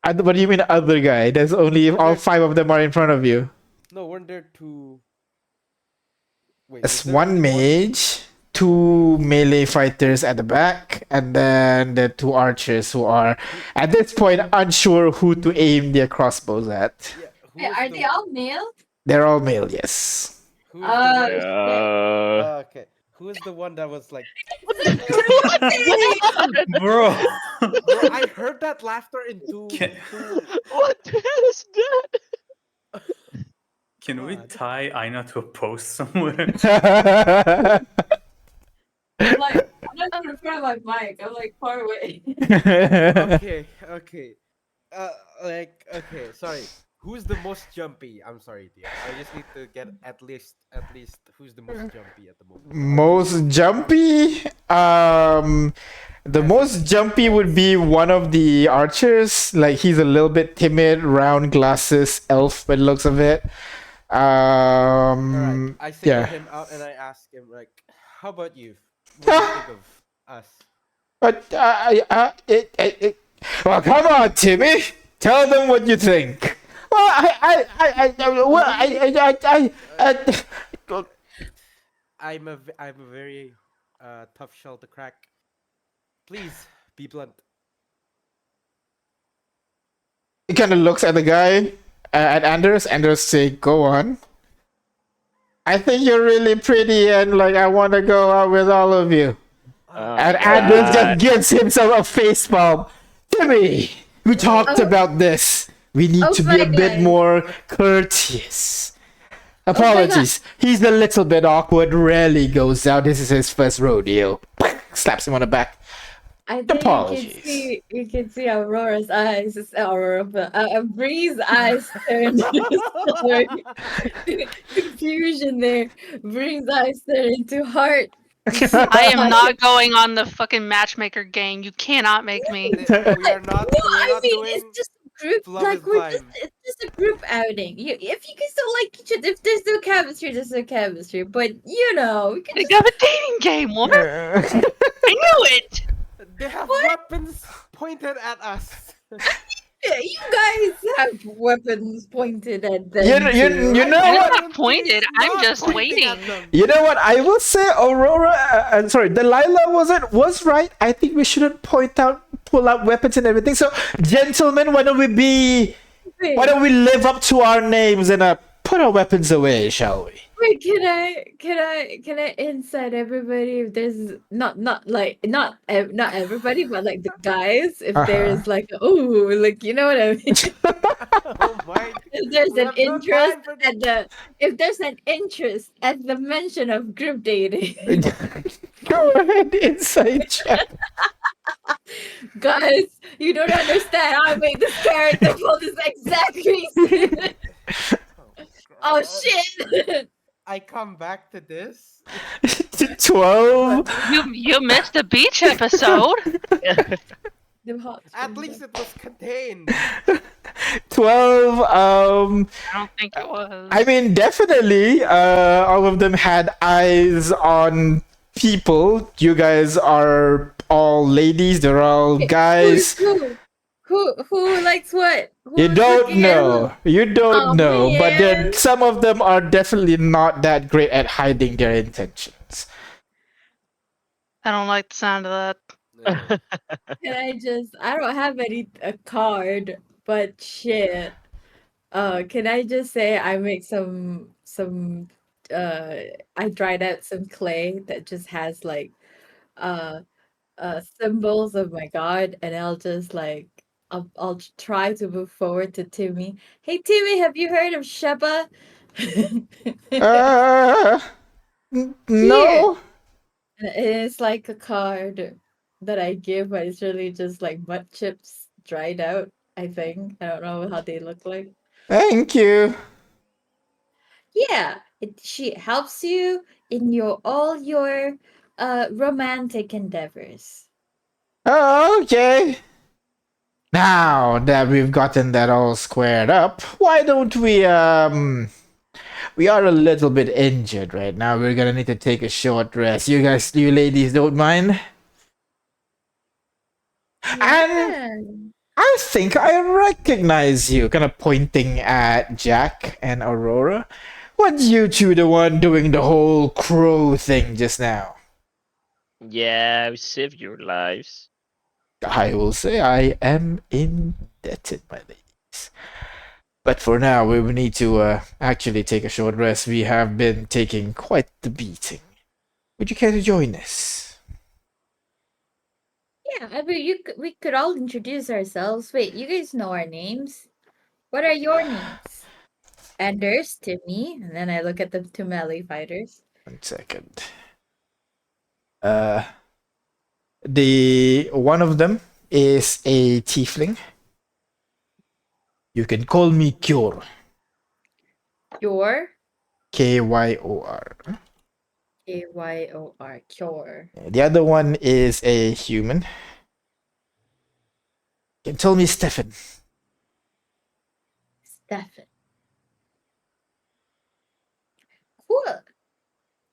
What do you mean, other guy? There's only all There- 5 of them are in front of you. No, weren't there two? Wait, There's was there one only mage, 2 melee fighters at the back, and then the 2 archers who are, at this point, unsure who to aim their crossbows at. Yeah, Wait, are they all male? They're all male, yes. Who is the one? Okay, who is the one that was like? Bro. Bro, I heard that laughter in two. Can- What the hell is that? Can we God. tie Aina to a post somewhere? I'm like, I'm not in front of my mic. I'm like far away. Okay, okay. Okay. Sorry. Who's the most jumpy? I'm sorry, dear. I just need to get at least who's the most jumpy at the moment. Most jumpy? The most jumpy would be one of the archers. Like, he's a little bit timid, round glasses, elf by the looks of it. Alright, I single yeah. him out and I ask him like, "How about you? What do you think of us?" But well, come on, Timmy. Tell them what you think. Well, I'm a very tough shell to crack. Please be blunt. He kind of looks at the guy, at Anders. Anders say, "Go on." I think you're really pretty, and like I want to go out with all of you. Oh, And Anders God. just gives himself a face palm. Timmy, we talked about this. We need to be a bit more courteous. Apologies. He's a little bit awkward, rarely goes out. This is his first rodeo. Slaps him on the back. I think Apologies. you can see Aurora's eyes. It's Aurora, but Bree's eyes turn. Sorry. Confusion there. Bree's eyes turn into heart. I am not going on the fucking matchmaker gang. You cannot make me. We are not. No, We are I not mean doing. it's just group, Love like is we're just, blind. it's just a group outing. If you guys don't like each other, if there's no chemistry, there's no chemistry. But you know, we can They just got a dating game. What? I knew it. They have What? weapons pointed at us. Yeah, you guys have weapons pointed at them you too. know I'm what? not pointed. I'm Not just pointing at waiting. them. You know what? I will say Aurora. Sorry, Delilah was right. I think we shouldn't pull out weapons and everything. So, gentlemen, why don't we live up to our names and put our weapons away, shall we? Wait, can I insight everybody if there's not everybody, but like the guys, if there's like like you know what I mean? Oh my! If there's We an have no interest time for this. if there's an interest at the mention of group dating, Go ahead, inside check. guys, you don't understand. I made this character for this exact reason. Oh shit! I come back to this. 12. You missed the beach episode. The hot At springs least are- it was contained. 12. I don't think it was. I mean, definitely, all of them had eyes on people. You guys are all ladies. They're all guys. Who likes what? You Who's don't looking at who? know. You don't Oh, know. But then man. some of them are definitely not that great at hiding their intentions. I don't like the sound of that. Yeah. I don't have a card, but shit. Can I just say I make I dried out some clay that just has like uh symbols of my god, and I'll just like I'll try to move forward to Timmy. Hey Timmy, have you heard of Sheba? No. And it's like a card that I give, but it's really just like mud chips dried out, I think. I don't know how they look like. Thank you. Yeah, she helps you in all your romantic endeavors. Oh, okay. Now that we've gotten that all squared up, why don't we are a little bit injured right now. We're gonna need to take a short rest. You ladies don't mind? And Yeah. I think I recognize you, kind of pointing at Jack and Aurora. Was you two the one doing the whole crow thing just now? Yeah, we saved your lives. I will say I am indebted, my ladies. But for now, we will need to actually take a short rest. We have been taking quite the beating. Would you care to join us? Yeah, I mean, we could all introduce ourselves. Wait, you guys know our names? What are your names? Anders, Timmy, and then I look at the two melee fighters. 1 second. The one of them is a tiefling. You can call me Kyor. Your Kyor. Kyor, Kyor. The other one is a human. You can call me Stefan. Stefan. Cool.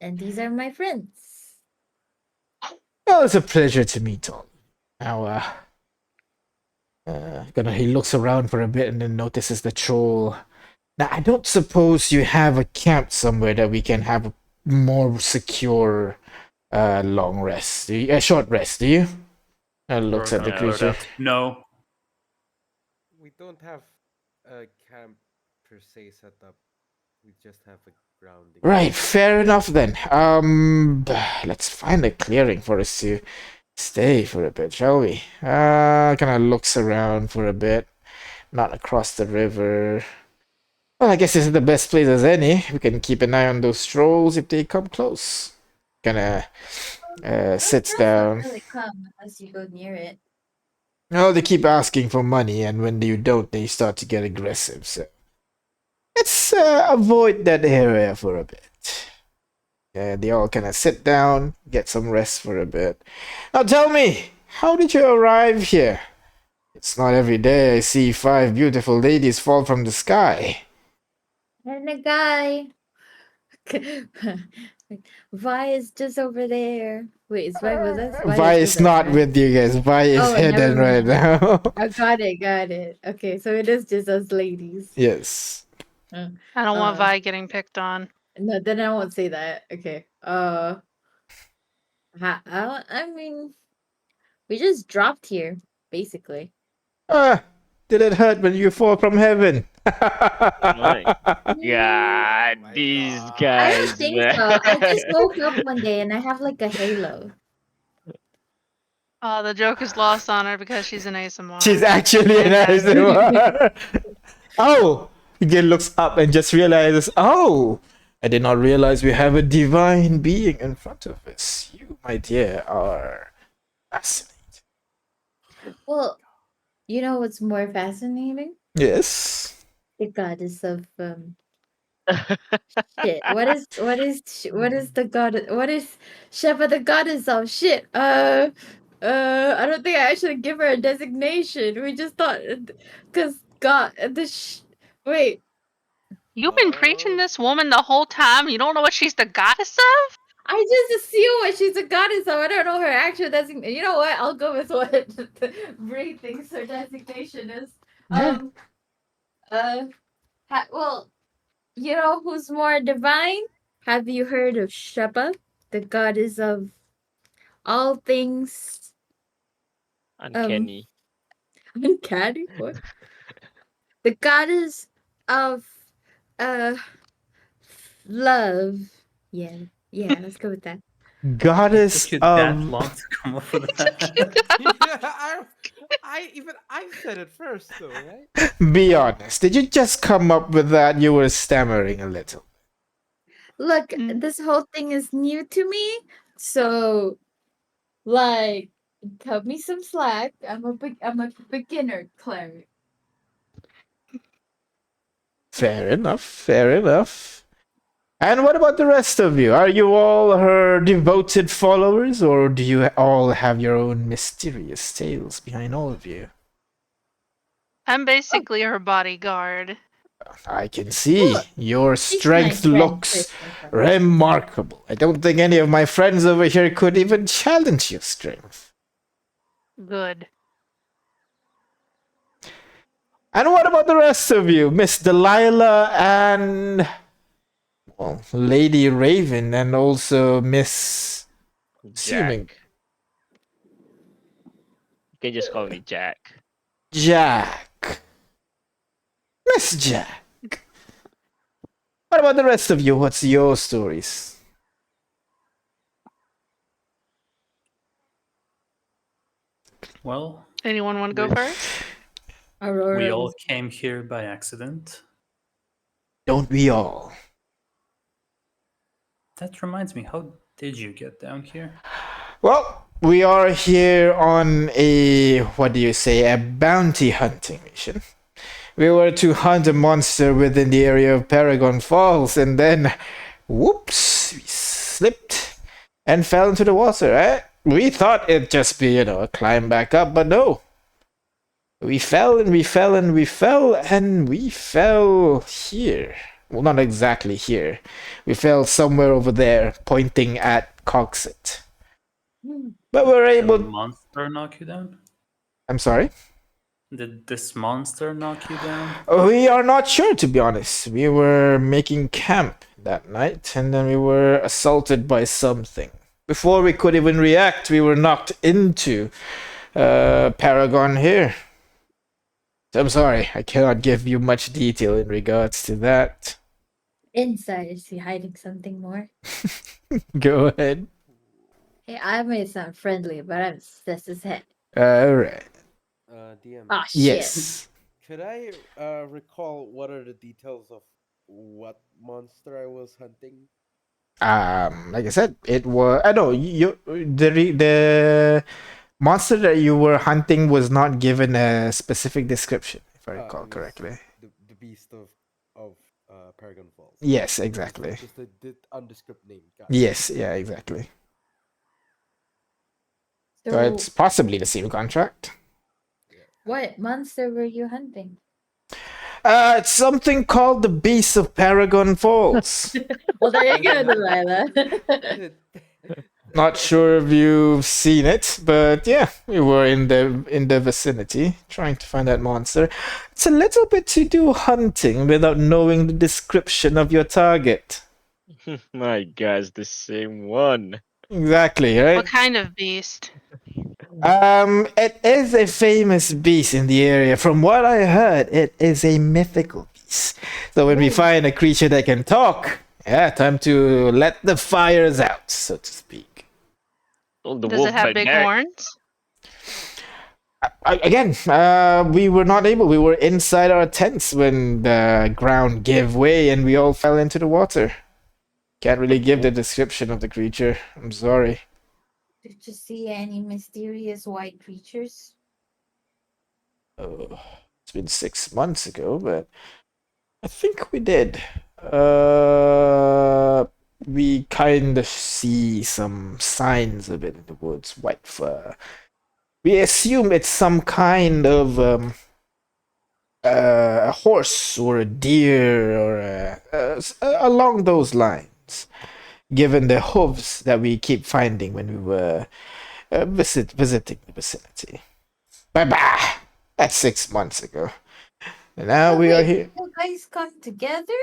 And these are my friends. Well, it's a pleasure to meet all. Now, he looks around for a bit and then notices the troll. Now, I don't suppose you have a camp somewhere that we can have a more secure long rest. A short rest, do you? Looks at the creature. No. We don't have a camp per se set up. We just have a grounding. Right, fair enough then. Let's find a clearing for us to stay for a bit, shall we? Kind of looks around for a bit. Not across the river. Well, I guess this is the best place as any. We can keep an eye on those trolls if they come close. Kinda sits Trolls down. don't really come unless you go near it. No, they keep asking for money, and when you don't, they start to get aggressive. So let's avoid that area for a bit. Yeah, they all kind of sit down, get some rest for a bit. Now tell me, how did you arrive here? It's not every day I see 5 beautiful ladies fall from the sky. And a guy. Vi is just over there. Wait, is Vi with us? Vi is is with us, not right? with you guys. Vi is Oh, never hidden right mind. now. I got it, got it. Okay, so it is just us ladies. Yes. I don't want Vi getting picked on. No, then I won't say that. Okay. I mean, we just dropped here, basically. Ah, did it hurt when you fall from heaven? My God, my these God. I don't guys, think man. so. I just woke up one day and I have like a halo. Oh, the joke is lost on her because she's an ASMR. She's actually an I got it. ASMR. Oh, Gil looks up and just realizes, oh, I did not realize we have a divine being in front of us. You, my dear, are fascinating. Well, you know what's more fascinating? Yes. The goddess of shit. What is the god? What is Sheva the goddess of shit? I don't think I should give her a designation. We just thought, cause God, wait. You've been preaching this woman the whole time. You don't know what she's the goddess of? I just assume what she's a goddess of. I don't know her actual designation. You know what? I'll go with what Brie thinks her designation is. Yeah. Well, you know who's more divine? Have you heard of Sheba, the goddess of all things Uncanny. uncanny? What? The goddess of uh love. Yeah, let's go with that. Goddess Took you that of. long to come up with that. Yeah, I said it first though, right? Be honest. Did you just come up with that? You were stammering a little. Look, Mm. this whole thing is new to me, so like, cut me some slack. I'm a beginner cleric. Fair enough. Fair enough. And what about the rest of you? Are you all her devoted followers, or do you all have your own mysterious tales behind all of you? I'm basically her bodyguard. I can see Look, your she's my strength friend, looks first and foremost. remarkable. I don't think any of my friends over here could even challenge your strength. Good. And what about the rest of you, Miss Delilah and, well, Lady Raven, and also Miss Jack. Assuming You can just call me Jack. Jack. Miss Jack. What about the rest of you? What's your stories? Well, Anyone want to go we- first? Aurora we all was- came here by accident. Don't we all? That reminds me, how did you get down here? Well, we are here on a, what do you say, a bounty hunting mission. We were to hunt a monster within the area of Paragon Falls, and then, whoops, we slipped and fell into the water, eh? We thought it'd just be, a climb back up, but no. We fell and we fell and we fell and we fell here. Well, not exactly here. We fell somewhere over there, pointing at Coxet. But we're Did a able. monster knock you down? I'm sorry? Did this monster knock you down? We are not sure, to be honest. We were making camp that night, and then we were assaulted by something. Before we could even react, we were knocked into Paragon here. I'm sorry, I cannot give you much detail in regards to that. Inside, is he hiding something more? Go ahead. Hey, I may sound friendly, but I'm his head. Alright. DM. Ah, shit. Yes. Could I recall what are the details of what monster I was hunting? Like I said, it was. I know the monster that you were hunting was not given a specific description, if I It recall was correctly. The beast of Paragon Falls. Yes, exactly. Just the undescript name. Got it. Yes, yeah, exactly. So So, it's possibly the same contract. What monster were you hunting? It's something called the Beast of Paragon Falls. Well, there you go, Delilah. Not sure if you've seen it, but yeah, we were in the vicinity trying to find that monster. It's a little bit to do hunting without knowing the description of your target. My gosh, the same one. Exactly, right? What kind of beast? It is a famous beast in the area. From what I heard, it is a mythical beast. So when we Ooh. find a creature that can talk, yeah, time to let the fires out, so to speak. Oh, the Does wolf it have by big Barry. horns? Again, we were not able. We were inside our tents when the ground gave way and we all fell into the water. Can't really give the description of the creature. I'm sorry. Did you see any mysterious white creatures? Oh, it's been 6 months ago, but I think we did. We kind of see some signs of it in the woods. White fur. We assume it's some kind of a horse or a deer or along those lines. Given the hooves that we keep finding when we were visiting the vicinity. But bah, that's 6 months ago. And now we are wait, here. You guys come together?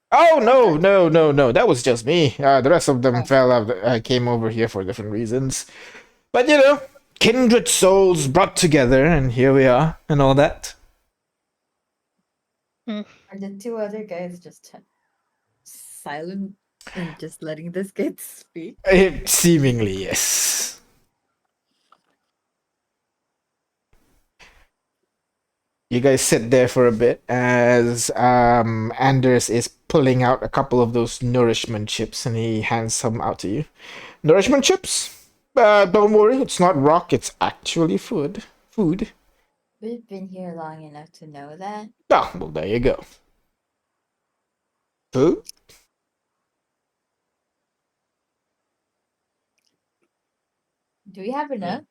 Oh no! That was just me. The rest of them Oh. fell out. Came over here for different reasons. But kindred souls brought together, and here we are, and all that. Are the two other guys just silent and just letting this kid speak? Seemingly, yes. You guys sit there for a bit as Anders is pulling out a couple of those nourishment chips, and he hands some out to you. Nourishment chips? Don't worry, it's not rock. It's actually food. Food. We've been here long enough to know that. Ah, well, there you go. Food? Do we have enough?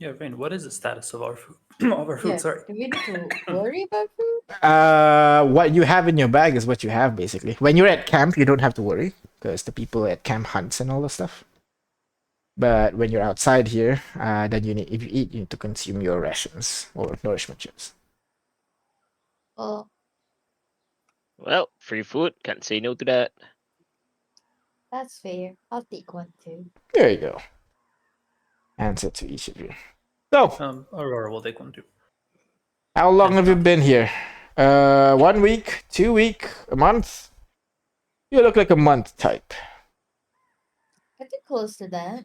Yeah, Rain, what is the status of our food? Of our food, Yeah. sorry. Do we need to worry about food? What you have in your bag is what you have, basically. When you're at camp, you don't have to worry, because the people at camp hunts and all the stuff. But when you're outside here, then if you eat, you need to consume your rations or nourishment chips. Well, Well, free food. Can't say no to that. that's fair. I'll take one too. There you go. Answer to each of you. So, Aurora will take one too. how long have you been here? 1 week, 2 week, a month? You look like a month type. I think close to that.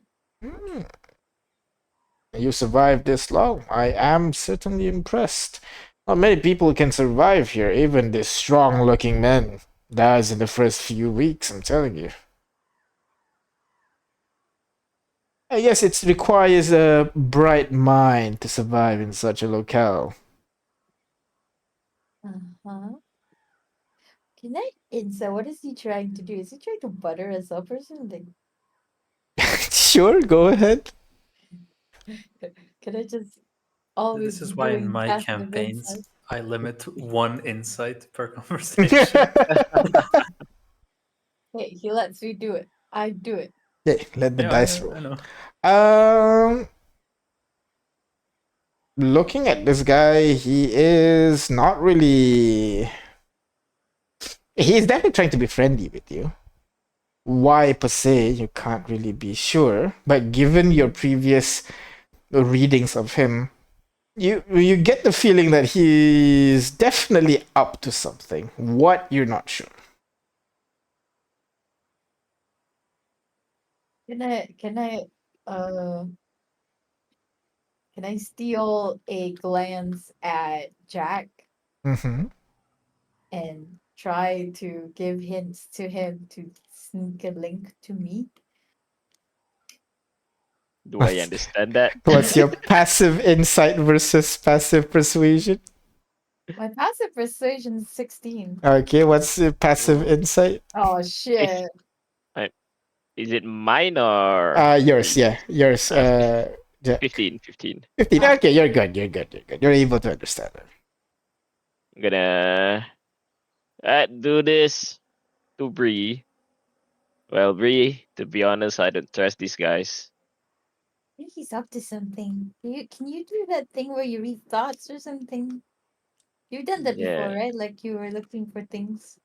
You survived this long. I am certainly impressed. Not many people can survive here. Even the strong-looking men dies in the first few weeks, I'm telling you. I guess it requires a bright mind to survive in such a locale. Uh-huh. Can I insert? What is he trying to do? Is he trying to butter us up or something? Sure, go ahead. Can I just always This is be why in doing my passive campaigns insight? I limit one insight per conversation. Hey, he lets me do it. I do it. Hey, let the Yeah, dice I roll. know. Looking at this guy, he is not really. He's definitely trying to be friendly with you. Why per se, you can't really be sure. But given your previous readings of him, you get the feeling that he's definitely up to something. What, you're not sure. Can I steal a glance at Jack Mm-hmm. and try to give hints to him to sneak a link to me? Do I understand that? What's your passive insight versus passive persuasion? My passive persuasion is 16. Okay, what's your passive insight? Oh shit. Is it mine or Yours, yeah, yours. Jack. 15, 15. 15. Ah. Okay, you're good. You're good. You're good. You're able to understand it. I'm gonna do this to Bree. Well, Bree, to be honest, I don't trust these guys. I think he's up to something. Can you do that thing where you read thoughts or something? You've done that before, Yeah, right? Like you were looking for things.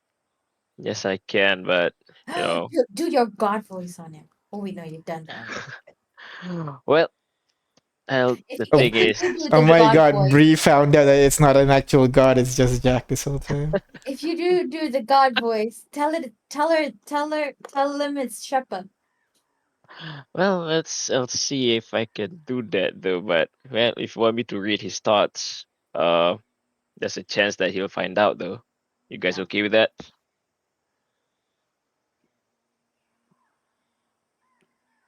yes, I can, but you know, Do your God voice on him. Oh wait, no, you've done that already. well, the If Oh, thing you is, do oh the my God god, voice, Bree found out that it's not an actual god, it's just Jack this whole time. if you do the God voice, tell him it's Shepa. well, let's see if I can do that though. But well, if you want me to read his thoughts, there's a chance that he'll find out though. You guys Yeah. okay with that?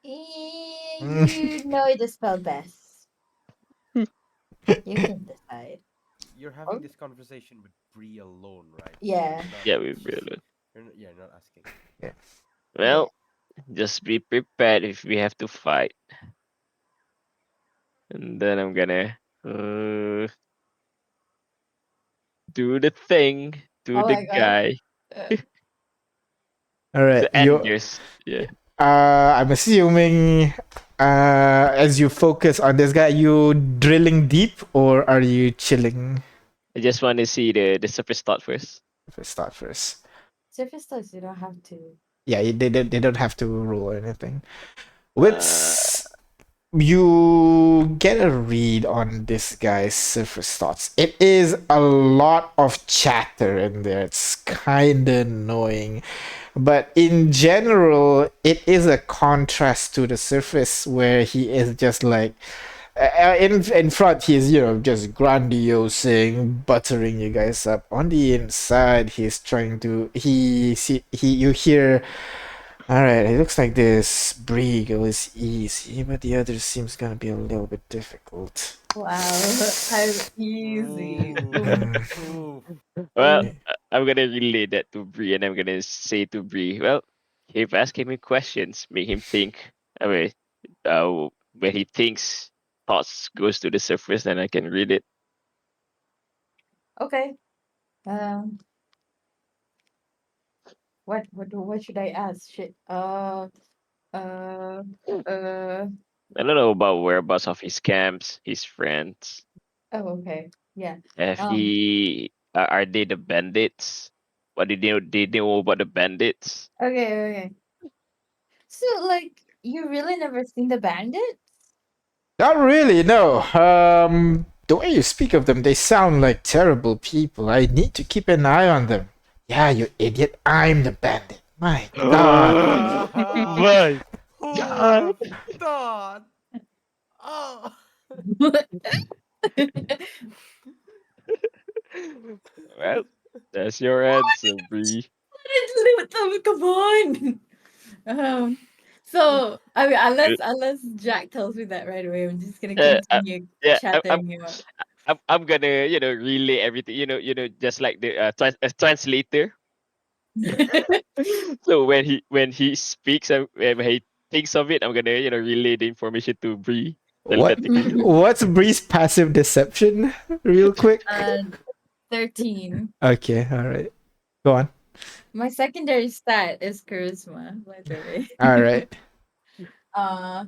You know the spell best. You can decide. You're Oh, having this conversation with Bree alone, right? yeah. You're not. Yeah, we will. You're not asking. Yeah. Yeah. Well, just be prepared if we have to fight. And then I'm gonna do the thing to Oh the my god. guy, Uh, Alright, the you Anders. Yeah, I'm assuming as you focus on this guy, you drilling deep or are you chilling? I just want to see the surface thought first. If I start first. surface touch, you don't have to. Yeah, they don't have to roll or anything. Uh, With you get a read on this guy's surface thoughts. It is a lot of chatter in there. It's kind of annoying. But in general, it is a contrast to the surface where he is just like in front he's just grandiosing, buttering you guys up. On the inside he's trying to he you hear, all right, it looks like this Brigo is easy, but the other seems gonna be a little bit difficult. Wow. How easy. Boom. Ooh. well, Boom. I'm gonna relay that to Bree, and I'm gonna say to Bree, well, keep asking me questions, make him think. I mean, when he thinks thoughts goes to the surface, then I can read it. Okay. Um what should I ask? Shit. Uh uh I don't know about whereabouts of his camps, his friends. oh, okay. Yeah. Have Um he? Are they the bandits? What did they know? Did they know about the bandits? okay. So like you really never seen the bandit? Not really, no. The way you speak of them, they sound like terrible people. I need to keep an eye on them. Yeah, you idiot, I'm the bandit. My god. My Who would God! have thought? Oh. Well, that's your answer, Bree. Come on. Um, so I mean, unless Jack tells me that right away, I'm just gonna Uh, uh, continue yeah, chattering him up. I'm gonna relay everything. Just like the translator. So when he speaks and when he thinks of it, I'm gonna relay the information to Bree What telepathically. what's Bree's passive deception? Real quick. uh, 13. Okay, alright. Go on. My secondary stat is charisma, by the way. Alright. Uh,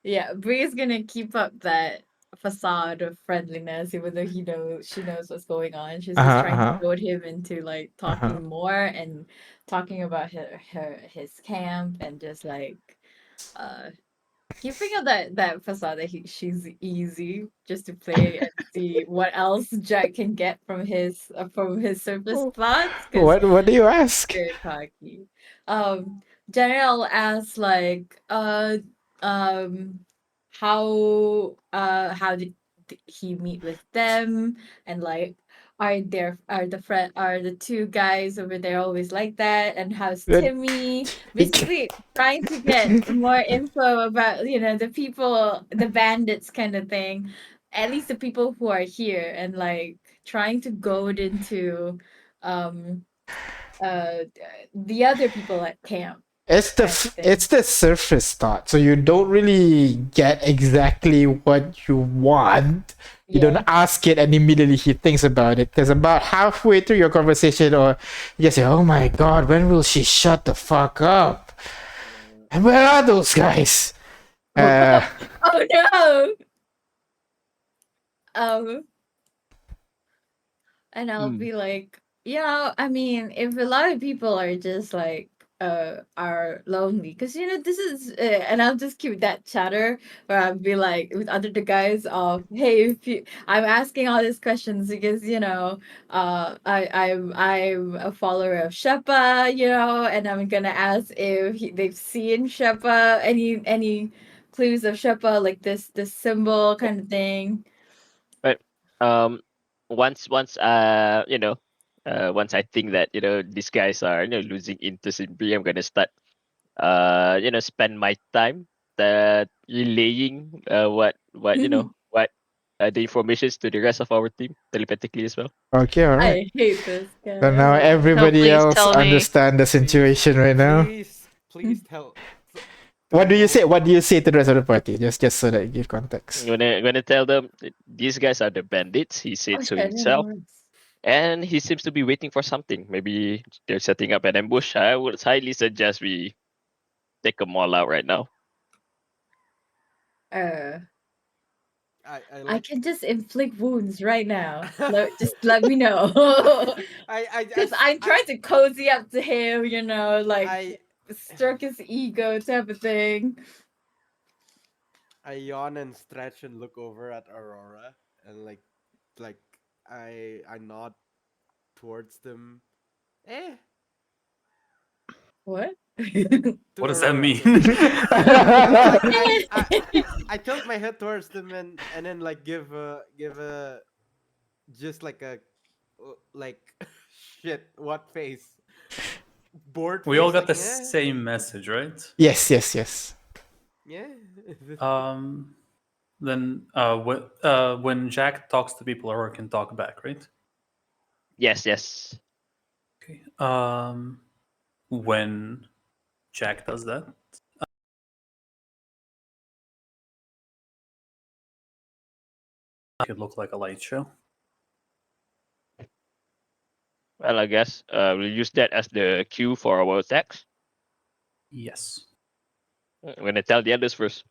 yeah, Bree is gonna keep up that facade of friendliness, even though she knows what's going on. She's just Uh-huh, trying to uh-huh, goad him into like uh-huh. talking more and talking about his camp and just like uh keeping up that facade that she's easy just to play and see what else Jack can get from his surface thoughts because What do you ask? very cocky. General asks like um how did he meet with them and like are the two guys over there always like that and how's But Timmy? he, Basically trying to get more info about the people, the bandits kind of thing. At least the people who are here and like trying to goad into um the other people at camp It's the surface thought, so you don't really get exactly what you want. You Yeah. don't ask it, and immediately he thinks about it. Because about halfway through your conversation, or you just say, "Oh my god, when will she shut the fuck up?" And where are those guys? Oh no. Um, and I'll Hmm. be like, I mean, if a lot of people are just like are lonely, because this is and I'll just keep that chatter where I'll be like with other the guys of, hey, if you I'm asking all these questions because I'm a follower of Shepa, and I'm gonna ask if they've seen Shepa, any clues of Shepa, like this symbol kind of thing. Right. Once once I think that these guys are losing interest in me, I'm gonna start spend my time that relaying what the informations to the rest of our team telepathically as well. Okay, all right. I hate this guy. So now Oh my God. No, everybody please else tell me. understand the situation right now. Please tell. What do you say? Tell What do you say to the rest of the party? Just so that you give context. I'm gonna tell them these guys are the bandits. He Oh said so shit, no himself, words. and he seems to be waiting for something. Maybe they're setting up an ambush. I would highly suggest we take them all out right now. Uh, I I like. can just inflict wounds right now. Just let me know. Because I'm trying to cozy up to him, like I stroke his ego type of thing. I yawn and stretch and look over at Aurora and like I nod towards them. Eh, What? to What does that Aurora, mean? sorry. like I tilt my head towards them and then like give a just like a like shit what face bored We all face got like the same message, right? Yes, yes, yes. yeah. Then when Jack talks to people, Aurora can talk back, right? Yes, yes. Okay. When Jack does that, it could look like a light show. Well, I guess we'll use that as the cue for our attacks. Yes. I'm gonna tell the others first.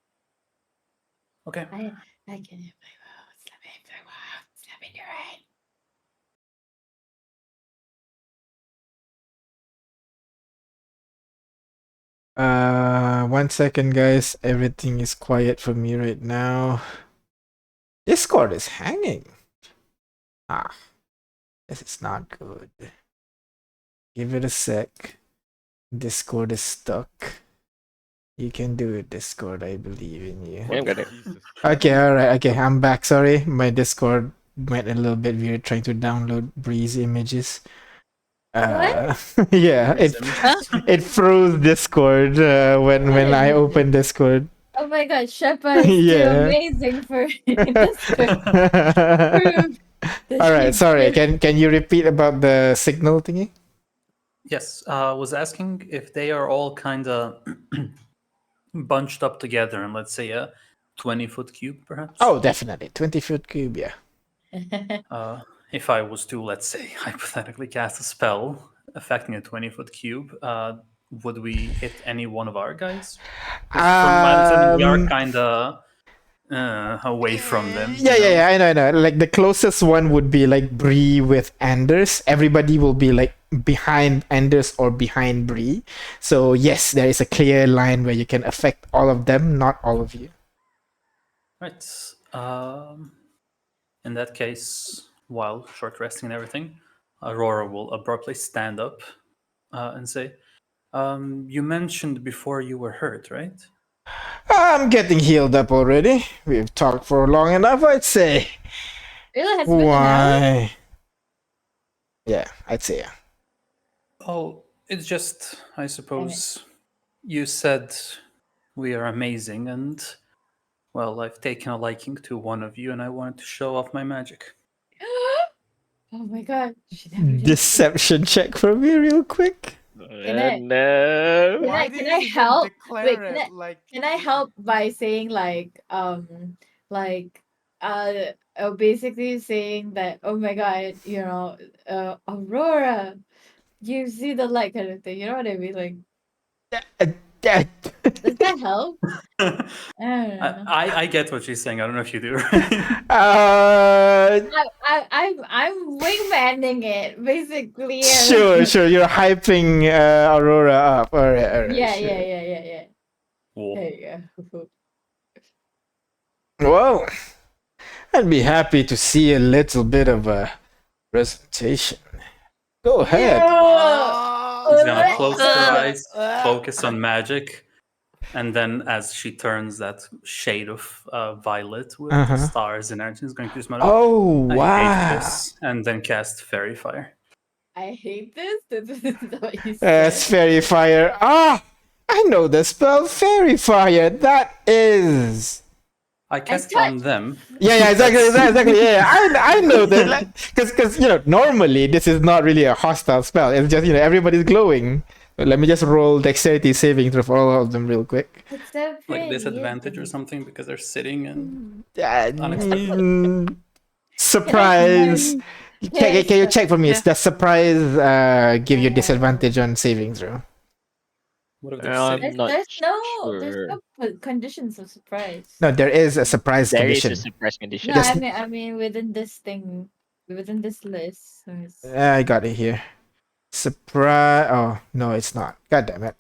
Okay. I can inflict wounds. Let me inflict wounds. Let me do it. 1 second, guys. Everything is quiet for me right now. Discord is hanging. This is not good. Give it a sec. Discord is stuck. You can do it, Discord. I believe in you. I'm gonna. Jesus. Okay, alright. Okay, I'm back. Sorry. My Discord went a little bit weird trying to download Breeze images. Yeah, it froze Discord when I opened Discord. Oh my god, Shepa is too Yeah. amazing for this. Prove that All right, she sorry. did- Can you repeat about the signal thingy? Yes. I was asking if they are all kind of bunched up together in, let's say, a 20-foot cube, perhaps. Oh, definitely 20-foot cube. Yeah. If I was to, let's say, hypothetically cast a spell affecting a 20-foot cube, would we hit any one of our guys? 'Cause from my understanding, we are kind of away from them. Yeah. I know. Like the closest one would be like Bree with Anders. Everybody will be like behind Anders or behind Bree. So yes, there is a clear line where you can affect all of them, not all of you. Right. In that case, while short resting and everything, Aurora will abruptly stand up and say, you mentioned before you were hurt, right? I'm getting healed up already. We've talked for long enough, I'd say. Really has been an hour? Why? Yeah, I'd say yeah. Oh, it's just, I suppose, you said we are amazing, and, well, I've taken a liking to one of you, and I wanted to show off my magic. Oh my god. She never did. Deception check for me, real quick. Can I- No. Why can did I you even help? declare Wait, it? Like, can I help by saying like basically saying that, oh my god, Aurora, you see the light kind of thing, you know what I mean? Like, does that help? I don't know. I get what she's saying. I don't know if you do. I'm wingmanning it basically. Sure, sure. You're hyping Aurora up. All right, all right. Yeah, sure. yeah. Whoa. There you go. Well, I'd be happy to see a little bit of a presentation. Go ahead. She's gonna Let's close go. her eyes, focus on magic, and then as she turns that shade of violet with Uh-huh. the stars in it, she's going to smile. Oh, I hate wow. this, and then cast fairy fire. I hate this. This is what you said. Fairy fire. Ah, I know the spell fairy fire. That is. I cast touch. on them. Yeah, exactly. Yeah, I know that. Because normally this is not really a hostile spell. It's just everybody's glowing. But let me just roll dexterity saving throw for all of them real quick. It's so pretty. Like disadvantage or isn't something because they're sitting and Surprise. Yes. Can you check for me? Yeah. Is the surprise give you disadvantage on saving throw? what if they're I'm sitting? not There's sure. no conditions of surprise. No, there is a surprise There is condition. a suppress condition. No, Just- I mean within this thing, within this list. So it's- I got it here. Surprise. Oh, no, it's not. God damn it.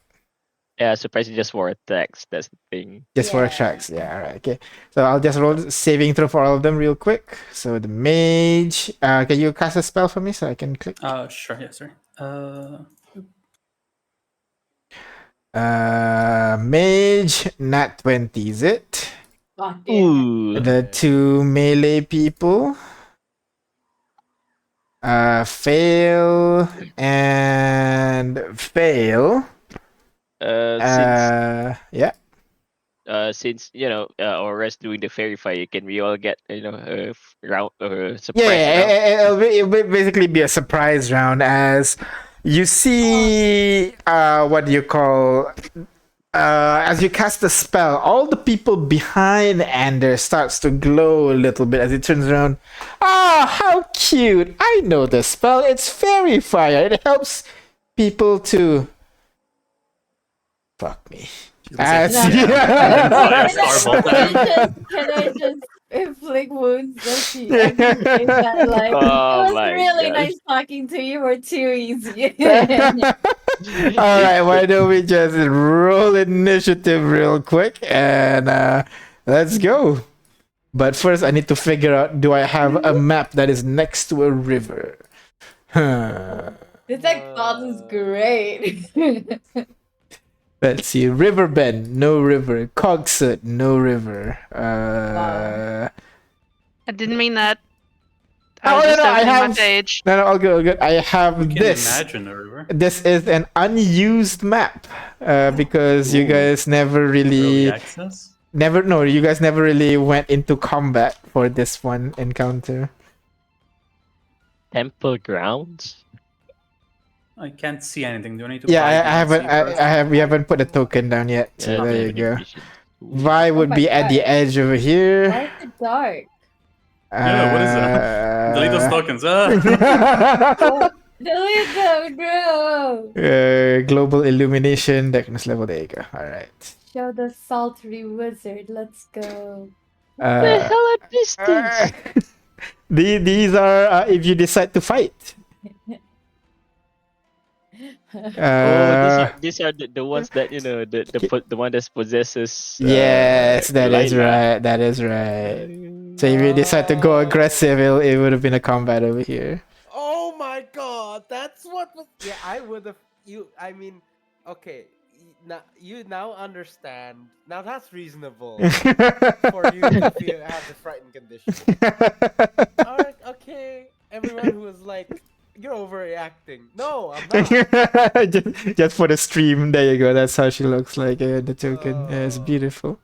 Yeah, suppress is just for attacks. That's the thing. Just for Yeah. attacks. Yeah, all right. Okay. So I'll just roll saving throw for all of them real quick. So the mage. Can you cast a spell for me so I can click? Sure, yeah, sorry. Mage, nat 20, is it? God damn. Ooh. The two melee people. Fail and fail. Yeah. Since Aura's doing the fairy fire, can we all get a round surprise Yeah, round? it'll basically be a surprise round as you see what do you call as you cast the spell, all the people behind Ander starts to glow a little bit as it turns around. Ah, how cute! I know the spell. It's fairy fire. It helps people to fuck me. As- Can Starbolt I just inflict wounds? Does she say that, like, Oh it was my really gosh. nice talking to you, or too easy? All right, why don't we just roll initiative real quick and let's go. But first, I need to figure out: do I have a map that is next to a river? Huh. This thought is great. Let's see. Riverbend, no river. Cogsut, no river. I didn't mean that. Oh, I was no, just no, I opening have- my page. No, all good, all good. I have You can this. imagine a river. This is an unused map because you Ooh. guys never Early really, access. you guys never really went into combat for this one encounter. Temple grounds. I can't see anything. Do I need to? Yeah, buy I DLC haven't. first? We haven't put a token down yet. So Yeah, there you go. definition. Ooh. Vi would my be at the God. edge over here. Why is it dark? Yeah, what is that? Delete those tokens. Delete them, no! Global illumination, darkness level. There you go. All right. Show the sultry wizard. Let's go. The Uh, hell are these things? these are if you decide to fight. These are the ones that the one that possesses. Yes, that is Delilah. right. That is right. So if you decide to go aggressive, it would have been a combat over here. Oh my god, that's what was. Yeah, I would have. I mean, okay. Now you now understand. Now that's reasonable for you to have the frightened condition. Alright, okay. Everyone who was like, "You're overreacting." No, I'm not. just for the stream. There you go. That's how she looks like. The token is beautiful.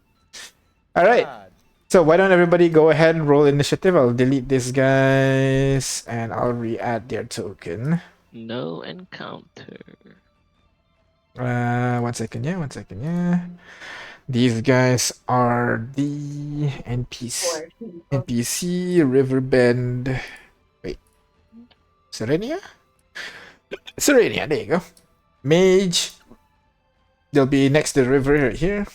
All right. God. So why don't everybody go ahead and roll initiative? I'll delete these guys and I'll re-add their token. No encounter. One second, yeah. These guys are the NPC. NPC Riverbend. Wait, Serenia? Serenia, there you go. Mage. They'll be next to the river right here.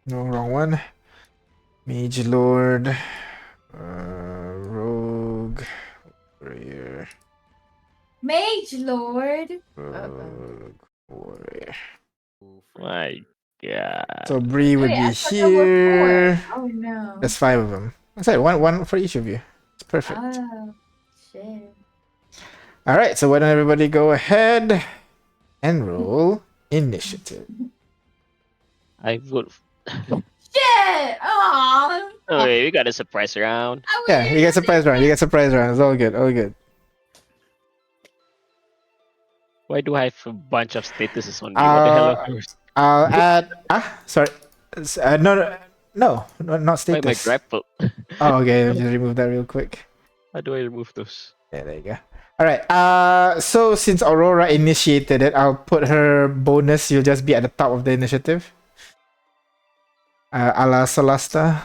No, wrong one. Mage Lord. Rogue. Warrior. Mage Lord. Rogue. Warrior. My God. So Bree would Wait, be I thought there were 4. here. Oh no. That's 5 of them. That's it. One for each of you. It's perfect. Oh shit. All right. So why don't everybody go ahead and roll initiative? I would. Shit! Aw. Oh, wait, we got a surprise round. I Yeah, you get surprise round. You get surprise round. It's all good. All good. Why do I have a bunch of statuses on me? What the hell? I'll add. Sorry. No, not Why my status. grapple? Oh, okay. Let me just remove that real quick. How do I remove those? Yeah, there you go. All right. So since Aurora initiated it, I'll put her bonus. You'll just be at the top of the initiative. A la Solasta.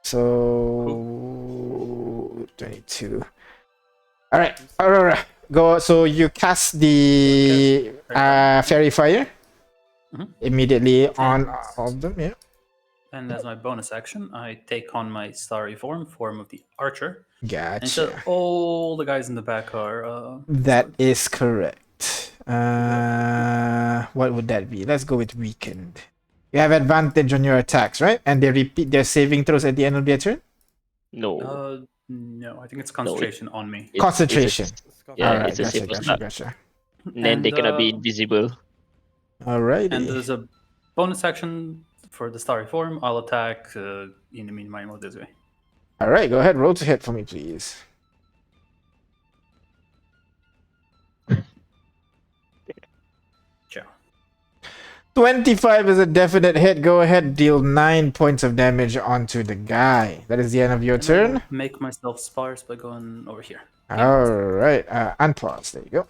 So 22. All right, Aurora, go. So you cast the fairy fire immediately on all of them. Yeah. And as my bonus action, I take on my starry form of the archer. And so Gotcha. all the guys in the back are. That is correct. What would that be? Let's go with weakened. You have advantage on your attacks, right? And they repeat their saving throws at the end of their turn? No. No, I think it's concentration on me. Concentration. Yeah, Alright, it's a simple start. gotcha. And then they cannot be invisible. Alrighty. And there's a bonus action for the starry form. I'll attack in the meantime this way. Alright, go ahead. Roll to hit for me, please. Ciao. 25 is a definite hit. Go ahead, deal 9 points of damage onto the guy. That is the end of your And turn. I'll make myself sparse by going over here. Alright, unpause. There you go.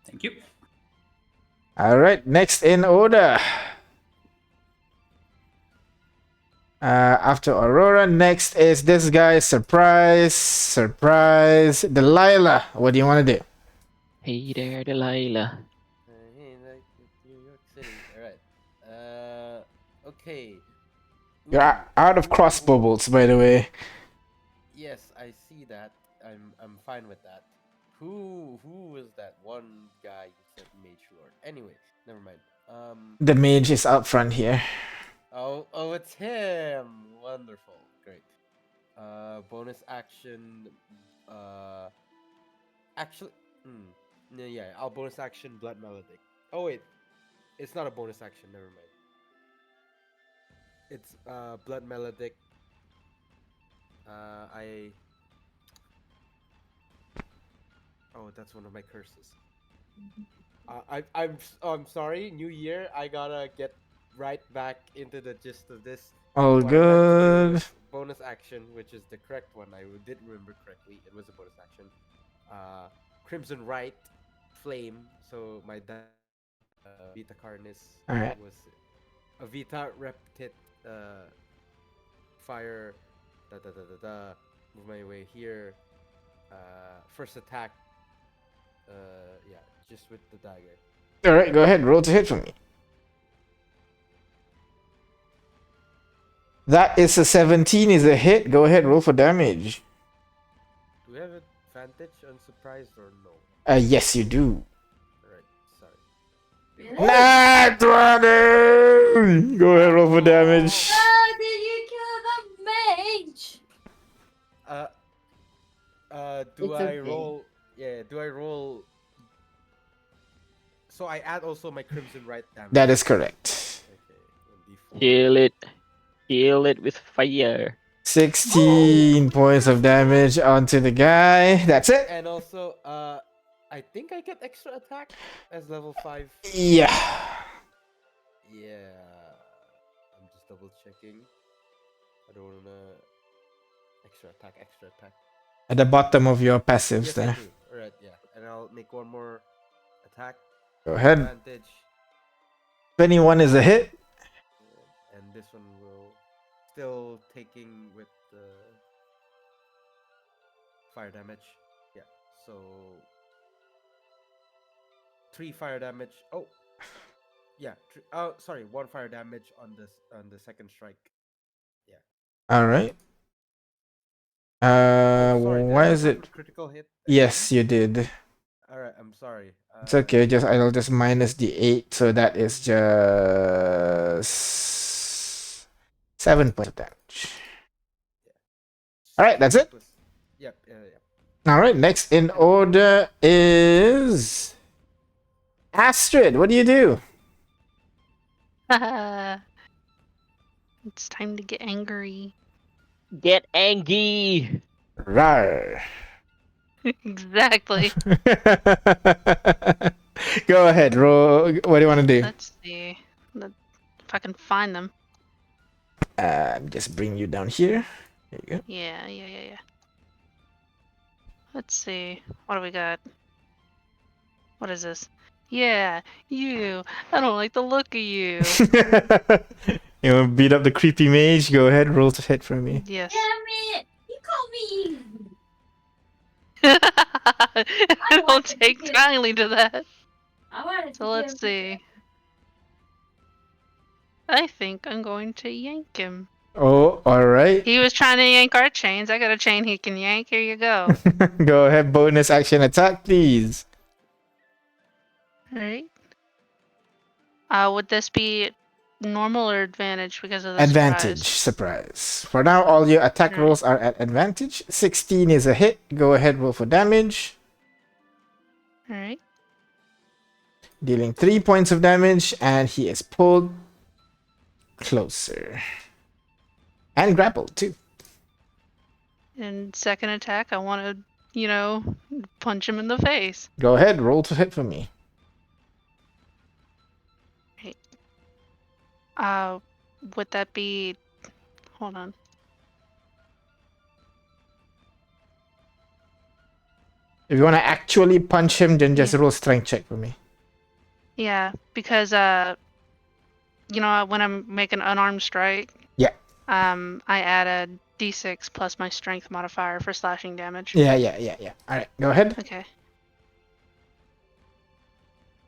Thank you. Alright, next in order. After Aurora, next is this guy. Surprise. Delilah, what do you want to do? Hey there, Delilah. Hey, like New York City. Alright. Okay. You're out of crossbow bolts, by the way. Yes, I see that. I'm fine with that. Who was that one guy you said Mage Lord? Anyway, never mind. The mage is out front here. Oh, it's him. Wonderful. Great. Bonus action. Actually, yeah, I'll bonus action Blood Melodic. Oh wait, it's not a bonus action. Never mind. It's Blood Melodic. Oh, that's one of my curses. I'm sorry. New year. I gotta get right back into the gist of this. All What I meant to do good. was bonus action, which is the correct one. I did remember correctly. It was a bonus action. Crimson Right, Flame. So my Vita Carnis Alright. was a Vita Reptit Fire. Move my way here. First attack. Yeah, just with the dagger. Alright, go ahead. Roll to hit for me. That is a 17 is a hit. Go ahead, roll for damage. Do we have advantage on surprise or no? Yes, you do. Alright, sorry. Really? Nat 20! Go ahead, roll for damage. Oh, did you kill the mage? Do It's I okay. roll? Yeah, do I roll? So I add also my Crimson Right damage. That is correct. Okay, 1d4. Heal it with fire. 16 points of damage onto the guy. That's it. And also, I think I get extra attack as level 5. Yeah. Yeah. I'm just double checking. I don't wanna extra attack. At the bottom of your passives Yes, there. I do. Alright, yeah. And I'll make one more attack. Go ahead. Advantage. 21 is a hit. And this one will still taking with the fire damage. Yeah. So 3 fire damage. Oh. Yeah. Oh, sorry. 1 fire damage on the second strike. All right. Oh, sorry. Did I Why just is have it? a critical hit? Yes, you did. All right. I'm sorry. It's okay. I'll just minus the 8, so that is just 7 points of damage. All right, that's it. Yep. Yeah. All right, next in order is Astrid. What do you do? It's time to get angry. Get angry. Rar. Exactly. Go ahead, roll. What do you want to do? Let's see. If I can find them. Just bring you down here. There you go. Yeah. Let's see. What do we got? What is this? Yeah, you. I don't like the look of you. You want to beat up the creepy mage? Go ahead, roll to hit for me. Yes. Damn it! You call me. I don't want to take get- kindly to that. I wanted to So let's give- see. I think I'm going to yank him. Oh, all right. He was trying to yank our chains. I got a chain he can yank. Here you go. Go ahead, bonus action attack, please. Alright. Would this be normal or advantage because of the Advantage, surprise. For now, all your attack Right. rolls are at advantage. 16 is a hit. Go ahead, roll for damage. Alright. Dealing 3 points of damage, and he is pulled closer. And grappled, too. And second attack, I want to, punch him in the face. Go ahead, roll to hit for me. Would that be... Hold on. If you want to actually punch him, then just Yeah. roll strength check for me. Yeah, because, when I'm making an unarmed strike... Yeah. I add a d6 plus my strength modifier for slashing damage. Yeah. Alright, go ahead. Okay.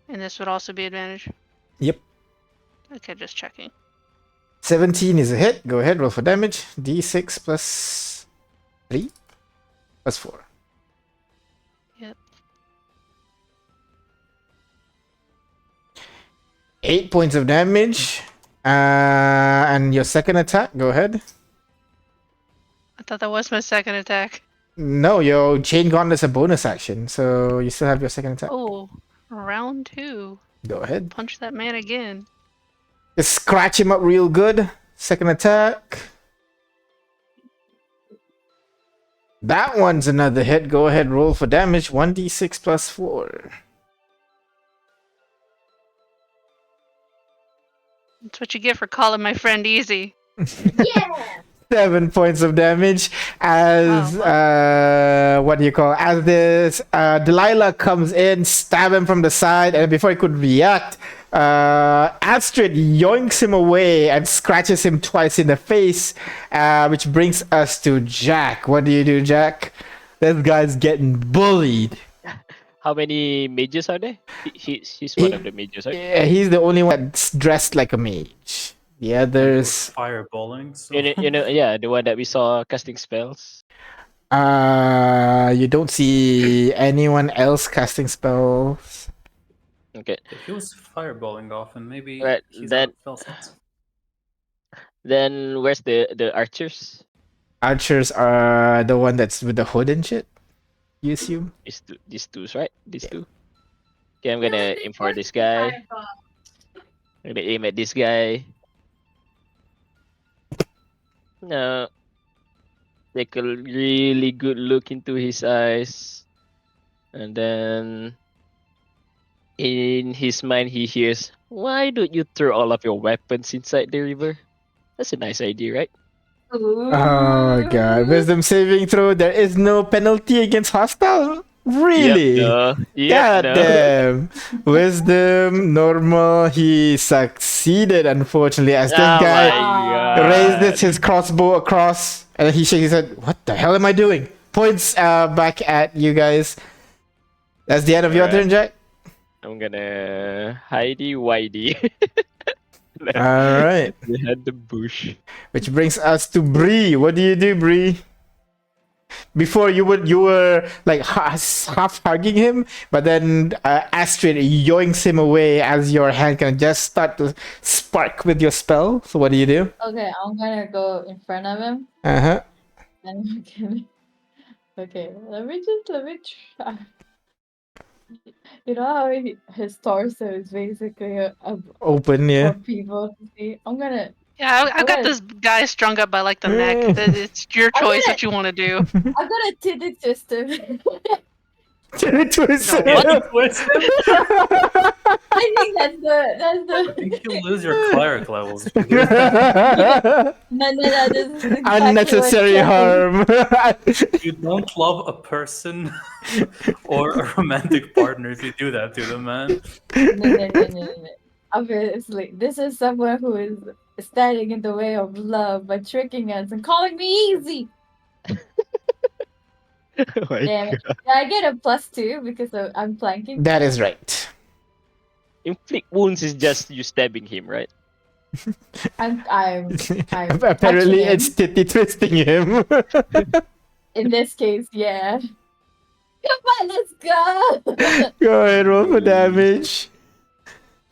And this would also be advantage? Yep. Okay, just checking. 17 is a hit. Go ahead, roll for damage. D6 plus 3 plus 4. Yep. 8 points of damage. And your second attack, go ahead. I thought that was my second attack. No, your chain gauntlet is a bonus action, so you still have your second attack. Oh, round 2. Go ahead. Punch that man again. Just scratch him up real good. Second attack. That one's another hit. Go ahead, roll for damage. 1d6 plus 4. That's what you get for calling my friend easy. Yeah. 7 points of damage as what do you call, as this Delilah comes in, stab him from the side, and before he could react, Astrid yoinks him away and scratches him twice in the face, which brings us to Jack. What do you do, Jack? This guy's getting bullied. How many mages are there? He's one of the mages, right? Yeah, he's the only one that's dressed like a mage. The others, Fireballing. So. Yeah, the one that we saw casting spells. you don't see anyone else casting spells. Okay. He was fireballing often. Maybe Right, he's then- out of spell slots. Then where's the archers? Archers are the one that's with the hood and shit, you assume? These two, right? These two. Okay, I'm gonna aim for this guy. I'm gonna aim at this guy. No. Take a really good look into his eyes. And then in his mind he hears, "Why don't you throw all of your weapons inside the river?" That's a nice idea, right? Oh god, wisdom saving throw. There is no penalty against hostile Really? Yep, God no. damn. Wisdom, normal. He succeeded, unfortunately, as this Oh guy my raised god. his crossbow across, and then he shakes his head. What the hell am I doing? Points back at you guys. That's the end of your Alright. turn, Jack. I'm gonna hidey widey All right. behind the bush. Which brings us to Bree. What do you do, Bree? Before you were like half hugging him, but then Astrid yoinks him away as your hand can just start to spark with your spell. So what do you do? Okay, I'm gonna go in front of him. Uh-huh. And I'm gonna. Okay, let me try. You know how his torso is basically Open, for yeah. people to see? I'm gonna. Yeah, I've got Okay. this guy strung up by like the neck. It's your I'm choice gonna- what you want to do. I'm gonna titty twist him. Twist No, it. twist him? I think that's I the. think you'll lose your cleric levels if you do that. No, this is exactly Unnecessary what happened. harm. You don't love a person or a romantic partner if you do that to them, man. No. Obviously, this is someone who is standing in the way of love by tricking us and calling me easy. Oh my Damn it. god. Yeah, I get a +2 because I'm flanking. That is right. Inflict wounds is just you stabbing him, right? I'm Apparently, touching him. it's titty twisting him. In this case, yeah. Come on, let's go. Go ahead, roll for damage.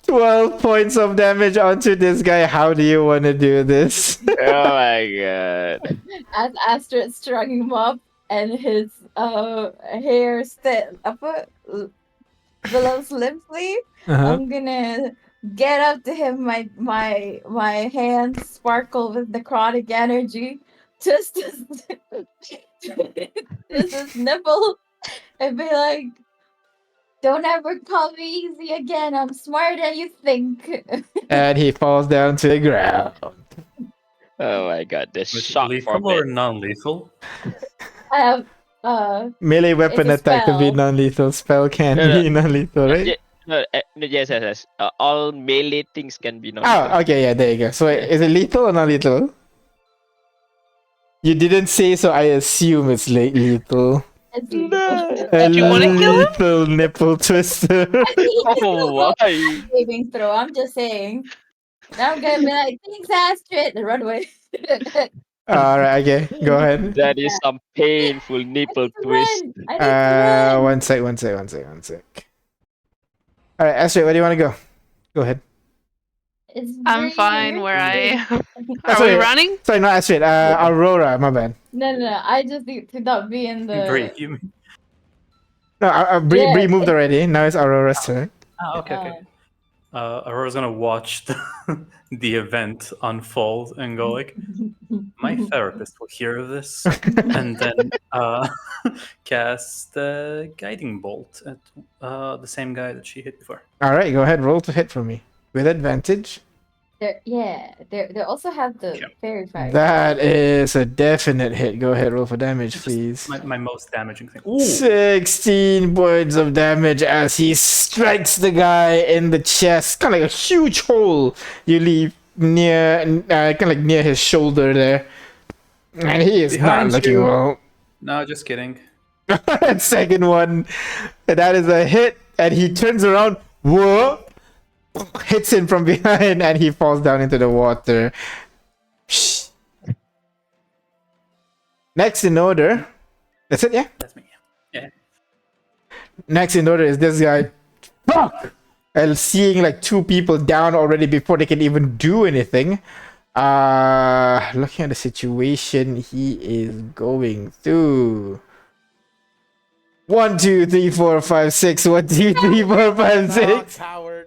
12 points of damage onto this guy. How do you want to do this? Oh my god. As Astrid strung him up and his hair below slim sleeve, Uh-huh. I'm gonna get up to him. My hands sparkle with necrotic energy. Twist his nipple and be like, "Don't ever call me easy again. I'm smarter than you think." And he falls down to the ground. Oh my god. The Was it shock lethal from or it. non-lethal? I have Melee weapon It's a attack to be spell. non-lethal. Spell can No. be non-lethal, right? No, yes. All melee things can be non. Oh, okay, yeah, there you go. So Yeah. is it lethal or non-lethal? You didn't say, so I assume it's lethal. it's No. A Did you wanna kill him? lethal nipple twister. Oh my. saving throw. I'm just saying. Now I'm gonna be like, thanks, Astrid, and run away. Alright, okay, go ahead. That is some painful I nipple need to twist. run. I need to run. One sec. Alright, Astrid, where do you want to go? Go ahead. It's I'm very fine where I am. Are sorry. we running? Sorry, not Astrid. Aurora, my bad. No. I just need to not be in Bree, the. you mean? No, Bree, Yeah, Bree moved already. Now it's Aurora's turn. Ah, okay. Aurora's gonna watch the event unfold and go like, my therapist will hear of this, and then cast Guiding Bolt at the same guy that she hit before. Alright, go ahead. Roll to hit for me. With advantage. They also have the Yeah. fairy fire. That is a definite hit. Go ahead, roll for damage, Just please. My most damaging thing. Ooh, 16 points of damage as he strikes the guy in the chest. Kind of like a huge hole you leave near, kind of like near his shoulder there. And he is Behind not looking you. well. no, just kidding. Second one. That is a hit. And he turns around. Whoa! Hits him from behind and he falls down into the water. Next in order. That's it, yeah? That's me. Yeah. Next in order is this guy. Fuck! And seeing like two people down already before they can even do anything. Looking at the situation he is going through. 1, 2, 3, 4, 5, 6. 1, 2, 3, 4, 5, 6. Cowards.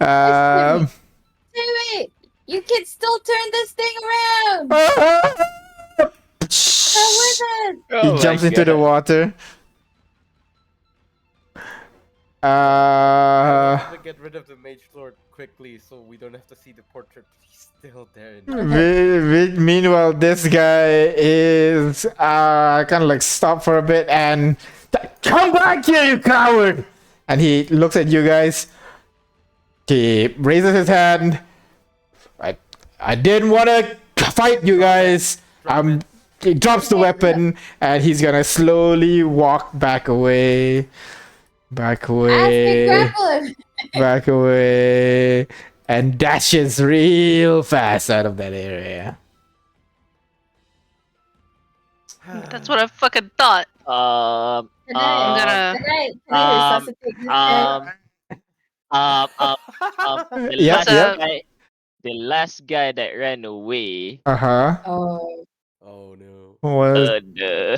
Wait, you can still turn this thing around. Come with us. Oh He my jumps into the God. water. Don't forget get rid of the Mage Lord quickly so we don't have to see the portrait. He's still there. Meanwhile, this guy is kind of like stop for a bit and come back here, you coward! And he looks at you guys. He raises his hand. I didn't want to fight you guys. He drops the weapon and he's gonna slowly walk back away. Back away. grapple him. Back away. And dashes real fast out of that area. That's what I fucking thought. Can I resuscitate this guy? The Yeah, last yeah. guy, the last guy that ran away. Uh-huh. Oh, Oh no. Was No.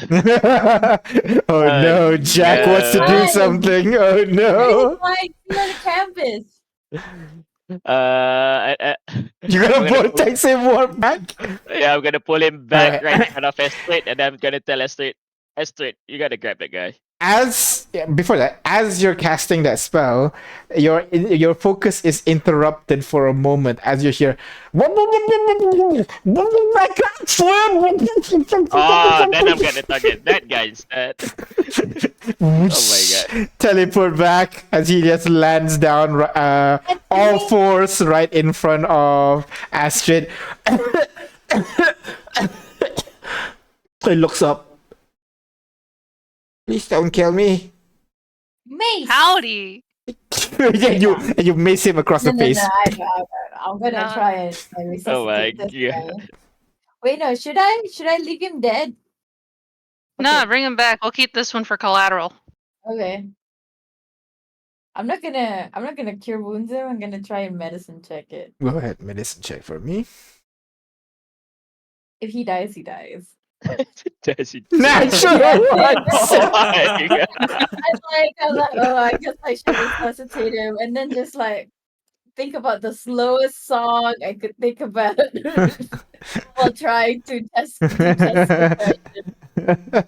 oh no, Jack wants to do no. something. Oh no. why is he on the campus? You're I'm gonna gonna vortex him more back? Yeah, I'm gonna pull him back Alright. right in front of Astrid, and I'm gonna tell Astrid, you gotta grab that guy. Before that, as you're casting that spell, your focus is interrupted for a moment as you hear. Oh, then I'm gonna target that guy instead. Oh my god. Teleport back as he just lands down all fours right in front of Astrid. He looks up. Please don't kill me. Mace. Howdy. and you mace him across the face. I'm gonna No. try and resuscitate Oh my this god. guy. Wait, no. Should I leave him dead? No, Okay. bring him back. We'll keep this one for collateral. Okay. I'm not gonna cure wounds him. I'm gonna try and medicine check it. Go ahead, medicine check for me. If he dies, he dies. Does he? Natural Yeah. Oh my god. I'm like, oh, I guess I should resuscitate him, and then just like think about the slowest song I could think about while trying to test the question.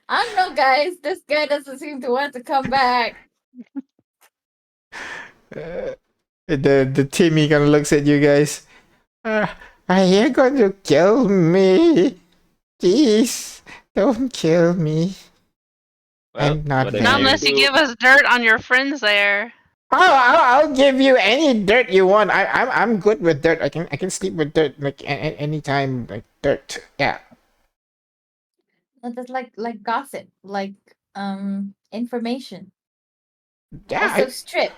I don't know, guys. This guy doesn't seem to want to come back. The Timmy kind of looks at you guys. Are you going to kill me? Please, don't kill me. I'm not whatever Not Very unless you do. give us dirt on your friends there. Oh, I'll give you any dirt you want. I'm good with dirt. I can sleep with dirt like anytime. Like dirt. Yeah. No, that's like gossip, like information. Yeah. Also strip,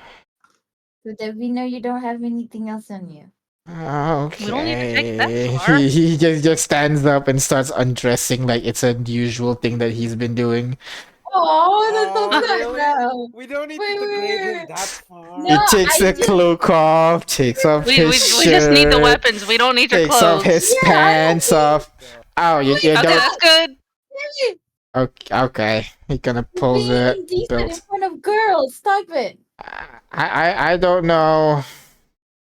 so that we know you don't have anything else on you. Okay. We don't need to take that far. He just stands up and starts undressing like it's a usual thing that he's been doing. Oh, that's so Oh, good really? now. We don't need Wait, to wait, degrade wait, him wait. that far. No, He takes I the didn't- cloak off, takes off We his just need the shirt, weapons. We don't need your takes clothes. off his Yeah, I don't pants need- off. Oh, you Okay, don't. that's good. Okay, he gonna pull Being the indecent in belt. front of girls. Stop it. I don't know.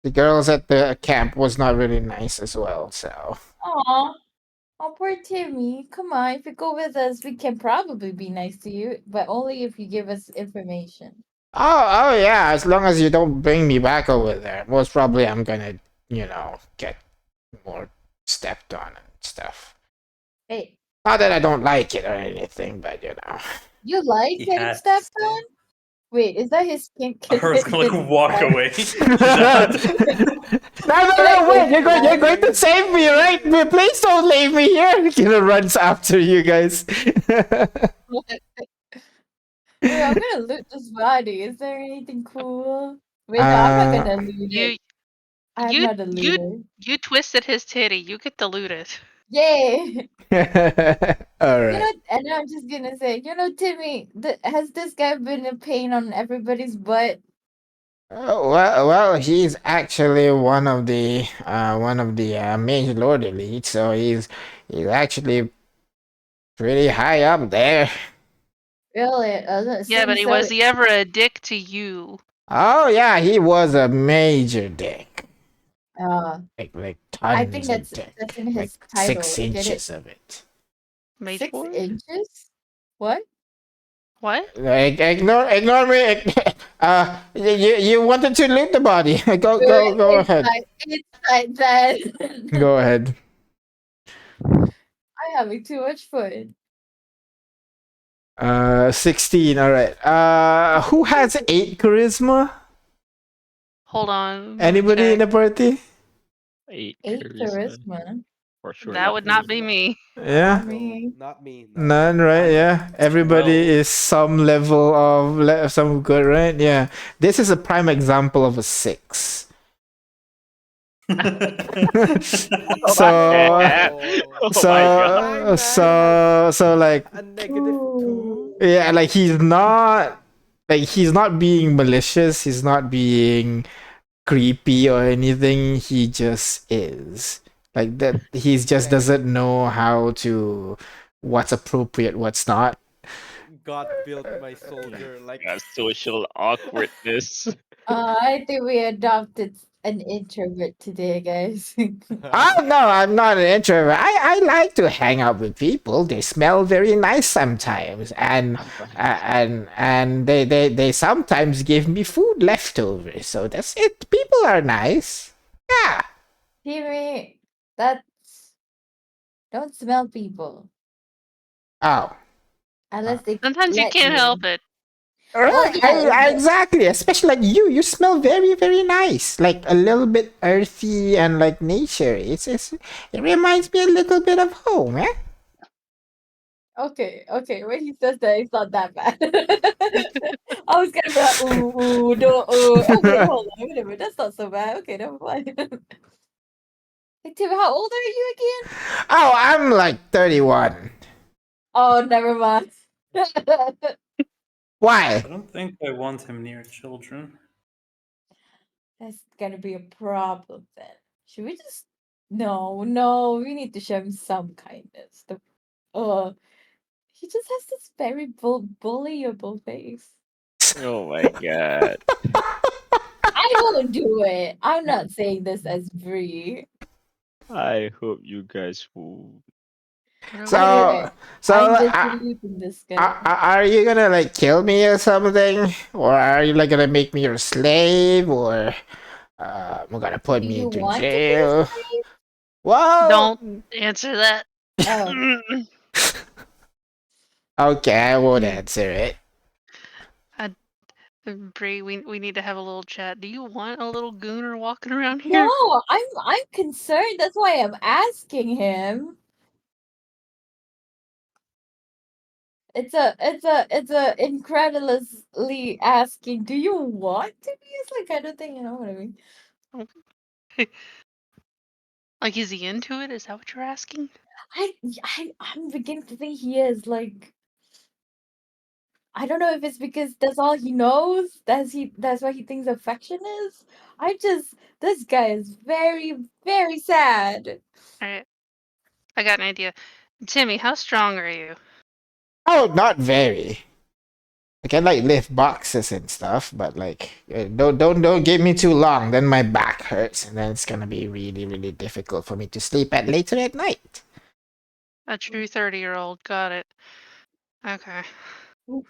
The girls at the camp was not really nice as well, so. Aw. Oh, poor Timmy. Come on, if you go with us, we can probably be nice to you, but only if you give us information. Oh yeah, as long as you don't bring me back over there. Most probably I'm gonna, get more stepped on and stuff. Hey, Not that I don't like it or anything, but you like He getting has stepped to. on? Wait, is that his skin? I was gonna like walk away. No, wait, you're going to save me, right? Please don't leave me here. He runs after you guys. Wait, I'm gonna loot this body. Is there anything cool? Wait, no, I'm not gonna loot You it. I'm you- not a looter. you twisted his titty. You get to loot it. Yay! Alright. And I'm just gonna say, Timmy, has this guy been a pain on everybody's butt? Oh, well, he's actually one of the Mage Lord elite, so he's actually pretty high up there. Really? Yeah, but was he ever a dick to you? Oh yeah, he was a major dick. Like tons I think of dick. that's in his Like title. 6 Get it? inches of it. Mage 6 Lord? inches? What? What? Like, ignore me. You wanted to loot the body. Go ahead. It's like that. Go ahead. I'm having too much fun. 16. All right. Who has 8 charisma? Hold on. let me Anybody in the check. party? 8 8 charisma. charisma. For sure. That not would not be charisma. me. Yeah. Not me. Not me. None, right? Yeah. Everybody 12. is some level of some good, right? Yeah. This is a prime example of a 6. What the so heck? Oh. Oh my god. My man has so like a -2. yeah, like he's not being malicious, he's not being creepy or anything, he just is. Like that he just Okay. doesn't know how to what's appropriate, what's not. God built my soldier like Yeah, social awkwardness. I think we adopted an introvert today, guys. Oh no, I'm not an introvert. I like to hang out with people. They smell very nice sometimes, and they sometimes give me food leftovers. So that's it. People are nice. Yeah. Timmy, that's don't smell people Oh. unless they Sometimes you let can't you. help it. Well, Right. yeah, Exactly. Especially like you smell very very nice. Like a little bit earthy and like nature. It reminds me a little bit of home. Eh? okay. When he says that, it's not that bad. I was gonna be like, ooh, no, okay, hold on, wait a minute, that's not so bad. Okay, never mind. Hey, Tim, how old are you again? Oh, I'm like 31. Oh, never mind. Why? I don't think I want him near children. That's gonna be a problem then. Should we just? No, we need to show him some kindness. He just has this very bullyable face. Oh my god. I won't do it. I'm not saying this as Bree. I hope you guys will. What are we So, doing? so I'm just deleting this guy. are you gonna like kill me or something, or are you like gonna make me your slave, or I'm gonna put Do me you into want to be a jail? slave? Well, Don't answer that. Oh, okay, I won't answer it. Bree, we need to have a little chat. Do you want a little gooner walking around here? no, I'm concerned. That's why I'm asking him. It's a incredulously asking. Do you want to be? It's like kind of thing. You know what I mean? Like, is he into it? Is that what you're asking? I'm beginning to think he is like. I don't know if it's because that's all he knows. That's what he thinks affection is. This guy is very, very sad. Alright, I got an idea. Timmy, how strong are you? Oh, not very. I can like lift boxes and stuff, but like don't give me too long. Then my back hurts, and then it's gonna be really really difficult for me to sleep at later at night. A true 30-year-old. Got it. Okay. Oof.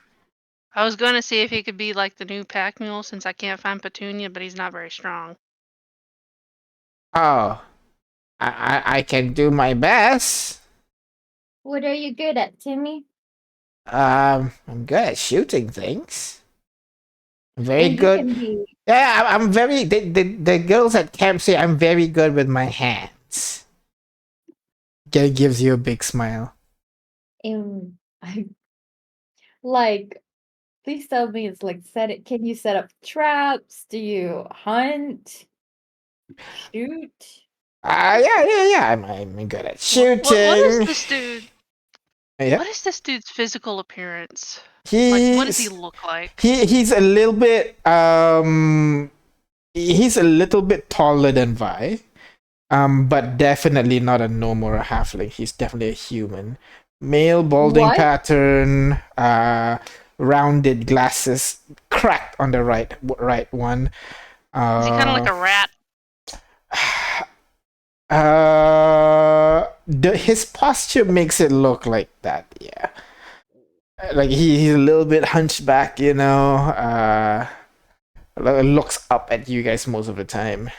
I was going to see if he could be like the new pack mule since I can't find Petunia, but he's not very strong. Oh, I can do my best. What are you good at, Timmy? I'm good at shooting things. Very Then you good. can be. Yeah, I'm very. The girls at camp say I'm very good with my hands. Gives you a big smile. I like. Please tell me it's like set it. Can you set up traps? Do you hunt? Shoot? Yeah. I'm good at shooting. What is this dude? Yeah, What is this dude's physical appearance? Like, what does he he's look like? he's a little bit he's a little bit taller than Vi. But definitely not a gnome or a halfling. He's definitely a human. Male balding What? pattern, rounded glasses, cracked on the right one. Is he kind of like a rat? His posture makes it look like that. Yeah, like he's a little bit hunchback, you know. looks up at you guys most of the time.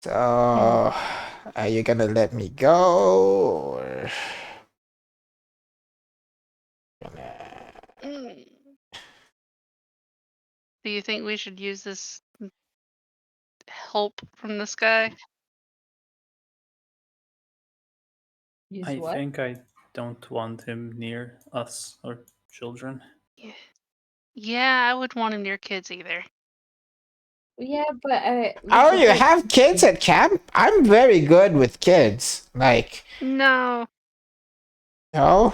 So, are you gonna let me go, or gonna... Mm. Do you think we should use this help from this guy? Use I what? think I don't want him near us or children. Yeah. Yeah, I wouldn't want him near kids either. Yeah, but we Oh, could you take have kids at camp? I'm very good with kids. Like, No, no?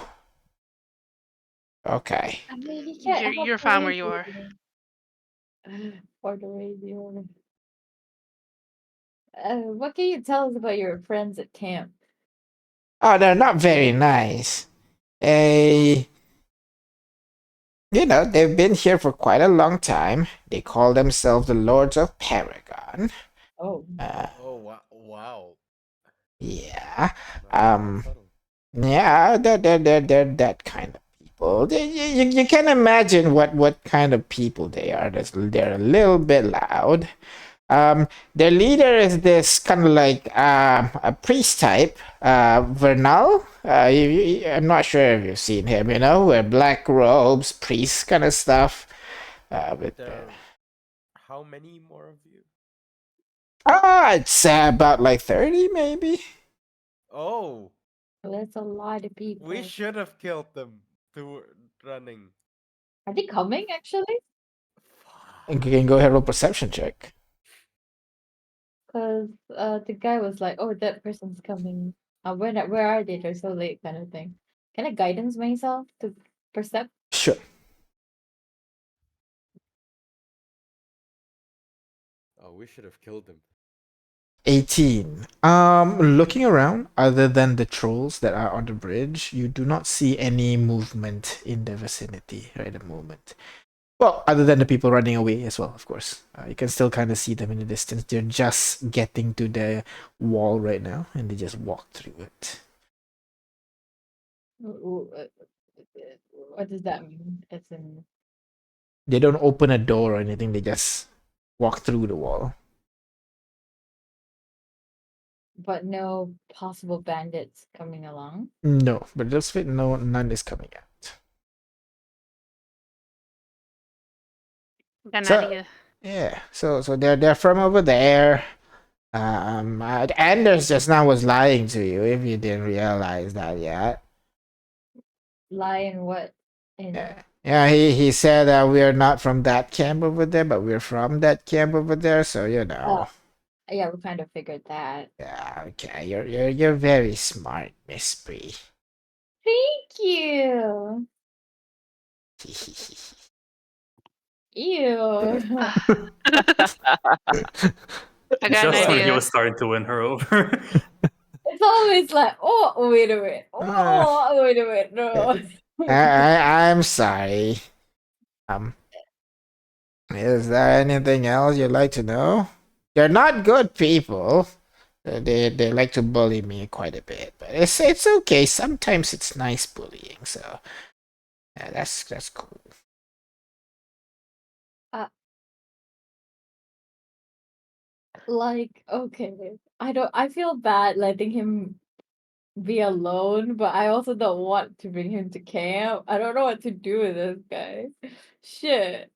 Okay. I mean, you can't help you're fine where you are. everything. For the radio. What can you tell us about your friends at camp? Oh, they're not very nice. They, they've been here for quite a long time. They call themselves the Lords of Paragon. Oh, Oh wow. Yeah. Not Um, subtle. yeah, they're that kind of people. You can imagine what kind of people they are. They're a little bit loud. Their leader is this kind of like a priest type, Vernal. I'm not sure if you've seen him. Wear black robes, priest kind of stuff. With There. How many more of you? it's about like 30, maybe. Oh, that's a lot of people. we should have killed them. Two running. Are they coming actually? You can go ahead and roll perception check. Because the guy was like, "Oh, that person's coming. Where are they? They're so late," kind of thing. Can I guidance myself to percept? Sure. Oh, we should have killed them. 18. Looking around, other than the trolls that are on the bridge, you do not see any movement in the vicinity right at the moment. Well, other than the people running away as well, of course. You can still kind of see them in the distance. They're just getting to the wall right now, and they just walk through it. What does that mean? It's in, They don't open a door or anything. They just walk through the wall. but no possible bandits coming along. No, but it looks fit. No, none is coming out. Got an So idea. yeah, so they're from over there. Anders just now was lying to you if you didn't realize that yet. Lion, what? In Yeah, he said we are not from that camp over there, but we're from that camp over there. So yeah, we kind of figured that. Yeah, okay, you're very smart, Miss Bree. Thank you. Ew. I got an Just when he idea. was starting to win her over. It's always like, oh, wait a minute. Oh, wait a minute. No. I'm sorry. Is there anything else you'd like to know? They're not good people. They like to bully me quite a bit, but it's okay. Sometimes it's nice bullying, so yeah, that's cool. Like, okay. I feel bad letting him be alone, but I also don't want to bring him to camp. I don't know what to do with this guy. Shit.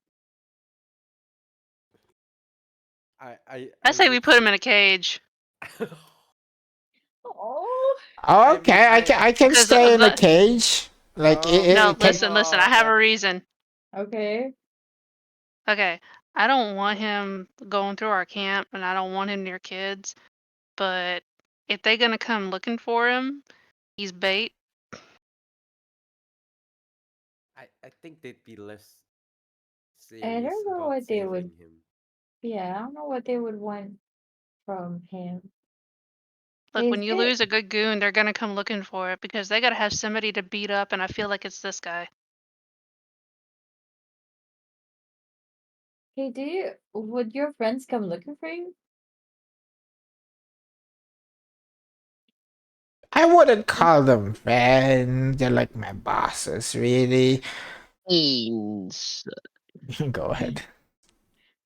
I say we would put him in a cage. Oh. Okay, I can 'Cause, stay in a the- cage. Like No, it can. listen. I have a reason. Okay. Okay, I don't want him going through our camp, and I don't want him near kids. But if they're gonna come looking for him, he's bait. I think they'd be less I serious don't know about what they would. saving him. Yeah, I don't know what they would want from him. Look, when Is you it? lose a good goon, they're gonna come looking for it because they gotta have somebody to beat up, and I feel like it's this guy. Hey, would your friends come looking for you? I wouldn't call them friends. They're like my bosses, really. means. Go ahead.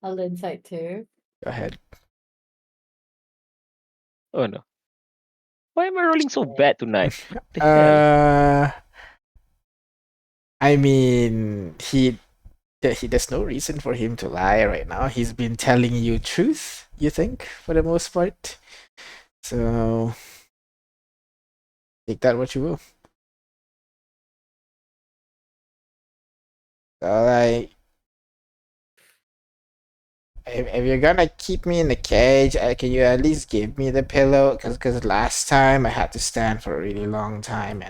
I'll insight too. Go ahead. Oh no. Why am I rolling so bad tonight? What the hell? I mean, there's no reason for him to lie right now. He's been telling you truth, you think, for the most part. So take that what you will. So like, if you're gonna keep me in the cage, can you at least give me the pillow? Because last time I had to stand for a really long time,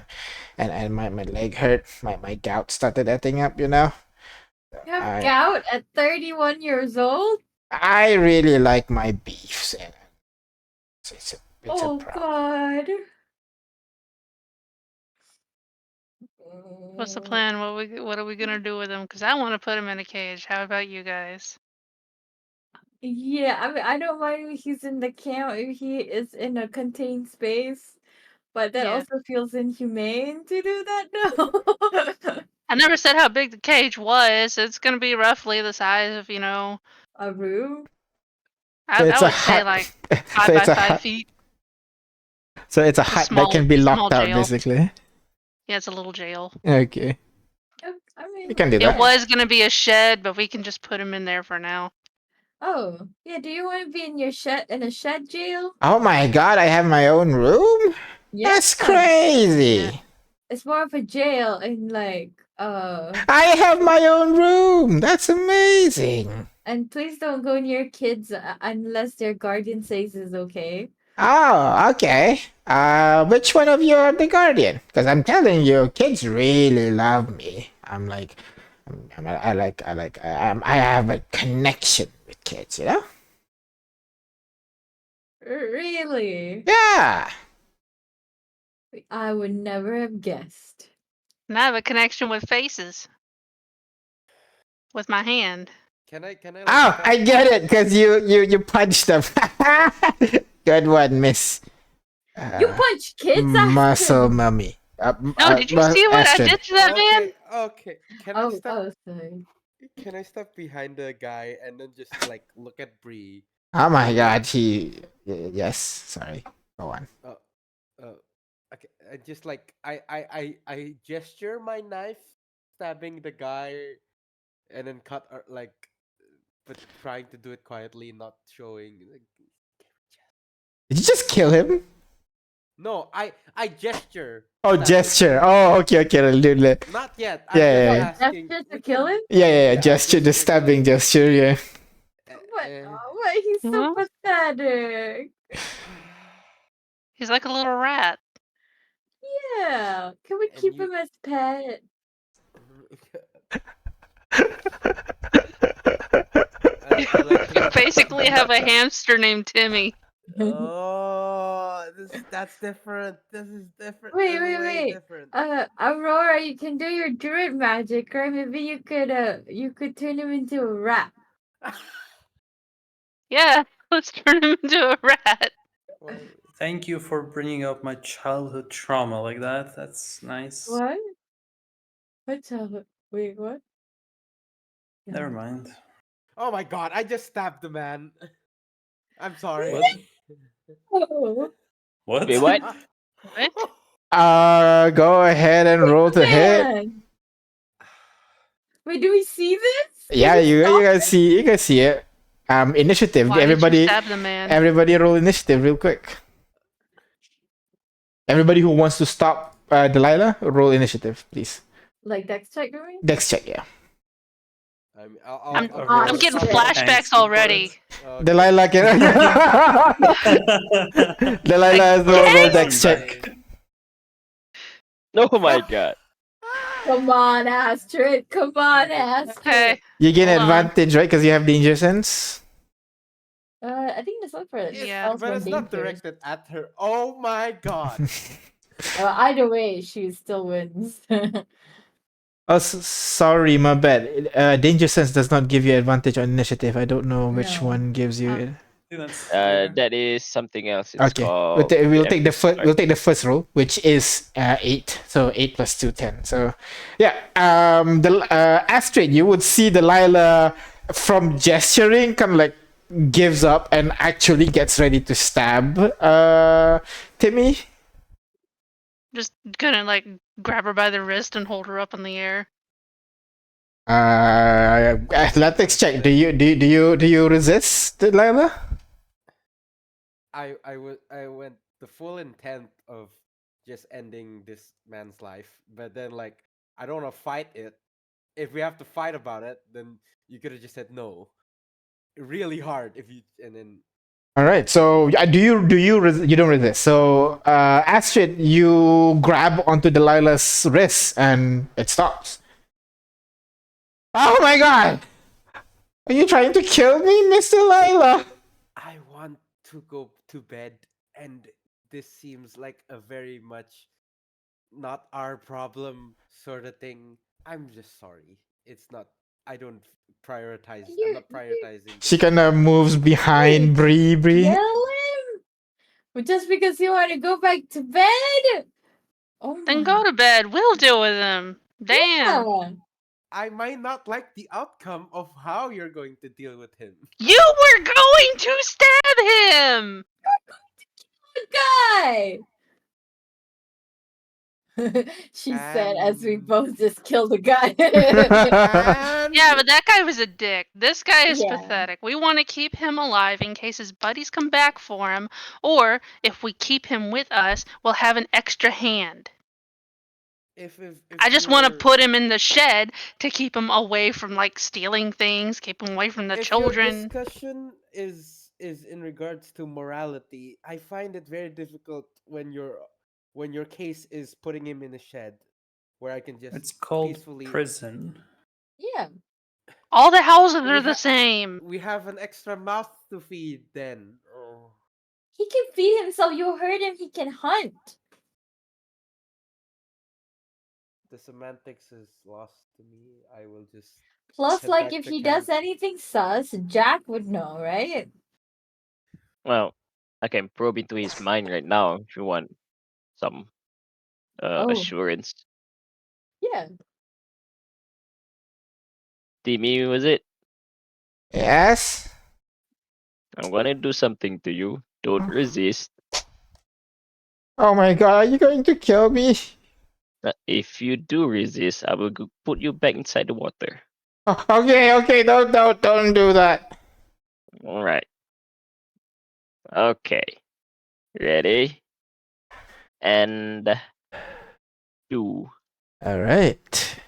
and my leg hurt. My gout started acting up. You have gout at 31 years old? I really like my beefs, and it's a Oh problem. God. What's the plan? What are we gonna do with him? Because I want to put him in a cage. How about you guys? Yeah, I mean, I don't mind if he's in the camp, if he is in a contained space, but that Yeah. also feels inhumane to do that. No. I never said how big the cage was. It's gonna be roughly the size of, A room? I, So it's I a would say hut. like So 5 by it's a 5 hut. feet. So it's a It's a hut that can be small locked out, jail. basically. Yeah, it's a little jail. Okay, I mean, you can do It that. was gonna be a shed, but we can just put him in there for now. oh, yeah, do you want to be in your in a shed jail? Oh my god, I have my own room? Yeah. That's crazy. Yeah. It's more of a jail and I have my own room. That's amazing. and please don't go near kids unless their guardian says is okay. Oh, okay. Which one of you are the guardian? Because I'm telling you, kids really love me. I have a connection with kids, you know? Really? Yeah. I would never have guessed. And I have a connection with faces. With my hand. Can I like Oh, step- I get it, because you punched them. Good one, miss. You punch kids, Muscle Ashton? mummy. No, did you see what I did to that man? Okay. Can I Oh, step sorry. can I step behind the guy and then just like look at Bree? Oh my god, yes, sorry. Go on. Okay, I just like I gesture my knife, stabbing the guy, and then cut like, but trying to do it quietly, not showing. Like, Did you just kill him? no, I gesture. Oh, stabbing gesture. him. Oh, okay, dude. Not yet. Yeah, I'm yeah, just asking. Gesture to we kill can- him? Yeah, Yeah, gesture, the gesture to stabbing kill him. gesture, yeah. What? He's so Huh? pathetic. He's like a little rat. Yeah. Can we And keep you- him as pet? I like You basically have a hamster named Timmy. Oh, that's different. This is different. Wait, This is wait, way wait. different. Aurora, you can do your druid magic, right? Maybe you could turn him into a rat. Yeah, let's turn him into a rat. Well, Thank you for bringing up my childhood trauma like that. That's nice. What? What's up? Wait, what? Never mind. oh my god! I just stabbed the man. I'm sorry. What? Oh. What? Wait, what? What? Go ahead and roll to hit. Man. Wait, do we see this? Yeah, Did we you stop guys see it. Initiative. Why did you Everybody stab the man? everybody roll initiative real quick. Everybody who wants to stop Delilah, roll initiative, please. Like Dex check, do we? Dex check, yeah. I'm I'll getting stop. flashbacks already. Delilah can Delilah has roll Dex check. Oh my god. Come on, Astrid. Come on, Astrid. Okay. You gain Hold on. advantage, right? Because you have danger sense. I think that's not for Yeah. But it's not directed at her. Oh my god. Either way, she still wins. Oh, sorry, my bad. Danger sense does not give you advantage on initiative. I don't know which No. one gives you it. That's clear. That is something else. It's Okay, we'll, called ta- we'll take the preemptive first. strike. We'll take the first roll, which is 8. So 8 plus 2, 10. So yeah, the Astrid, you would see Delilah from gesturing, kind of like gives up and actually gets ready to stab Timmy. Just gonna like grab her by the wrist and hold her up in the air. Athletics check. Do you resist, Delilah? I went the full intent of just ending this man's life, but then like I don't want to fight it. If we have to fight about it, then you could have just said no, really hard. If you and then All right. So you don't resist. So Astrid, you grab onto Delilah's wrist and it stops. Oh my god! Are you trying to kill me, Miss Delilah? I want to go to bed, and this seems like a very much not our problem sort of thing. I'm just sorry. It's not. I don't prioritize. I'm not prioritizing. She This. kind of moves behind Bree. Kill him? But just because you want to go back to bed? Oh Then my go to bed. We'll deal with him. Damn. God. I might not like the outcome of how you're going to deal with him. You were going to stab him. Guy! She said as we both just killed a guy. And Yeah, but that guy was a dick. This guy is Yeah. pathetic. We want to keep him alive in case his buddies come back for him, or if we keep him with us, we'll have an extra hand. if I just want to you're- put him in the shed to keep him away from like stealing things, keep him away from the if children. your discussion is in regards to morality, I find it very difficult when your case is putting him in a shed where I can just It's called peacefully prison. Yeah. All the houses We are the ha- same. we have an extra mouth to feed then. Oh. He can feed himself. You heard him. He can hunt. The semantics is lost to me. I will just Plus, head like, back if to he camp. does anything sus, Jack would know, right? Well, I can probe into his mind right now if you want some Oh. assurance. Yeah. Timmy, was it? Yes. I'm gonna do something to you. Don't resist. Oh my god! Are you going to kill me? If you do resist, I will put you back inside the water. Oh, okay. Don't do that. All right. Okay. Ready? And do. All right.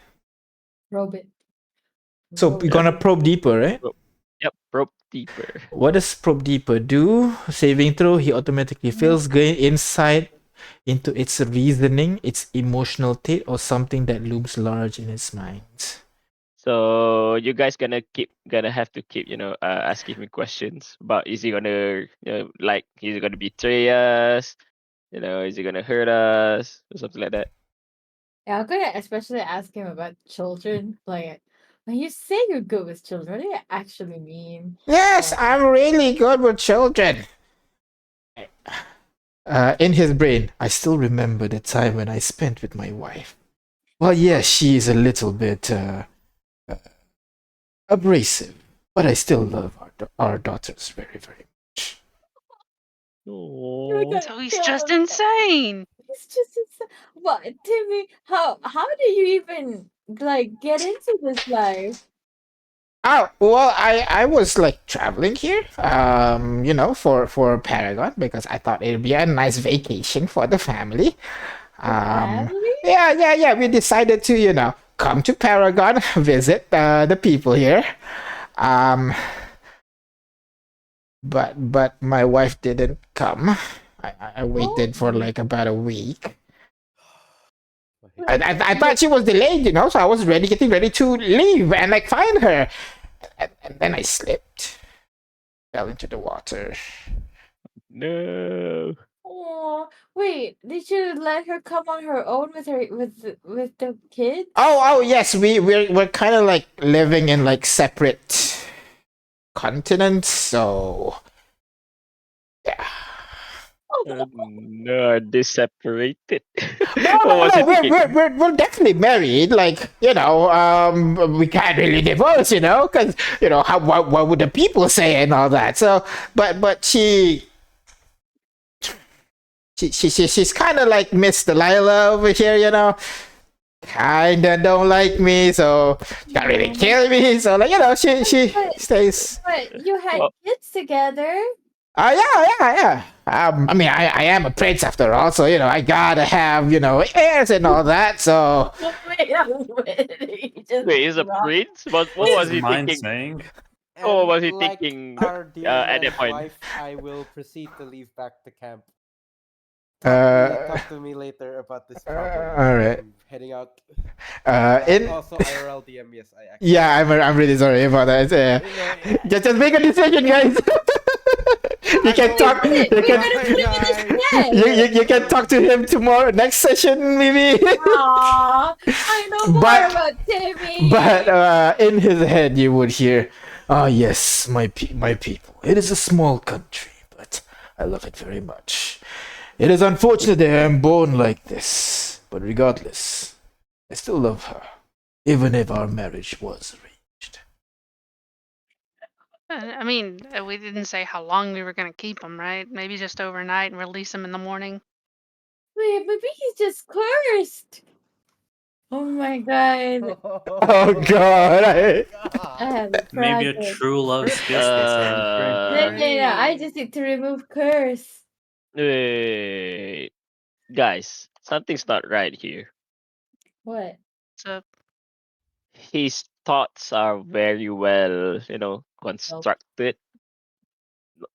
Probe it. So Probe we're it. gonna probe deeper, right? Yep, probe deeper. What does probe deeper do? Saving throw, he automatically fails. Gain insight into its reasoning, its emotional state, or something that looms large in its mind. So you guys gonna have to keep asking me questions about is he gonna like is he gonna betray us? Is he gonna hurt us or something like that? Yeah, I'm gonna especially ask him about children. Like, when you say you're good with children, what do you actually mean? Yes, I'm really good with children. In his brain, I still remember the time when I spent with my wife. Well, yes, she is a little bit abrasive, but I still love our daughters very, very much. You're Oh, gonna So he's kill just him. insane. It's just insane. But Timmy, how do you even like get into this life? Oh, well, I was like traveling here, for Paragon because I thought it'd be a nice vacation for the family. Family? Yeah. We decided to, come to Paragon, visit the people here. But my wife didn't come. I waited for like about a week. I thought she was delayed, so I was getting ready to leave and like find her. And then I slipped, fell into the water. no. Oh, wait, did you let her come on her own with the kids? Oh yes, we're kind of like living in like separate continents, so No, are they separated? No, What no, was no. he We're, we're, thinking? we're, we're definitely married. Like, we can't really divorce, because, how, what would the people say and all that. So, but she's kind of like Miss Delilah over here, Kinda don't like me, so she can't really No. kill me. So, like, she But, stays. but you had Well, kids together. Yeah. I mean, I am a prince after all, so I gotta have heirs and all that. So Wait a minute. He just wait, he's a dropped. prince? What What's was his he mind thinking? saying? What And was he like thinking our dear at that man's point? wife, I will proceed to leave back to camp. uh, Talk to me later about this problem. all right. I'm heading out. In Also, IRL DM. Yes, I actually. yeah, I'm really sorry about that. Just make a decision, guys. You can talk. We're You can. gonna put him in his head. You can talk to him tomorrow, next session maybe. Aw, I know more But- about Timmy. But in his head, you would hear, "Ah, yes, my people. It is a small country, but I love it very much. It is unfortunate that I am born like this, but regardless, I still love her, even if our marriage was arranged." I mean, we didn't say how long we were going to keep him, right? Maybe just overnight and release him in the morning. Wait, maybe he's just cursed. Oh my god. Oh God! I have a Maybe a project. true love's kiss, they say in Korean. No, I just need to remove curse. Wait, guys, something's not right here. What? So His thoughts are very well, constructed.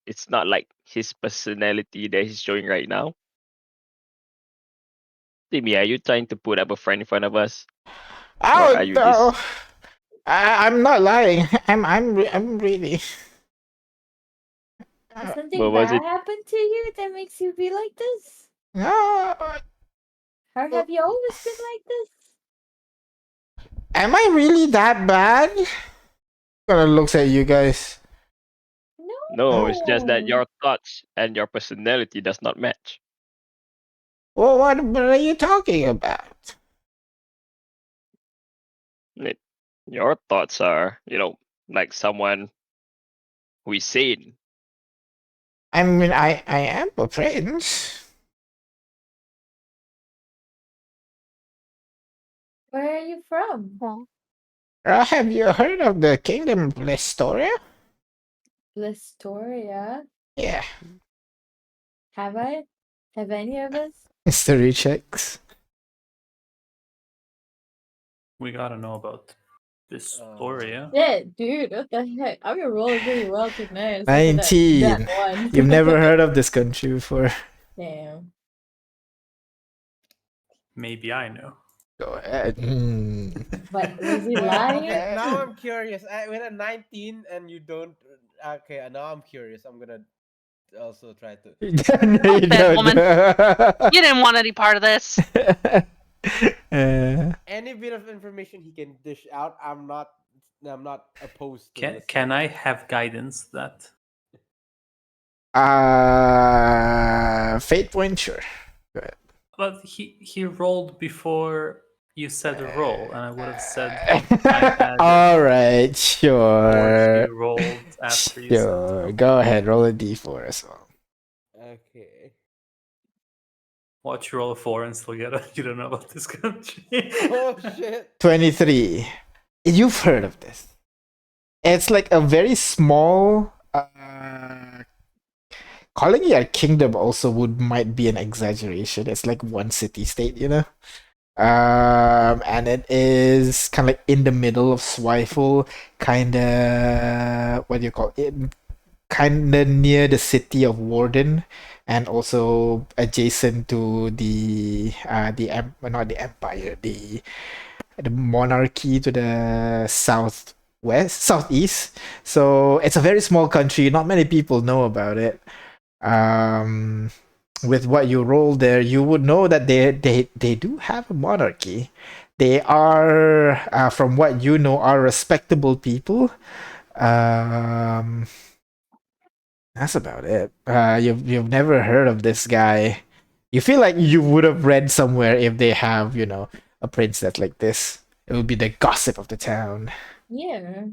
It's not like his personality that he's showing right now. Timmy, are you trying to put up a friend in front of us? Or Oh are you no! just I'm not lying. I'm really. Did something what was bad it? happen to you that makes you be like this? No, Or have you always been like this? am I really that bad? Gonna looks at you guys. No. No, it's just that your thoughts and your personality does not match. Well, what are you talking about? It- Your thoughts are, like someone who is sane. I mean, I am a prince. Where are you from? well, Have you heard of the kingdom of Lestoria? Blistoria. Yeah, Have I? Have any of us? history checks. We gotta know about this story, yeah? Yeah, dude, what the heck? I've been rolling pretty well tonight. except for 19. That one. You've never heard of this country before. Damn. Maybe I know. Go ahead. But was he Well, lying? okay, now I'm curious. With a 19 and you don't. Okay, now I'm curious. I'm gonna also try to. No, you that woman. don't. you didn't want any part of this. Any bit of information he can dish out, I'm not opposed to. Can I have guidance that? Fate point, sure. Go ahead. But he rolled before you said a roll, and I would have said I had All right, or sure. she rolled after you said Sure. so. Go ahead, roll a d4 as well. Okay. Watch you roll a 4 and still get a you don't know about this country. Oh shit. 23. You've heard of this. It's like a very small. Calling it a kingdom also might be an exaggeration. It's like one city state, and it is kind of like in the middle of Swifle, kind of what do you call it? Kind of near the city of Warden, and also adjacent to not the empire, the monarchy to the southeast. So it's a very small country. Not many people know about it. With what you roll there, you would know that they do have a monarchy. They are, from what you know, are respectable people. That's about it. You've never heard of this guy. You feel like you would have read somewhere if they have, a prince that's like this. It would be the gossip of the town. Yeah.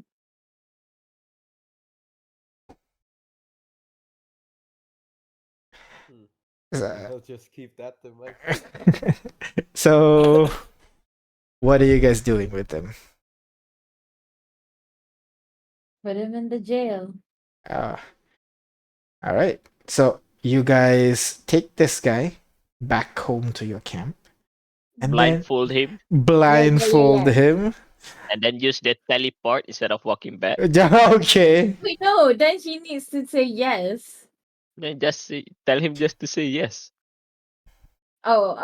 So, I'll just keep that to myself. so what are you guys doing with them? Put him in the jail. Uh, all right. So you guys take this guy back home to your camp and then Blindfold him blindfold Yeah. him. and then use the teleport instead of walking back. Okay. Wait, no, then she needs to say yes. Then tell him just to say yes. Oh,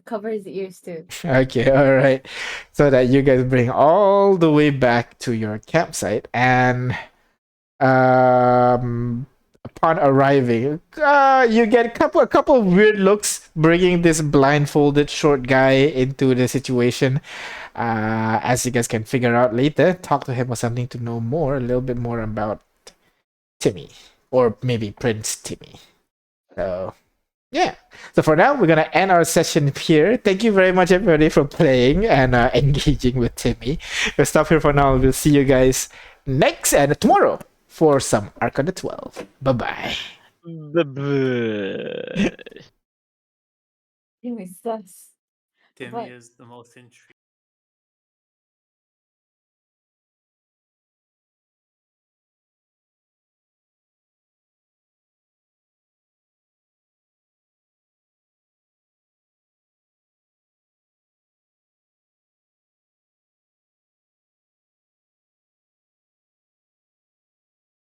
cover his ears too. Okay, all right. So that you guys bring all the way back to your campsite, and upon arriving, you get a couple of weird looks bringing this blindfolded short guy into the situation. As you guys can figure out later, talk to him or something to know more, a little bit more about Timmy, or maybe Prince Timmy. So yeah. So for now, we're gonna end our session here. Thank you very much, everybody, for playing and engaging with Timmy. We'll stop here for now. We'll see you guys next and tomorrow for some Arc on the 12. Bye bye. Bye-bye. Give me sus. Timmy But is the most intriguing.